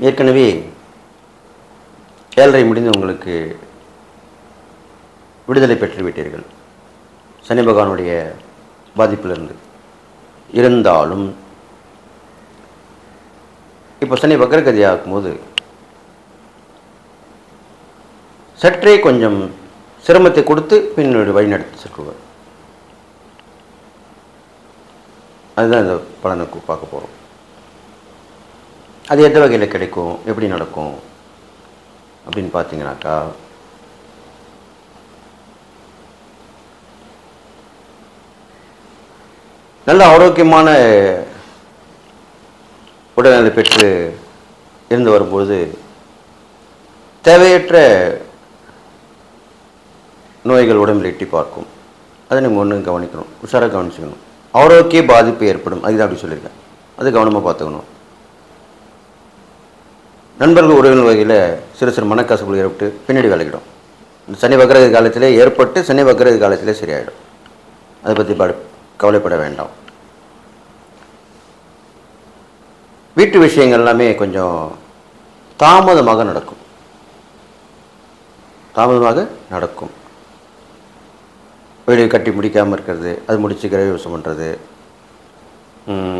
ஏற்கனவே 7:30 முடிந்து உங்களுக்கு விடுதலை பெற்று விட்டீர்கள் சனி பகவானுடைய பாதிப்பிலிருந்து. இருந்தாலும் இப்போ சனி வக்கரகதி ஆகும்போது சற்றே கொஞ்சம் சிரமத்தை கொடுத்து பின்னோடு வழிநடத்தி செல்வார். அதுதான் இந்த பலனுக்கு பார்க்க போகிறோம். அது எந்த வகையில் கிடைக்கும், எப்படி நடக்கும் அப்படின்னு பார்த்தீங்கன்னாக்கா, நல்ல ஆரோக்கியமான உடல்நிலை பெற்று இருந்து வரும்போது தேவையற்ற நோய்கள் உடம்பில் எட்டி பார்க்கும். அதை நம்ம ஒன்று கவனிக்கணும், உஷாராக கவனிச்சுக்கணும். ஆரோக்கிய பாதிப்பு ஏற்படும், அதுதான் அப்படி சொல்லியிருக்கேன். அது கவனமாக பார்த்துக்கணும். நண்பர்கள் உறவினர் வகையில் சிறு சிறு மனக்கசப்புகள் ஏற்பட்டு பின்னாடி விலகிடும். சனி வக்கரகதி காலத்திலே ஏற்பட்டு சனி வக்கரகதி காலத்திலே சரியாயிடும். அதை பற்றி கவலைப்பட வேண்டாம். வீட்டு விஷயங்கள் எல்லாமே கொஞ்சம் தாமதமாக நடக்கும். வீடு கட்டி முடிக்காமல் இருக்கிறது, அது முடித்து கிரகவாசம் பண்ணுறது,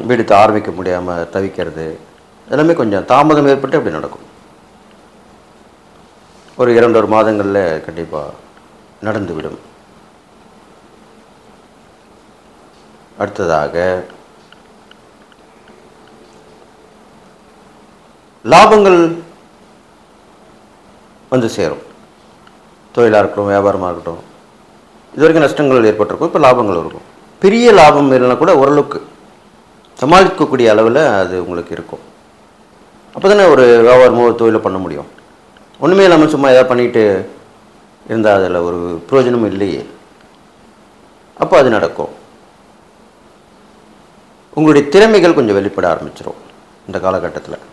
வீடு ஆரம்பிக்க முடியாமல் தவிக்கிறது, எல்லாமே கொஞ்சம் தாமதம் ஏற்பட்டு அப்படி நடக்கும். ஒரு 2 மாதங்களில் கண்டிப்பாக நடந்துவிடும். அடுத்ததாக லாபங்கள் வந்து சேரும். தொழிலாக இருக்கட்டும், வியாபாரமாக இருக்கட்டும், இது வரைக்கும் நஷ்டங்கள் ஏற்பட்டிருக்கும், இப்போ லாபங்கள் இருக்கும். பெரிய லாபம் இல்லைனா கூட ஓரளவுக்கு சமாளிக்கக்கூடிய அளவில் அது உங்களுக்கு இருக்கும். அப்போ தானே ஒரு வியாபாரமோ ஒரு தொழிலை பண்ண முடியும். ஒன்றுமே இல்லாமல் சும்மா எதாவது பண்ணிட்டு இருந்தால் அதில் ஒரு பிரயோஜனமும் இல்லையே. அப்போ அது நடக்கும். உங்களுடைய திறமைகள் கொஞ்சம் வெளிப்பட ஆரம்பிச்சிடும் இந்த காலகட்டத்தில்.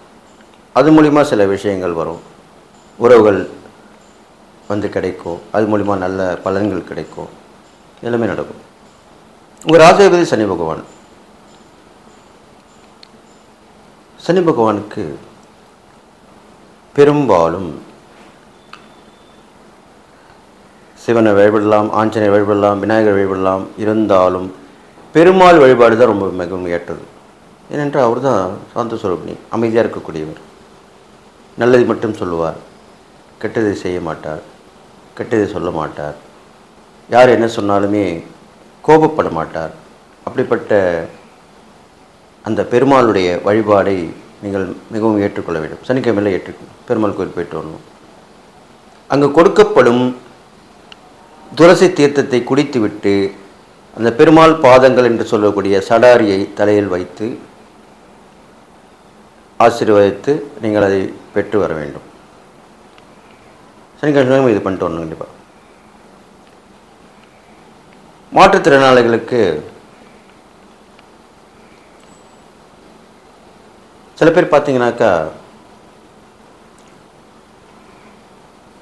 அது மூலிமா சில விஷயங்கள் வரும், உறவுகள் வந்து கிடைக்கும், அது மூலிமா நல்ல பலன்கள் கிடைக்கும், எல்லாமே நடக்கும். உங்கள் ராஜாதிபதி சனி பகவான். சனி பகவானுக்கு பெரும்பாலும் சிவனை வழிபடலாம், ஆஞ்சநேயர் வழிபடலாம், விநாயகர் வழிபடலாம். இருந்தாலும் பெருமாள் வழிபாடு தான் ரொம்ப மிகவும் ஏற்றது. ஏனென்றால் அவர் தான் சாந்த சுரூபிணி, அமைதியாக இருக்கக்கூடியவர். நல்லது மட்டும் சொல்லுவார், கெட்டதை செய்ய மாட்டார், கெட்டதை சொல்ல மாட்டார், யார் என்ன சொன்னாலுமே கோபப்பட மாட்டார். அப்படிப்பட்ட அந்த பெருமாளுடைய வழிபாடை நீங்கள் மிகவும் ஏற்றுக்கொள்ள வேண்டும். சனிக்கிழமையில் ஏற்றுக்கணும். பெருமாள் கோயில் போயிட்டு வரணும். அங்கு கொடுக்கப்படும் துளசி தீர்த்தத்தை குடித்துவிட்டு அந்த பெருமாள் பாதங்கள் என்று சொல்லக்கூடிய சடாரியை தலையில் வைத்து ஆசீர்வதித்து நீங்கள் அதை பெற்று வர வேண்டும். சனிக்கிழமை இது பண்ணிட்டு வரணும் கண்டிப்பாக. மாற்றுத்திறனாளிகளுக்கு சில பேர் பார்த்தீங்கன்னாக்கா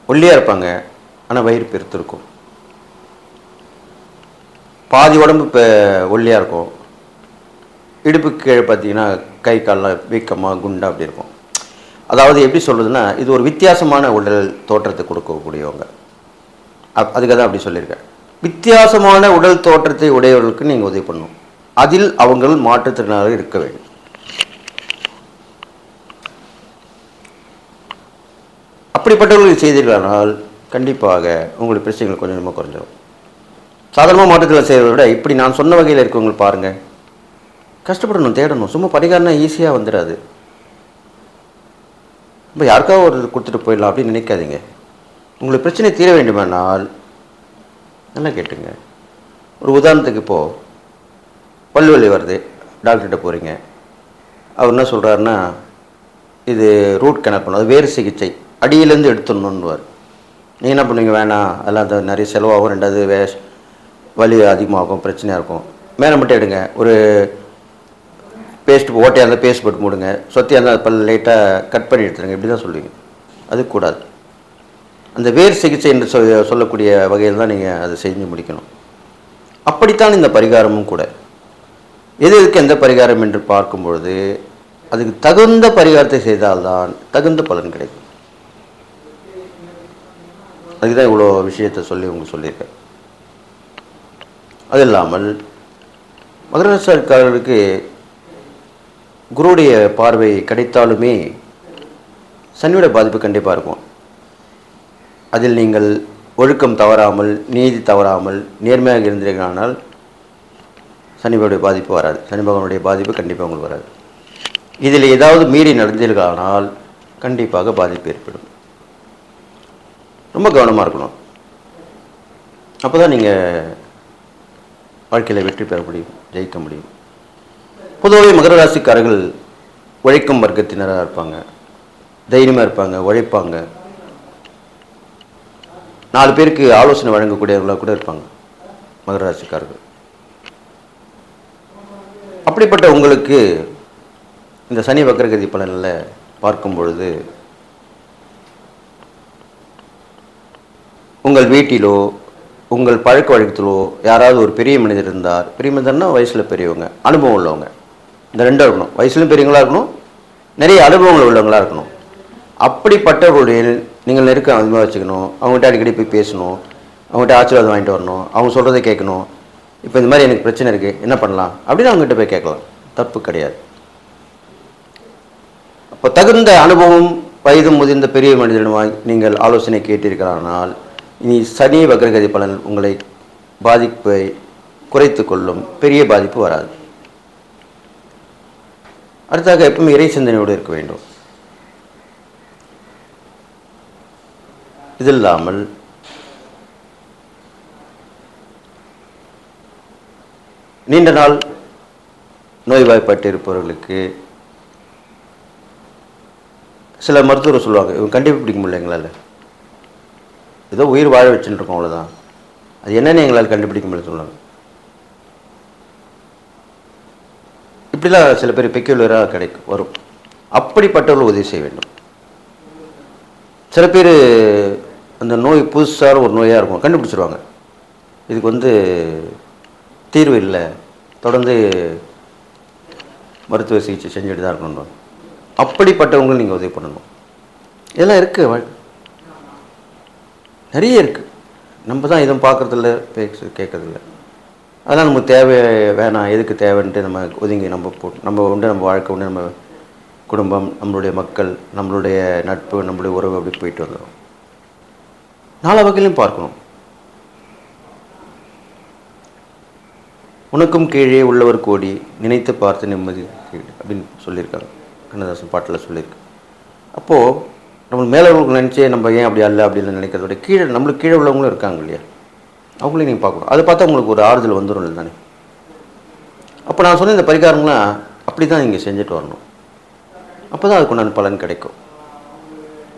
ஒல்லியாக இருப்பாங்க, ஆனால் வயிறு பெருத்திருக்கும். பாதி உடம்பு இப்போ ஒல்லியாக இருக்கும், இடுப்புக்கு கீழே பார்த்தீங்கன்னா கை கால்லாம் வீக்கமாக குண்டா அப்படி இருக்கும். அதாவது எப்படி சொல்கிறதுன்னா, இது ஒரு வித்தியாசமான உடல் தோற்றத்தை கொடுக்கக்கூடியவங்க. அதுக்காக தான் அப்படி சொல்லியிருக்கேன். வித்தியாசமான உடல் தோற்றத்தை உடையவர்களுக்கு நீங்கள் உதவி பண்ணணும். அதில் அவங்கள் மாற்றுத்திறனாக இருக்க வேண்டும். அப்படிப்பட்டவர்கள் செய்தீர்களானால் கண்டிப்பாக உங்களுடைய பிரச்சனைகள் கொஞ்சம் கொஞ்சமாக குறைஞ்சிடும். சாதாரணமாக மாற்றுத்திறனாளி செய்வதை விட இப்படி நான் சொன்ன வகையில் இருக்கவங்க பாருங்கள், கஷ்டப்படணும், தேடணும். சும்மா பரிகாரம்னா ஈஸியாக வந்துடாது. இப்போ யாருக்காவது ஒரு கொடுத்துட்டு போயிடலாம் அப்படின்னு நினைக்காதீங்க. உங்களுக்கு பிரச்சனை தீர வேண்டுமானால் நல்லா கேட்டுங்க. ஒரு உதாரணத்துக்கு இப்போது பல்லு வலி வருது, டாக்டர்கிட்ட போகிறீங்க. அவர் என்ன சொல்கிறாருன்னா, இது ரூட் கனல் பண்ணணும், அது வேறு சிகிச்சை, அடியிலேருந்து எடுத்துடணுன்னுவார். நீங்கள் என்ன பண்ணுவீங்க? வேணாம், அதெல்லாம் அந்த நிறைய செலவாகும், ரெண்டாவது வலி அதிகமாகும், பிரச்சனையாக இருக்கும், மேலே மட்டும் எடுங்க, ஒரு பேஸ்ட் ஓட்டையாக இருந்தால் பேஸ்ட் போட்டு மூடுங்க, சொத்தியாக இருந்தால் பல் லைட்டாக கட் பண்ணி எடுத்துருங்க, இப்படி தான் சொல்லுவீங்க. அது கூடாது. அந்த வேர் சிகிச்சை என்று சொல்லக்கூடிய வகையில் தான் நீங்கள் அதை செஞ்சு முடிக்கணும். அப்படித்தான் இந்த பரிகாரமும் கூட. எதுக்கு எந்த பரிகாரம் என்று பார்க்கும் பொழுது அதுக்கு தகுந்த பரிகாரத்தை செய்தால்தான் தகுந்த பலன் கிடைக்கும். அதுக்கு தான் இவ்வளோ விஷயத்தை சொல்லி உங்களுக்கு சொல்லியிருக்கேன். அது இல்லாமல் மகர ராசிக்காரர்களுக்கு குருவுடைய பார்வை கிடைத்தாலுமே சனியோட பாதிப்பு கண்டிப்பாக இருக்கும். அதில் நீங்கள் ஒழுக்கம் தவறாமல், நீதி தவறாமல், நேர்மையாக இருந்தீர்களானால் சனியோடைய பாதிப்பு வராது. சனி பகவானுடைய பாதிப்பு கண்டிப்பாக உங்களுக்கு வராது. இதில் ஏதாவது மீறி நடந்தீர்களானால் கண்டிப்பாக பாதிப்பு ஏற்படும். ரொம்ப கவனமாக இருக்கணும். அப்போ தான் நீங்கள் வாழ்க்கையில் வெற்றி பெற முடியும், ஜெயிக்க முடியும். பொதுவாகவே மகர ராசிக்காரர்கள் உழைக்கும் வர்க்கத்தினராக இருப்பாங்க, தைரியமாக இருப்பாங்க, உழைப்பாங்க, 4 பேருக்கு ஆலோசனை வழங்கக்கூடியவர்களாக கூட இருப்பாங்க மகர ராசிக்காரர்கள். அப்படிப்பட்ட உங்களுக்கு இந்த சனி வக்ரகதி பலனில் பார்க்கும் பொழுது உங்கள் வீட்டிலோ உங்கள் பழக்க வழக்கத்திலோ யாராவது ஒரு பெரிய மனிதர் இருந்தார், பெரிய மனிதர்னா வயசில் பெரியவங்க, அனுபவம் உள்ளவங்க, இந்த 2 இருக்கணும். வயசுலையும் பெரியவங்களாக இருக்கணும், நிறைய அனுபவங்கள் உள்ளவங்களாக இருக்கணும். அப்படிப்பட்டவர்களுடைய நீங்கள் நெருக்க அதிகமாக வச்சுக்கணும். அவங்ககிட்ட அடிக்கடி போய் பேசணும், அவங்ககிட்ட ஆசீர்வாதம் வாங்கிட்டு வரணும், அவங்க சொல்கிறத கேட்கணும். இப்போ இந்த மாதிரி எனக்கு பிரச்சனை இருக்குது, என்ன பண்ணலாம் அப்படின்னு அவங்ககிட்ட போய் கேட்கலாம், தப்பு கிடையாது. அப்போ தகுந்த அனுபவம் வயது முதிர்ந்த பெரிய மனிதனிடம் நீங்கள் ஆலோசனை கேட்டிருக்கிறானால் இனி சனி வக்ரகதி பலன் உங்களை பாதிப்பை குறைத்து கொள்ளும், பெரிய பாதிப்பு வராது. அடுத்தாக எப்பவுமே இறை சிந்தனையோடு இருக்க வேண்டும். இது இல்லாமல் நீண்ட நாள் நோய்வாய்ப்பட்டு இருப்பவர்களுக்கு சில மருத்துவர்கள் சொல்லுவாங்க, இவங்க கண்டுபிடிக்க முடியல எங்களால், ஏதோ உயிர் வாழ வச்சுட்டு இருக்கோம் அவ்வளோதான், அது என்னென்னு எங்களால் கண்டுபிடிக்க முடியல சொல்லுவாங்க. இப்படிலாம் சில பேர் பெக்யூலராக வரும். அப்படிப்பட்டவர்கள் உதவி செய்ய வேண்டும். சில பேர் அந்த நோய் புதுசாக ஒரு நோயாக இருக்கும், கண்டுபிடிச்சிருவாங்க, இதுக்கு தீர்வு இல்லை, தொடர்ந்து மருத்துவ சிகிச்சை செஞ்சுட்டு தான் இருக்கணும். அப்படிப்பட்டவங்களும் நீங்கள் உதவி பண்ணணும். இதெல்லாம் இருக்குது, நிறைய இருக்குது. நம்ம தான் எதுவும் பார்க்குறதில்ல, கேட்கறதில்ல. அதெல்லாம் நமக்கு தேவை வேணாம், எதுக்கு தேவைன்ட்டு நம்ம ஒதுங்கி நம்ம உண்டு, நம்ம வாழ்க்கை உண்டு, நம்ம குடும்பம், நம்மளுடைய மக்கள், நம்மளுடைய நட்பு, நம்மளுடைய உறவு அப்படி போயிட்டு வந்துடும். நாலா வகையிலையும் பார்க்கணும். உனக்கும் கீழே உள்ளவர் கோடி, நினைத்து பார்த்து நிம்மதி அப்படின்னு சொல்லியிருக்காங்க, கண்ணதாசன் பாட்டில் சொல்லியிருக்கு. அப்போது நம்ம மேலே நினச்சி நம்ம ஏன் அப்படி அல்ல அப்படின்னு நினைக்கிறத விட கீழே நம்மளுக்கு கீழே உள்ளவங்களும் இருக்காங்க இல்லையா, அவங்களையும் நீங்கள் பார்க்கணும். அதை பார்த்தா உங்களுக்கு ஒரு ஆறுதல் வந்துடும் இல்லை தானே. அப்போ நான் சொன்ன இந்த பரிகாரங்களாம் அப்படி தான் நீங்கள் செஞ்சுட்டு வரணும். அப்போ தான் அதுக்குண்டான பலன் கிடைக்கும்.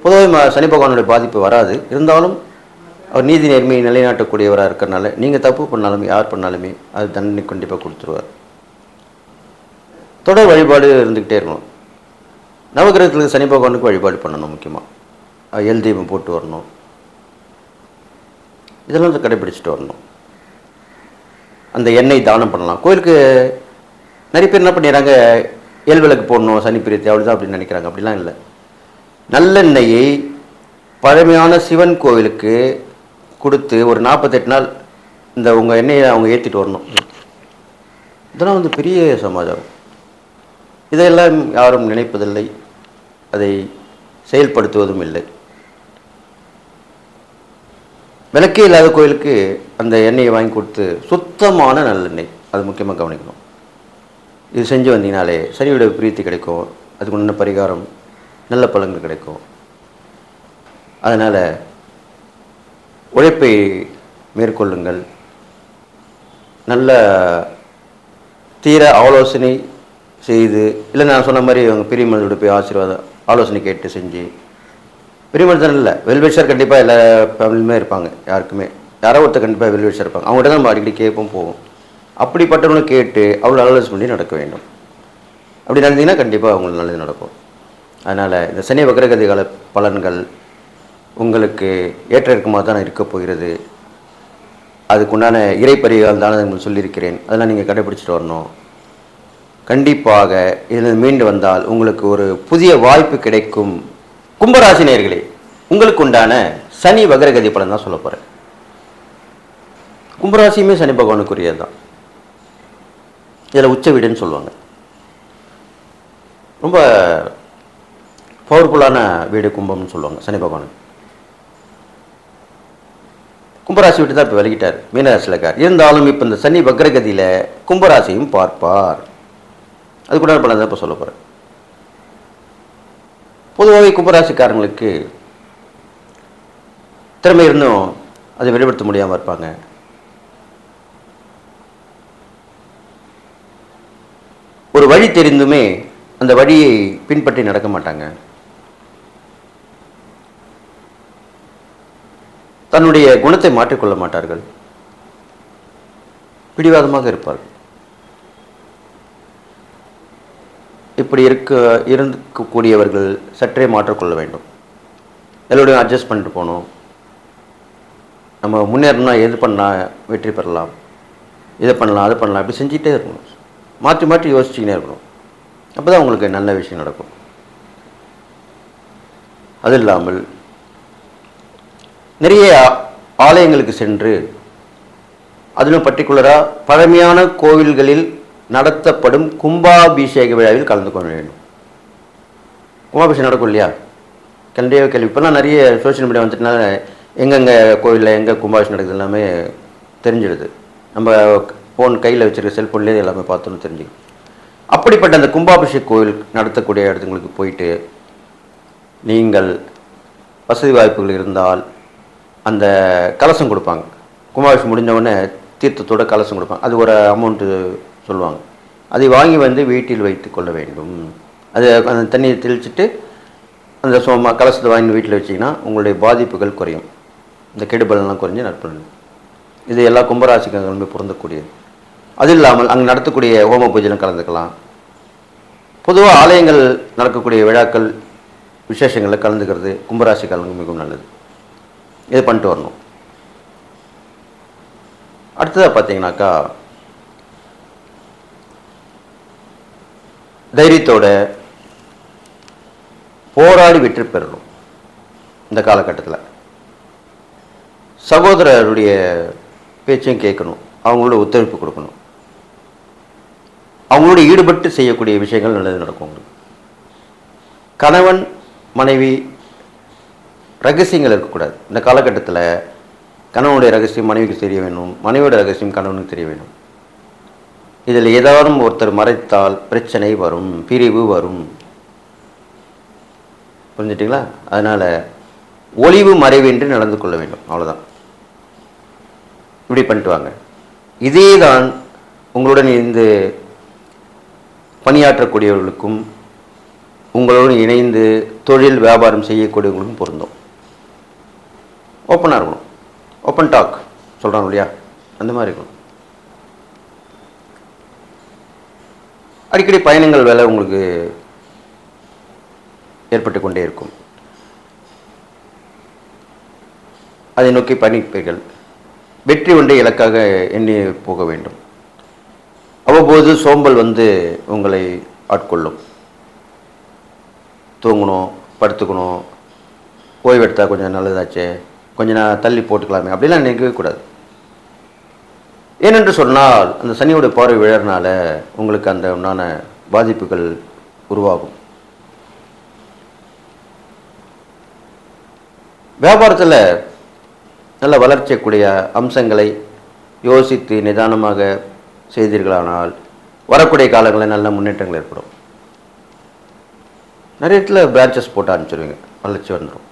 பொதுவாக சனி பகவானுடைய பாதிப்பு வராது, இருந்தாலும் அவர் நீதி நேர்மையை நிலைநாட்டக்கூடியவராக இருக்கிறனால நீங்கள் தப்பு பண்ணாலுமே யார் பண்ணாலுமே அது தண்டனை கண்டிப்பாக கொடுத்துருவார். தொடர் வழிபாடு இருந்துக்கிட்டே இருக்கணும். நவகிரகத்துக்கு சனி பகவானுக்கு வழிபாடு பண்ணணும். முக்கியமாக எல் தீபம் போட்டு வரணும். இதெல்லாம் கடைபிடிச்சிட்டு வரணும். அந்த எண்ணெய் தானம் பண்ணலாம். கோயிலுக்கு நிறைய பேர் என்ன பண்ணிடுறாங்க, எல் விளக்கு போடணும் சனி பிரியத்தை அவ்வளோதான் அப்படின்னு நினைக்கிறாங்க. அப்படிலாம் இல்லை. நல்லெண்ணெயை பழமையான சிவன் கோவிலுக்கு கொடுத்து ஒரு 48 நாள் இந்த உங்கள் எண்ணெயை அவங்க ஏற்றிட்டு வரணும். இதெல்லாம் பெரிய சமாச்சாரம். இதையெல்லாம் யாரும் நினைப்பதில்லை, அதை செயல்படுத்துவதும் இல்லை. விளக்கே இல்லாத கோயிலுக்கு அந்த எண்ணெயை வாங்கி கொடுத்து சுத்தமான நல்லெண்ணெய், அது முக்கியமாக கவனிக்கணும். இது செஞ்சு வந்தீங்கனாலே சனியோட பிரீத்தி கிடைக்கும், அதுக்கு முன்ன பரிகாரம், நல்ல பலன்கள் கிடைக்கும். அதனால் உழைப்பை மேற்கொள்ளுங்கள். நல்ல தீர ஆலோசனை செய்து, இல்லை நான் சொன்ன மாதிரி அவங்க பெரிய மனிதோட போய் ஆசீர்வாதம் ஆலோசனை கேட்டு செஞ்சு, பெரிய மனிதன் இல்லை, வெல்விஷர் கண்டிப்பாக எல்லா ஃபேமிலியுமே இருப்பாங்க. யாருக்குமே யாரோ ஒருத்தர் கண்டிப்பாக வெல்விஷர் இருப்பாங்க. அவங்ககிட்ட தான் நம்ம அடிக்கடி கேட்போம் போவோம். அப்படிப்பட்டவங்களும் கேட்டு அவ்வளோ ஆலோசனை பண்ணி நடக்க வேண்டும். அப்படி நடந்தீங்கன்னா கண்டிப்பாக அவங்களுக்கு நல்லது நடக்கும். அதனால் இந்த சனி வக்ரகதி கால பலன்கள் உங்களுக்கு ஏற்ற இறக்கமாக தான் இருக்க போகிறது. அதுக்குண்டான இறை பரிகாரம் தானே உங்களுக்கு சொல்லியிருக்கிறேன், அதெல்லாம் நீங்கள் கடைபிடிச்சிட்டு வரணும். கண்டிப்பாக இதில் மீண்டு வந்தால் உங்களுக்கு ஒரு புதிய வாய்ப்பு கிடைக்கும். கும்பராசி நேயர்களே, உங்களுக்கு உண்டான சனி வக்ரகதி பலன் தான் சொல்ல போகிறேன். கும்பராசியுமே சனி பகவானுக்குரியது தான். இதில் உச்ச வீடுன்னு சொல்லுவாங்க. ரொம்ப பவர்ஃபுல்லான வீடு கும்பம்னு சொல்லுவாங்க சனி பகவானுக்கு. கும்பராசி விட்டு தான் இப்போ விலகிட்டார், மீனராசியில் இருக்கார். இருந்தாலும் இப்போ இந்த சனி வக்ரகதியில் கும்பராசியும் பார்ப்பார். அது கூட பலன் தான் இப்போ சொல்ல போகிறேன். பொதுவாகவே கும்பராசிக்காரங்களுக்கு திறமை இருந்தும் அதை வெளிப்படுத்த முடியாமல் இருப்பாங்க. ஒரு வழி தெரிந்துமே அந்த வழியை பின்பற்றி நடக்க மாட்டாங்க. தன்னுடைய குணத்தை மாற்றிக்கொள்ள மாட்டார்கள். பிடிவாதமாக இருப்பார்கள். இப்படி இருக்கக்கூடியவர்கள் சற்றே மாற்றிக்கொள்ள வேண்டும். எல்லோரையும் அட்ஜஸ்ட் பண்ணிட்டு போகணும். நம்ம முன்னேறணும்னா எது பண்ணால் வெற்றி பெறலாம், இதை பண்ணலாம், அதை பண்ணலாம், இப்படி செஞ்சுட்டே இருக்கணும். மாற்றி மாற்றி யோசிச்சுக்கினே இருக்கணும். அப்போ தான் உங்களுக்கு நல்ல விஷயம் நடக்கும். அது இல்லாமல் நிறைய ஆலயங்களுக்கு சென்று, அதிலும் பர்டிகுலராக பழமையான கோவில்களில் நடத்தப்படும் கும்பாபிஷேக விழாவில் கலந்து கொள்ள வேண்டும். கும்பாபிஷேகம் நடக்கும் இல்லையா? கண்டிப்பாக கேள்வி. இப்போலாம் நிறைய சோஷியல் மீடியா வந்துட்டுனால எங்கெங்கே கோவிலில் எங்கே கும்பாபிஷேகம் நடக்குது எல்லாமே தெரிஞ்சிடுது. நம்ம ஃபோன் கையில் வச்சுருக்க செல்ஃபோன்லேயே எல்லாமே பார்த்தோன்னு தெரிஞ்சுக்கணும். அப்படிப்பட்ட அந்த கும்பாபிஷேக கோவில் நடத்தக்கூடிய இடத்துங்களுக்கு போயிட்டு நீங்கள் வசதி வாய்ப்புகள் இருந்தால் அந்த கலசம் கொடுப்பாங்க. கும்பாபிஷேகம் முடிஞ்சவுடனே தீர்த்தத்தோட கலசம் கொடுப்பாங்க. அது ஒரு அமௌண்ட்டு சொல்லுவாங்க. அதை வாங்கி வந்து வீட்டில் வைத்து கொள்ள வேண்டும். அது அந்த தண்ணியை தெளிச்சுட்டு அந்த கலசத்தை வாங்கி வீட்டில் வச்சிங்கன்னா உங்களுடைய பாதிப்புகள் குறையும். இந்த கெடுபலெல்லாம் குறைஞ்சி நற்பலன். இது எல்லா கும்பராசிக்காரங்களுமே பொருந்தக்கூடியது. அது இல்லாமல் அங்கே நடத்தக்கூடிய ஹோம பூஜையிலும் கலந்துக்கலாம். பொதுவாக ஆலயங்கள் நடக்கக்கூடிய விழாக்கள் விசேஷங்களில் கலந்துக்கிறது கும்பராசிக்காரங்களுக்கு மிகவும் நல்லது. இதை பண்ணிட்டு வரணும். அடுத்ததாக பார்த்தீங்கன்னாக்கா, தைரியத்தோட போராடி வெற்றி பெறணும். இந்த காலகட்டத்தில் சகோதரருடைய பேச்சையும் கேட்கணும், அவங்களோட ஒத்துழைப்பு கொடுக்கணும். அவங்களோட ஈடுபட்டு செய்யக்கூடிய விஷயங்கள் நல்லது நடக்கும். உங்களுக்கு கணவன் மனைவி ரகசியங்கள் இருக்கக்கூடாது. இந்த காலகட்டத்தில் கணவனுடைய ரகசியம் மனைவிக்கு தெரிய வேணும், மனைவியோட ரகசியம் கணவனுக்கு தெரிய வேணும். இதில் ஏதாவது ஒருத்தர் மறைத்தால் பிரச்சனை வரும், பிரிவு வரும். புரிஞ்சுட்டிங்களா? அதனால் ஒளிவு மறைவின்றி நடந்து கொள்ள வேண்டும். அவ்வளோதான். இப்படி பண்ணிட்டு வாங்க. இதே தான் உங்களுடன் இருந்து பணியாற்றக்கூடியவர்களுக்கும் உங்களுடன் இணைந்து தொழில் வியாபாரம் செய்யக்கூடியவங்களுக்கும் பொருந்தும். ஓப்பனாக இருக்கணும். ஓப்பன் டாக் சொல்கிறாங்க இல்லையா? அந்த மாதிரி இருக்கணும். அடிக்கடி பயணங்கள் வேலை உங்களுக்கு ஏற்பட்டு கொண்டே இருக்கும். அதை நோக்கி பயணிப்பீர்கள். வெற்றி ஒன்றை இலக்காக எண்ணி போக வேண்டும். அவ்வப்போது சோம்பல் வந்து உங்களை ஆட்கொள்ளும். தூங்கணும், படுத்துக்கணும், ஓய்வெடுத்தால் கொஞ்சம் நல்லதாச்சே, கொஞ்சம் நான் தள்ளி போட்டுக்கலாமே அப்படிலாம் நினைக்கவே கூடாது. ஏனென்று சொன்னால் அந்த சனியோட பார்வை விழறனால உங்களுக்கு அந்த உண்டான பாதிப்புகள் உருவாகும். வியாபாரத்தில் நல்ல வளர்ச்சியக்கூடிய அம்சங்களை யோசித்து நிதானமாக செய்தீர்களானால் வரக்கூடிய காலங்களில் நல்ல முன்னேற்றங்கள் ஏற்படும். நிறைய இடத்துல பிரான்ச்சஸ் போட்டு அனுப்பிச்சிடுவீங்க, வளர்ச்சி வந்துடும்.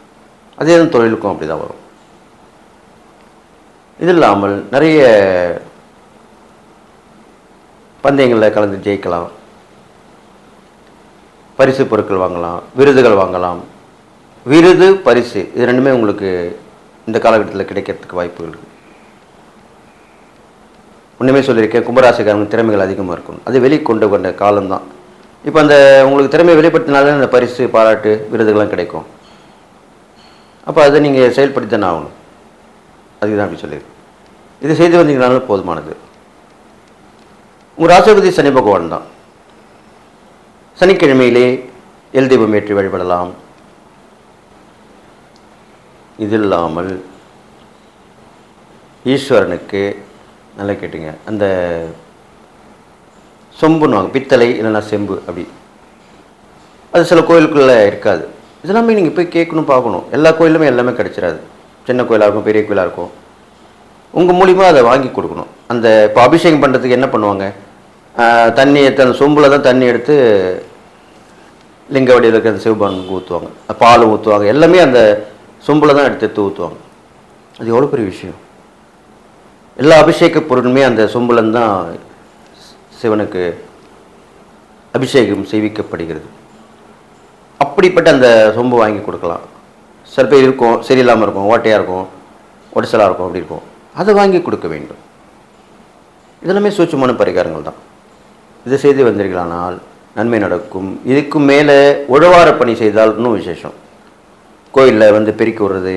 அதே தான் தொழிலுக்கும் அப்படி தான் வரும். இது இல்லாமல் நிறைய பந்தயங்களில் கலந்து ஜெயிக்கலாம், பரிசு பொருட்கள் வாங்கலாம், விருதுகள் வாங்கலாம். விருது பரிசு இது ரெண்டுமே உங்களுக்கு இந்த காலகட்டத்தில் கிடைக்கிறதுக்கு வாய்ப்புகள் இருக்குது. ஒன்றுமே சொல்லியிருக்கேன், கும்பராசிக்காரங்க திறமைகள் அதிகமாக இருக்கும். அது வெளிக்கொண்டு கொண்ட காலம்தான். இப்போ அந்த உங்களுக்கு திறமை வெளிப்படுத்தினாலே அந்த பரிசு பாராட்டு விருதுகள்லாம் கிடைக்கும். அப்போ அதை நீங்கள் செயல்படுத்தி தானே ஆகணும். அதுக்கு தான் அப்படி சொல்லியிருக்கேன். இது செய்து வந்தீங்கனாலும் போதுமானது. உங்கள் ராசிபதி சனி பகவான் தான். சனிக்கிழமையிலே எல் தீபம் ஏற்றி வழிபடலாம். இது இல்லாமல் ஈஸ்வரனுக்கு நல்லா கேட்டுங்க, அந்த சொம்புன்னுவாங்க, பித்தளை இல்லைன்னா செம்பு, அப்படி அது சில கோயிலுக்குள்ளே இருக்காது. இதெல்லாமே நீங்கள் போய் கேட்கணும், பார்க்கணும். எல்லா கோயிலுமே எல்லாமே கிடச்சிடாது. சின்ன கோயிலாக இருக்கும், பெரிய கோயிலாக இருக்கும். உங்கள் மூலிமா அதை வாங்கி கொடுக்கணும். அந்த இப்போ அபிஷேகம் பண்ணுறதுக்கு என்ன பண்ணுவாங்க, தண்ணி எடுத்து அந்த சொம்பில் தான் தண்ணி எடுத்து லிங்க வடிவில் இருக்கிற அந்த சிவபானுக்கு ஊற்றுவாங்க, பாலும் ஊற்றுவாங்க, எல்லாமே அந்த சொம்பில் தான் எடுத்து ஊற்றுவாங்க. அது எவ்வளோ பெரிய விஷயம். எல்லா அபிஷேக பொருளுமே அந்த சொம்புலன் தான் சிவனுக்கு அபிஷேகம் செய்விக்கப்படுகிறது. அப்படிப்பட்ட அந்த சொம்பு வாங்கி கொடுக்கலாம். சில பேர் இருக்கும், சரியில்லாமல் இருக்கும், ஓட்டையாக இருக்கும், ஒடிசலாக இருக்கும், அப்படி இருக்கும். அதை வாங்கி கொடுக்க வேண்டும். இதெல்லாமே சூட்சமான பரிகாரங்கள் தான். இதை செய்து வந்தீர்களானால் நன்மை நடக்கும். இதுக்கு மேலே உழவார பணி செய்தால் இன்னும் விசேஷம். கோயிலில் வந்து பெருக்கி விடுறது,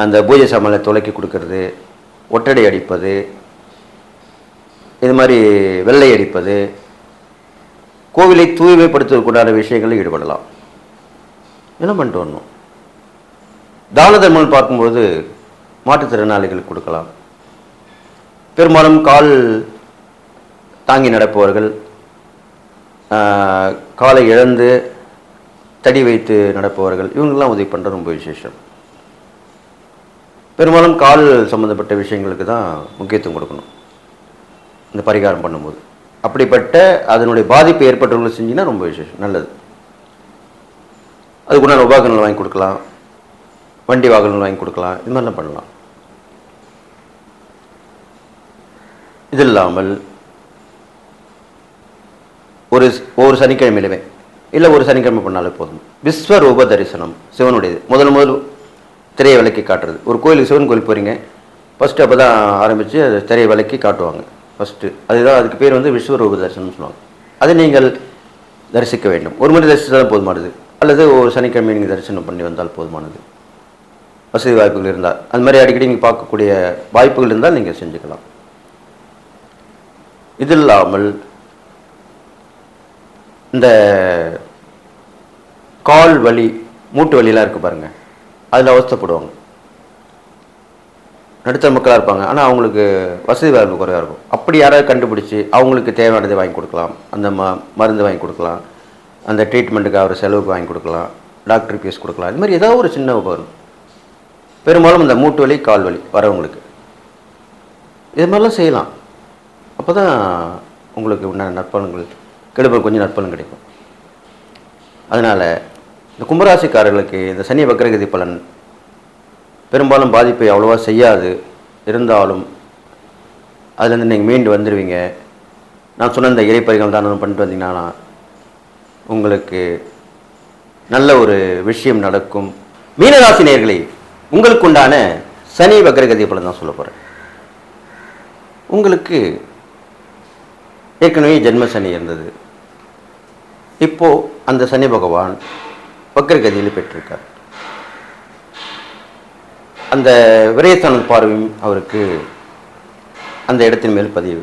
அந்த பூஜை சாமானை துளைக்கி கொடுக்கறது, ஒட்டடை அடிப்பது, இது மாதிரி வெள்ளை அடிப்பது, கோவிலை தூய்மைப்படுத்துவதற்குண்டான விஷயங்களில் ஈடுபடலாம். என்ன பண்ணிட்டு வரணும். தான தர்மங்கள் பார்க்கும்போது மாற்றுத்திறனாளிகளுக்கு கொடுக்கலாம். பெரும்பாலும் கால் தாங்கி நடப்பவர்கள், காலை இழந்து தடி வைத்து நடப்பவர்கள், இவங்கெல்லாம் உதவி பண்ணுறது ரொம்ப விசேஷம். பெரும்பாலும் கால் சம்மந்தப்பட்ட விஷயங்களுக்கு தான் முக்கியத்துவம் கொடுக்கணும் இந்த பரிகாரம் பண்ணும்போது. அப்படிப்பட்ட அதனுடைய பாதிப்பு ஏற்பட்டவங்களுக்கு செஞ்சிங்கன்னா ரொம்ப விசேஷம், நல்லது. அதுக்குண்டான உபகரணங்கள் வாங்கி கொடுக்கலாம், வண்டி வாகனங்கள் வாங்கி கொடுக்கலாம், இது மாதிரிலாம் பண்ணலாம். இது இல்லாமல் ஒவ்வொரு சனிக்கிழமையிலுமே இல்லை ஒரு சனிக்கிழமை பண்ணாலே போதும், விஸ்வரூப தரிசனம் சிவனுடையது முதல் திரையை விளக்கி காட்டுறது. ஒரு கோயிலுக்கு, சிவன் கோயில் போகிறீங்க, ஃபஸ்ட்டு அப்போ தான் ஆரம்பித்து அதை திரையை விளக்கி காட்டுவாங்க ஃபஸ்ட்டு. அதுதான் அதுக்கு பேர் வந்து விஸ்வரூப தரிசனம்னு சொல்லுவாங்க. அதை நீங்கள் தரிசிக்க வேண்டும். ஒரு முறை தரிசித்தால் போதுமானது, அல்லது ஒரு சனிக்கிழமை நீங்கள் தரிசனம் பண்ணி வந்தால் போதுமானது. வசதி வாய்ப்புகள் இருந்தால், அது மாதிரி அடிக்கடி நீங்கள் பார்க்கக்கூடிய வாய்ப்புகள் இருந்தால் நீங்கள் செஞ்சுக்கலாம். இது இல்லாமல் இந்த கால் வலி, மூட்டு வலியெலாம் இருக்குது பாருங்கள், அதில் அவஸ்தைப்படுவாங்க. நடுத்தர மக்களாக இருப்பாங்க, ஆனால் அவங்களுக்கு வசதி வாய்ப்பு குறைவாக இருக்கும். அப்படி யாராவது கண்டுபிடிச்சி அவங்களுக்கு தேவையானதை வாங்கி கொடுக்கலாம், அந்த மருந்து வாங்கி கொடுக்கலாம், அந்த ட்ரீட்மெண்ட்டுக்கு அவர் செலவுக்கு வாங்கி கொடுக்கலாம், டாக்டர் ஃபீஸ் கொடுக்கலாம். இது மாதிரி ஏதாவது ஒரு சின்ன உபகரணம். பெரும்பாலும் இந்த மூட்டு வலி, கால் வலி வரவங்களுக்கு இது மாதிரிலாம் செய்யலாம். அப்போ தான் உங்களுக்கு உண்டான நற்பலன்கள் கெடுபல், கொஞ்சம் நற்பலன் கிடைக்கும். அதனால் இந்த கும்பராசிக்காரர்களுக்கு இந்த சனி வக்ரகதி பலன் பெரும்பாலும் பாதிப்பை அவ்வளோவா செய்யாது. இருந்தாலும் அதுலேருந்து நீங்கள் மீண்டு வந்துடுவீங்க. நான் சொன்ன இந்த இறைப்பறிகள் தான் பண்ணிட்டு வந்தீங்கன்னா உங்களுக்கு நல்ல ஒரு விஷயம் நடக்கும். மீனராசி நேயர்களே, உங்களுக்கு உண்டான சனி வக்ரகதி பலன் தான் சொல்ல போகிறேன். உங்களுக்கு ஏற்கனவே ஜென்ம சனி இருந்தது. இப்போது அந்த சனி பகவான் வக்ரகதியில் பெற்றிருக்கார். அந்த விரயஸ்தான பார்வையும் அவருக்கு அந்த இடத்தின் மேல் பதிவு.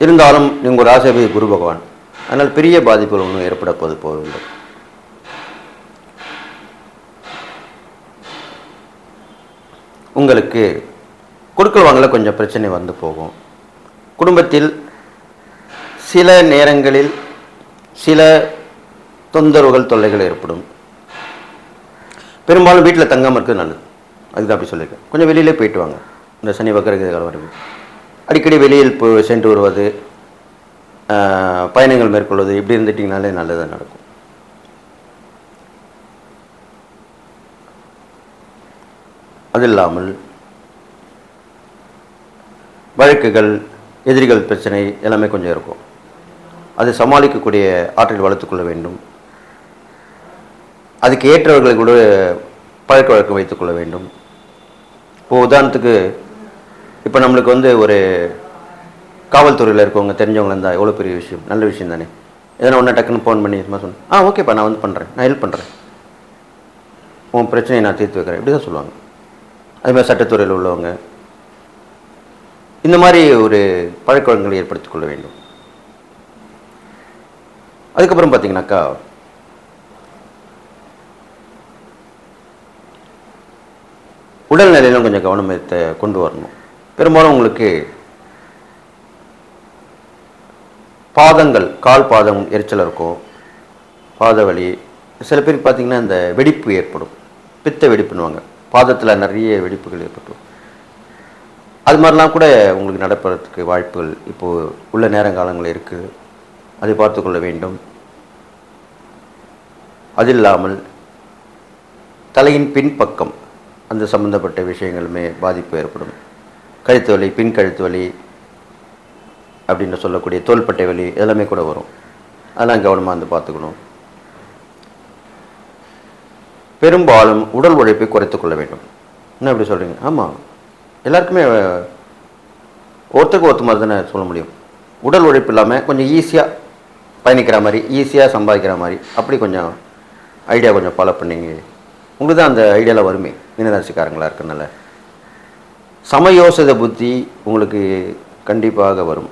இருந்தாலும் நீங்கள் ராசிபதி குரு பகவான், அதனால் பெரிய பாதிப்புகள் ஒன்றும் ஏற்பட போவதில்லை. உங்களுக்கு கொடுக்கல் வாங்கல கொஞ்சம் பிரச்சனை வந்து போகும். குடும்பத்தில் சில நேரங்களில் சில தொந்தரவுகள், தொல்லைகள் ஏற்படும். பெரும்பாலும் வீட்டில் தங்காமல் இருக்கிறது நல்லது. அதுதான் அப்படி சொல்லியிருக்கேன். கொஞ்சம் வெளியிலே போயிட்டு வாங்க. இந்த சனி வக்ரகதி காலம் வரைக்கும் அடிக்கடி வெளியில் சென்று வருவது, பயணங்கள் மேற்கொள்வது, இப்படி இருந்துட்டிங்கனாலே நல்லதாக நடக்கும். அது இல்லாமல் வழக்குகள், எதிரிகள் பிரச்சனை எல்லாமே கொஞ்சம் இருக்கும். அது சமாளிக்கக்கூடிய ஆற்றல் வளர்த்துக்கொள்ள வேண்டும். அதுக்கு ஏற்றவர்களை கூட பழக்க வழக்கம் வைத்துக்கொள்ள வேண்டும். இப்போ உதாரணத்துக்கு, இப்போ நம்மளுக்கு வந்து ஒரு காவல்துறையில் இருக்கவங்க தெரிஞ்சவங்க இருந்தால் எவ்வளோ பெரிய விஷயம், நல்ல விஷயம் தானே. எதனா ஒன்றா டக்குன்னு ஃபோன் பண்ணி சும்மா சொன்னேன், ஓகேப்பா நான் வந்து பண்ணுறேன், நான் ஹெல்ப் பண்ணுறேன், உன் பிரச்சனையை நான் தீர்த்து வைக்கிறேன், இப்படி தான் சொல்லுவாங்க. அதுமாதிரி சட்டத்துறையில் உள்ளவங்க இந்த மாதிரி ஒரு பழக்க வழக்கங்களை ஏற்படுத்திக் கொள்ள வேண்டும். அதுக்கப்புறம் பார்த்தீங்கன்னாக்கா, உடல்நிலையிலும் கொஞ்சம் கவனத்தை கொண்டு வரணும். பெரும்பாலும் உங்களுக்கு பாதங்கள், கால் பாதம் எரிச்சல் இருக்கும், பாத வலி. சில பேருக்கு பார்த்தீங்கன்னா இந்த வெடிப்பு ஏற்படும், பித்த வெடிப்புன்னுவாங்க. பாதத்தில் நிறைய வெடிப்புகள் ஏற்படும். அது மாதிரிலாம் கூட உங்களுக்கு நடப்பதற்கு வாய்ப்புகள் இப்போது உள்ள நேரங்காலங்கள் இருக்குது. அதை பார்த்து கொள்ள வேண்டும். அது இல்லாமல் தலையின் பின்பக்கம் அந்த சம்பந்தப்பட்ட விஷயங்களுமே பாதிப்பு ஏற்படும். கழுத்து வலி, பின் கழுத்து வலி அப்படின்னு சொல்லக்கூடிய தோள்பட்டை வலி எல்லாமே கூட வரும். அதெல்லாம் கவனமாக வந்து பார்த்துக்கணும். பெரும்பாலும் உடல் உழைப்பை குறைத்து கொள்ள வேண்டும். என்ன எப்படி சொல்கிறீங்க? ஆமாம், எல்லாருக்குமே ஒருத்தருக்கு ஒருத்த மாதிரி தானே சொல்ல முடியும். உடல் உழைப்பு இல்லாமல் கொஞ்சம் ஈஸியாக பயணிக்கிற மாதிரி, ஈஸியாக சம்பாதிக்கிற மாதிரி, அப்படி கொஞ்சம் ஐடியா கொஞ்சம் ஃபாலோ பண்ணிங்க. உங்களுக்கு தான் அந்த ஐடியாவில் வருமே, மீனராசிக்காரங்களாக இருக்கிறனால. சமயோசித புத்தி உங்களுக்கு கண்டிப்பாக வரும்.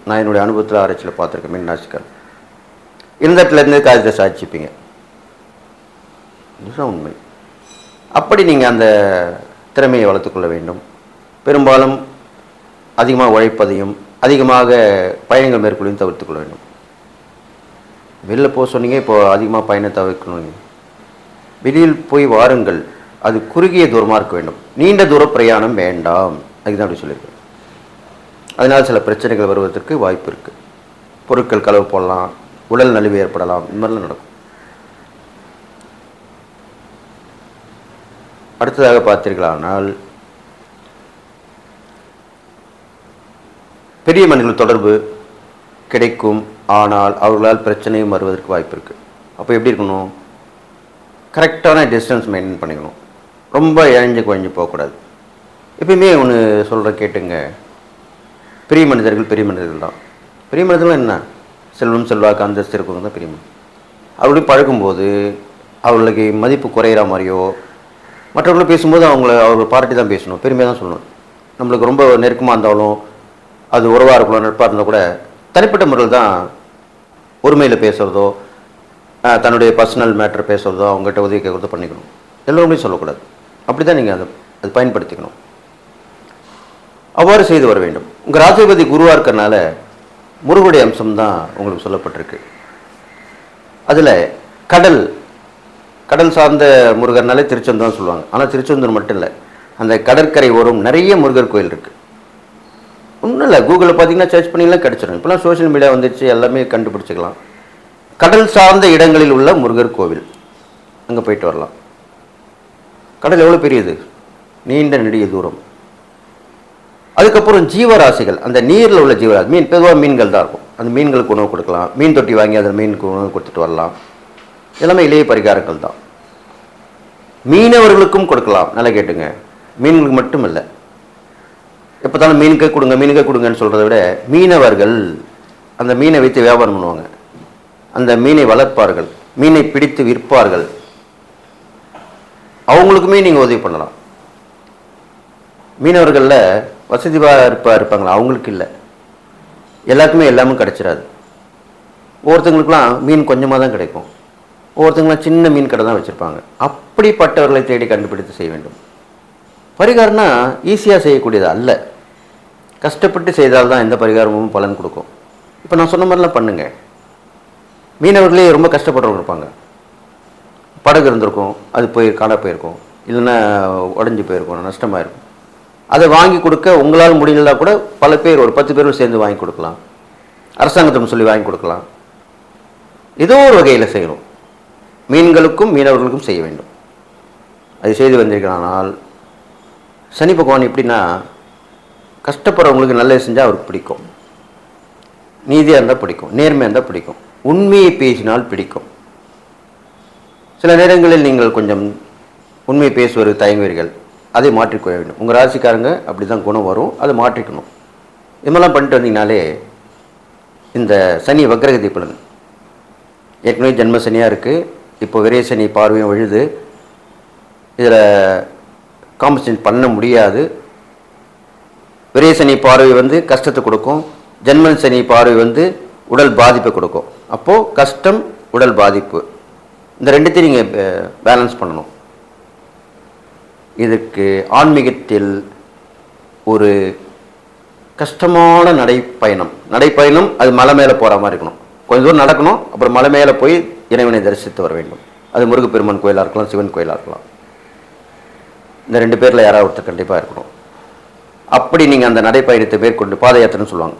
நான் என்னுடைய அனுபவத்தில் ஆராய்ச்சியில் பார்த்துருக்கேன். மீனராசிக்காரர் இருந்த இடத்துலேருந்து காரியத்தை சாதிச்சுப்பீங்க. இதுதான் உண்மை. அப்படி நீங்கள் அந்த திறமையை வளர்த்துக்கொள்ள வேண்டும். பெரும்பாலும் அதிகமாக உழைப்பதையும் அதிகமாக பயணங்கள் மேற்கொள்ளையும் தவிர்த்துக்கொள்ள வேண்டும். வெளில போக சொன்னீங்க, இப்போது அதிகமாக பயணம் தவிர்க்கணும். வெளியில் போய் வாருங்கள், அது குறுகிய தூரமாக இருக்க வேண்டும், நீண்ட தூர பிரயாணம் வேண்டாம். அதுதான் அப்படி சொல்லியிருக்கேன். அதனால் சில பிரச்சனைகள் வருவதற்கு வாய்ப்பு இருக்குது. பொருட்கள் களவு போடலாம், உடல் நலிவு ஏற்படலாம், இந்த மாதிரிலாம் நடக்கும். அடுத்ததாக பார்த்தீர்களானால் பெரிய மனிதர்கள் தொடர்பு கிடைக்கும், ஆனால் அவர்களால் பிரச்சனையும் வருவதற்கு வாய்ப்பு இருக்குது. அப்போ எப்படி இருக்கணும்? கரெக்டான டிஸ்டன்ஸ் மெயின்டைன் பண்ணிக்கணும். ரொம்ப இழைஞ்சு குழஞ்சு போகக்கூடாது. எப்பயுமே ஒன்று சொல்கிற கேட்டுங்க, பெரிய மனிதர்கள் தான். பெரிய மனிதர்கள் என்ன? செல்வம் செல்வாக்கு அந்தஸ்து இருக்கவங்க தான் பெரிய மனிதர். அப்படி பழகும்போது அவர்களுக்கு மதிப்பு குறையிற மாதிரியோ, மற்றவர்களும் பேசும்போது அவர்கள் பாராட்டி தான் பேசணும், பெருமையாக தான் சொல்லணும். நம்மளுக்கு ரொம்ப நெருக்கமாக இருந்தாலும், அது உறவாக இருக்கலாம், நட்பாக இருந்தால் கூட தனிப்பட்ட முறையில் தான் உரிமையில் பேசுகிறதோ, தன்னுடைய பர்சனல் மேட்டர் பேசுகிறதோ, அவங்ககிட்ட உதவி கேட்குறதோ பண்ணிக்கணும். எல்லோருமே சொல்லக்கூடாது. அப்படி தான் நீங்கள் அதை பயன்படுத்திக்கணும். அவ்வாறு செய்து வர வேண்டும். உங்கள் ராஜாதிபதி குருவாக இருக்கிறனால முருகனுடைய அம்சம் தான் உங்களுக்கு சொல்லப்பட்டிருக்கு. அதில் கடல் சார்ந்த முருகர்னாலே திருச்செந்தூர்னு சொல்லுவாங்க. ஆனால் திருச்செந்தூர் மட்டும் இல்லை, அந்த கடற்கரை ஓரம் நிறைய முருகர் கோயில் இருக்குது. ஒன்றும் இல்லை, கூகுளில் பார்த்தீங்கன்னா சர்ச் பண்ணிலாம் கிடச்சிடும். இப்போலாம் சோஷியல் மீடியா வந்துச்சு, எல்லாமே கண்டுபிடிச்சிக்கலாம். கடல் சார்ந்த இடங்களில் உள்ள முருகர் கோவில், அங்கே போயிட்டு வரலாம். கடல் எவ்வளோ பெரியது, நீண்ட நெடிய தூரம். அதுக்கப்புறம் ஜீவராசிகள், அந்த நீரில் உள்ள ஜீவராசி, பொதுவாக மீன்கள் தான் இருக்கும். அந்த மீன்களுக்கு உணவு கொடுக்கலாம். மீன் தொட்டி வாங்கி அதில் மீனுக்கு உணவு கொடுத்துட்டு வரலாம். எல்லாமே இளைய பரிகாரங்கள் தான். மீனவர்களுக்கும் கொடுக்கலாம். நல்லா கேட்டுங்க, மீன்களுக்கு மட்டும் இல்லை. எப்போ தானே மீனுக்கே கொடுங்கன்னு சொல்கிறத விட, மீனவர்கள் அந்த மீனை வைத்து வியாபாரம் பண்ணுவாங்க, அந்த மீனை வளர்ப்பார்கள், மீனை பிடித்து விற்பார்கள். அவங்களுக்குமே நீங்கள் உதவி பண்ணலாம். மீனவர்களில் வசதியாக இருப்பாங்களா? அவங்களுக்கு இல்லை. எல்லாருக்குமே எல்லாமே கிடச்சிடாது. ஒவ்வொருத்தங்களுக்கெல்லாம் மீன் கொஞ்சமாக தான் கிடைக்கும். ஒவ்வொருத்தங்களாம் சின்ன மீன் கடை தான் வச்சுருப்பாங்க. அப்படிப்பட்டவர்களை தேடி கண்டுபிடித்து செய்ய வேண்டும். பரிகாரம்னா ஈஸியாக செய்யக்கூடியது அல்ல. கஷ்டப்பட்டு செய்தால்தான் எந்த பரிகாரமும் பலன் கொடுக்கும். இப்போ நான் சொன்ன மாதிரிலாம் பண்ணுங்க. மீனவர்களே ரொம்ப கஷ்டப்படுறவங்க இருப்பாங்க. படகு இருந்திருக்கும், அது காண போயிருக்கும், இல்லைன்னா உடஞ்சி போயிருக்கும், நஷ்டமாக இருக்கும். அதை வாங்கி கொடுக்க உங்களால் முடியலனா கூட பல பேர், ஒரு 10 பேர் சேர்ந்து வாங்கி கொடுக்கலாம். அரசாங்கத்திடம் சொல்லி வாங்கி கொடுக்கலாம். ஏதோ ஒரு வகையில் செய்யணும். மீன்களுக்கும் மீனவர்களுக்கும் செய்ய வேண்டும். அது செய்து வந்திருக்கிறானால், சனி பகவான் எப்படின்னா, கஷ்டப்படுறவங்களுக்கு நல்லது செஞ்சால் அவருக்கு பிடிக்கும். நீதியாக இருந்தால் பிடிக்கும், நேர்மையாக இருந்தால் பிடிக்கும், உண்மையை பேசினால் பிடிக்கும். சில நேரங்களில் நீங்கள் கொஞ்சம் உண்மையை பேசுவது தயங்குவீர்கள். அதை மாற்றிக்கொள்ள வேண்டும். உங்கள் ராசிக்காரங்க அப்படி தான் குணம் வரும், அதை மாற்றிக்கணும். இதெல்லாம் பண்ணிட்டு வந்தீங்கனாலே இந்த சனி வக்ரகதி பலன், ஏற்கனவே ஜென்ம சனியாக இருக்குது, இப்போ விரை சனி பார்வையும் விழுது. இதில் காம்பன்சேட் பண்ண முடியாது. விரை சனி பார்வை கஷ்டத்தை கொடுக்கும், ஜென்ம சனி பார்வை உடல் பாதிப்பை கொடுக்கும். அப்போது கஷ்டம், உடல் பாதிப்பு, இந்த ரெண்டுத்தையும் நீங்கள் பேலன்ஸ் பண்ணணும். இதுக்கு ஆன்மீகத்தில் ஒரு கஷ்டமான நடைப்பயணம் அது மலை மேலே போகிற மாதிரி இருக்கணும். கொஞ்சம் தூரம் நடக்கணும், அப்புறம் மலை மேலே போய் இறைவனை தரிசித்து வர வேண்டும். அது முருகப்பெருமான் கோயிலாக இருக்கலாம், சிவன் கோயிலாக இருக்கலாம். இந்த 2 பேரில் யாராவது ஒருத்தர் கண்டிப்பாக இருக்கணும். அப்படி நீங்கள் அந்த நடைப்பயணத்தை மேற்கொண்டு, பாத யாத்திரைன்னு சொல்லுவாங்க,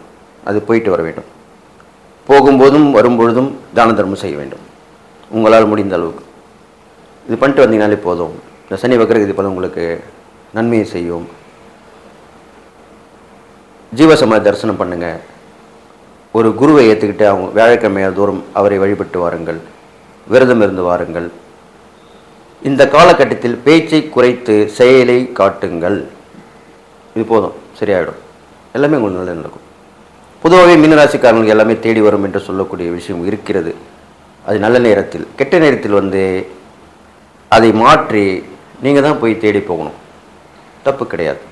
அது போயிட்டு வர வேண்டும். போகும்போதும் வரும்பொழுதும் தான தர்மம் செய்ய வேண்டும், உங்களால் முடிந்த அளவுக்கு. இது பண்ணிட்டு வந்தீங்கனாலே போதும். இந்த சனி வக்ரகதி பலன் உங்களுக்கு நன்மையை செய்யும். ஜீவசமாதி தரிசனம் பண்ணுங்கள். ஒரு குருவை ஏற்றுக்கிட்டு அவங்க வியாழக்கிழமையால் தோறும் அவரை வழிபட்டு வாருங்கள், விரதம் இருந்து வாருங்கள். இந்த காலகட்டத்தில் பேச்சை குறைத்து செயலை காட்டுங்கள். இது போதும், சரியாயிடும். எல்லாமே உங்களுக்கு நல்லது நடக்கும். பொதுவாகவே மீனராசிக்காரங்களுக்கு எல்லாமே தேடி வரும் என்று சொல்லக்கூடிய விஷயம் இருக்கிறது. அது நல்ல நேரத்தில், கெட்ட நேரத்தில் அதை மாற்றி நீங்கள் தான் போய் தேடி போகணும். தப்பு கிடையாது.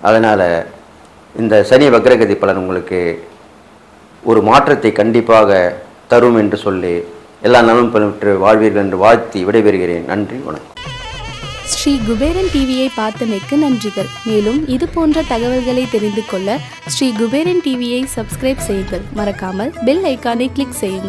அதனால் இந்த சனி வக்ரகதி பலன் உங்களுக்கு ஒரு மாற்றத்தை கண்டிப்பாக தரும் என்று சொல்லி எல்லா நலமும் பெற்று வாழ்வீர்கள் என்று வாழ்த்தி விடைபெறுகிறேன். நன்றி, வணக்கம்.
ஸ்ரீ குபேரன் டிவியை பார்த்தமைக்கு நன்றிகள். மேலும் இது போன்ற தகவல்களை தெரிந்து கொள்ள ஸ்ரீ குபேரன் டிவியை சப்ஸ்கிரைப் செய்யுங்கள். மறக்காமல் பெல் ஐக்கானை கிளிக் செய்யுங்கள்.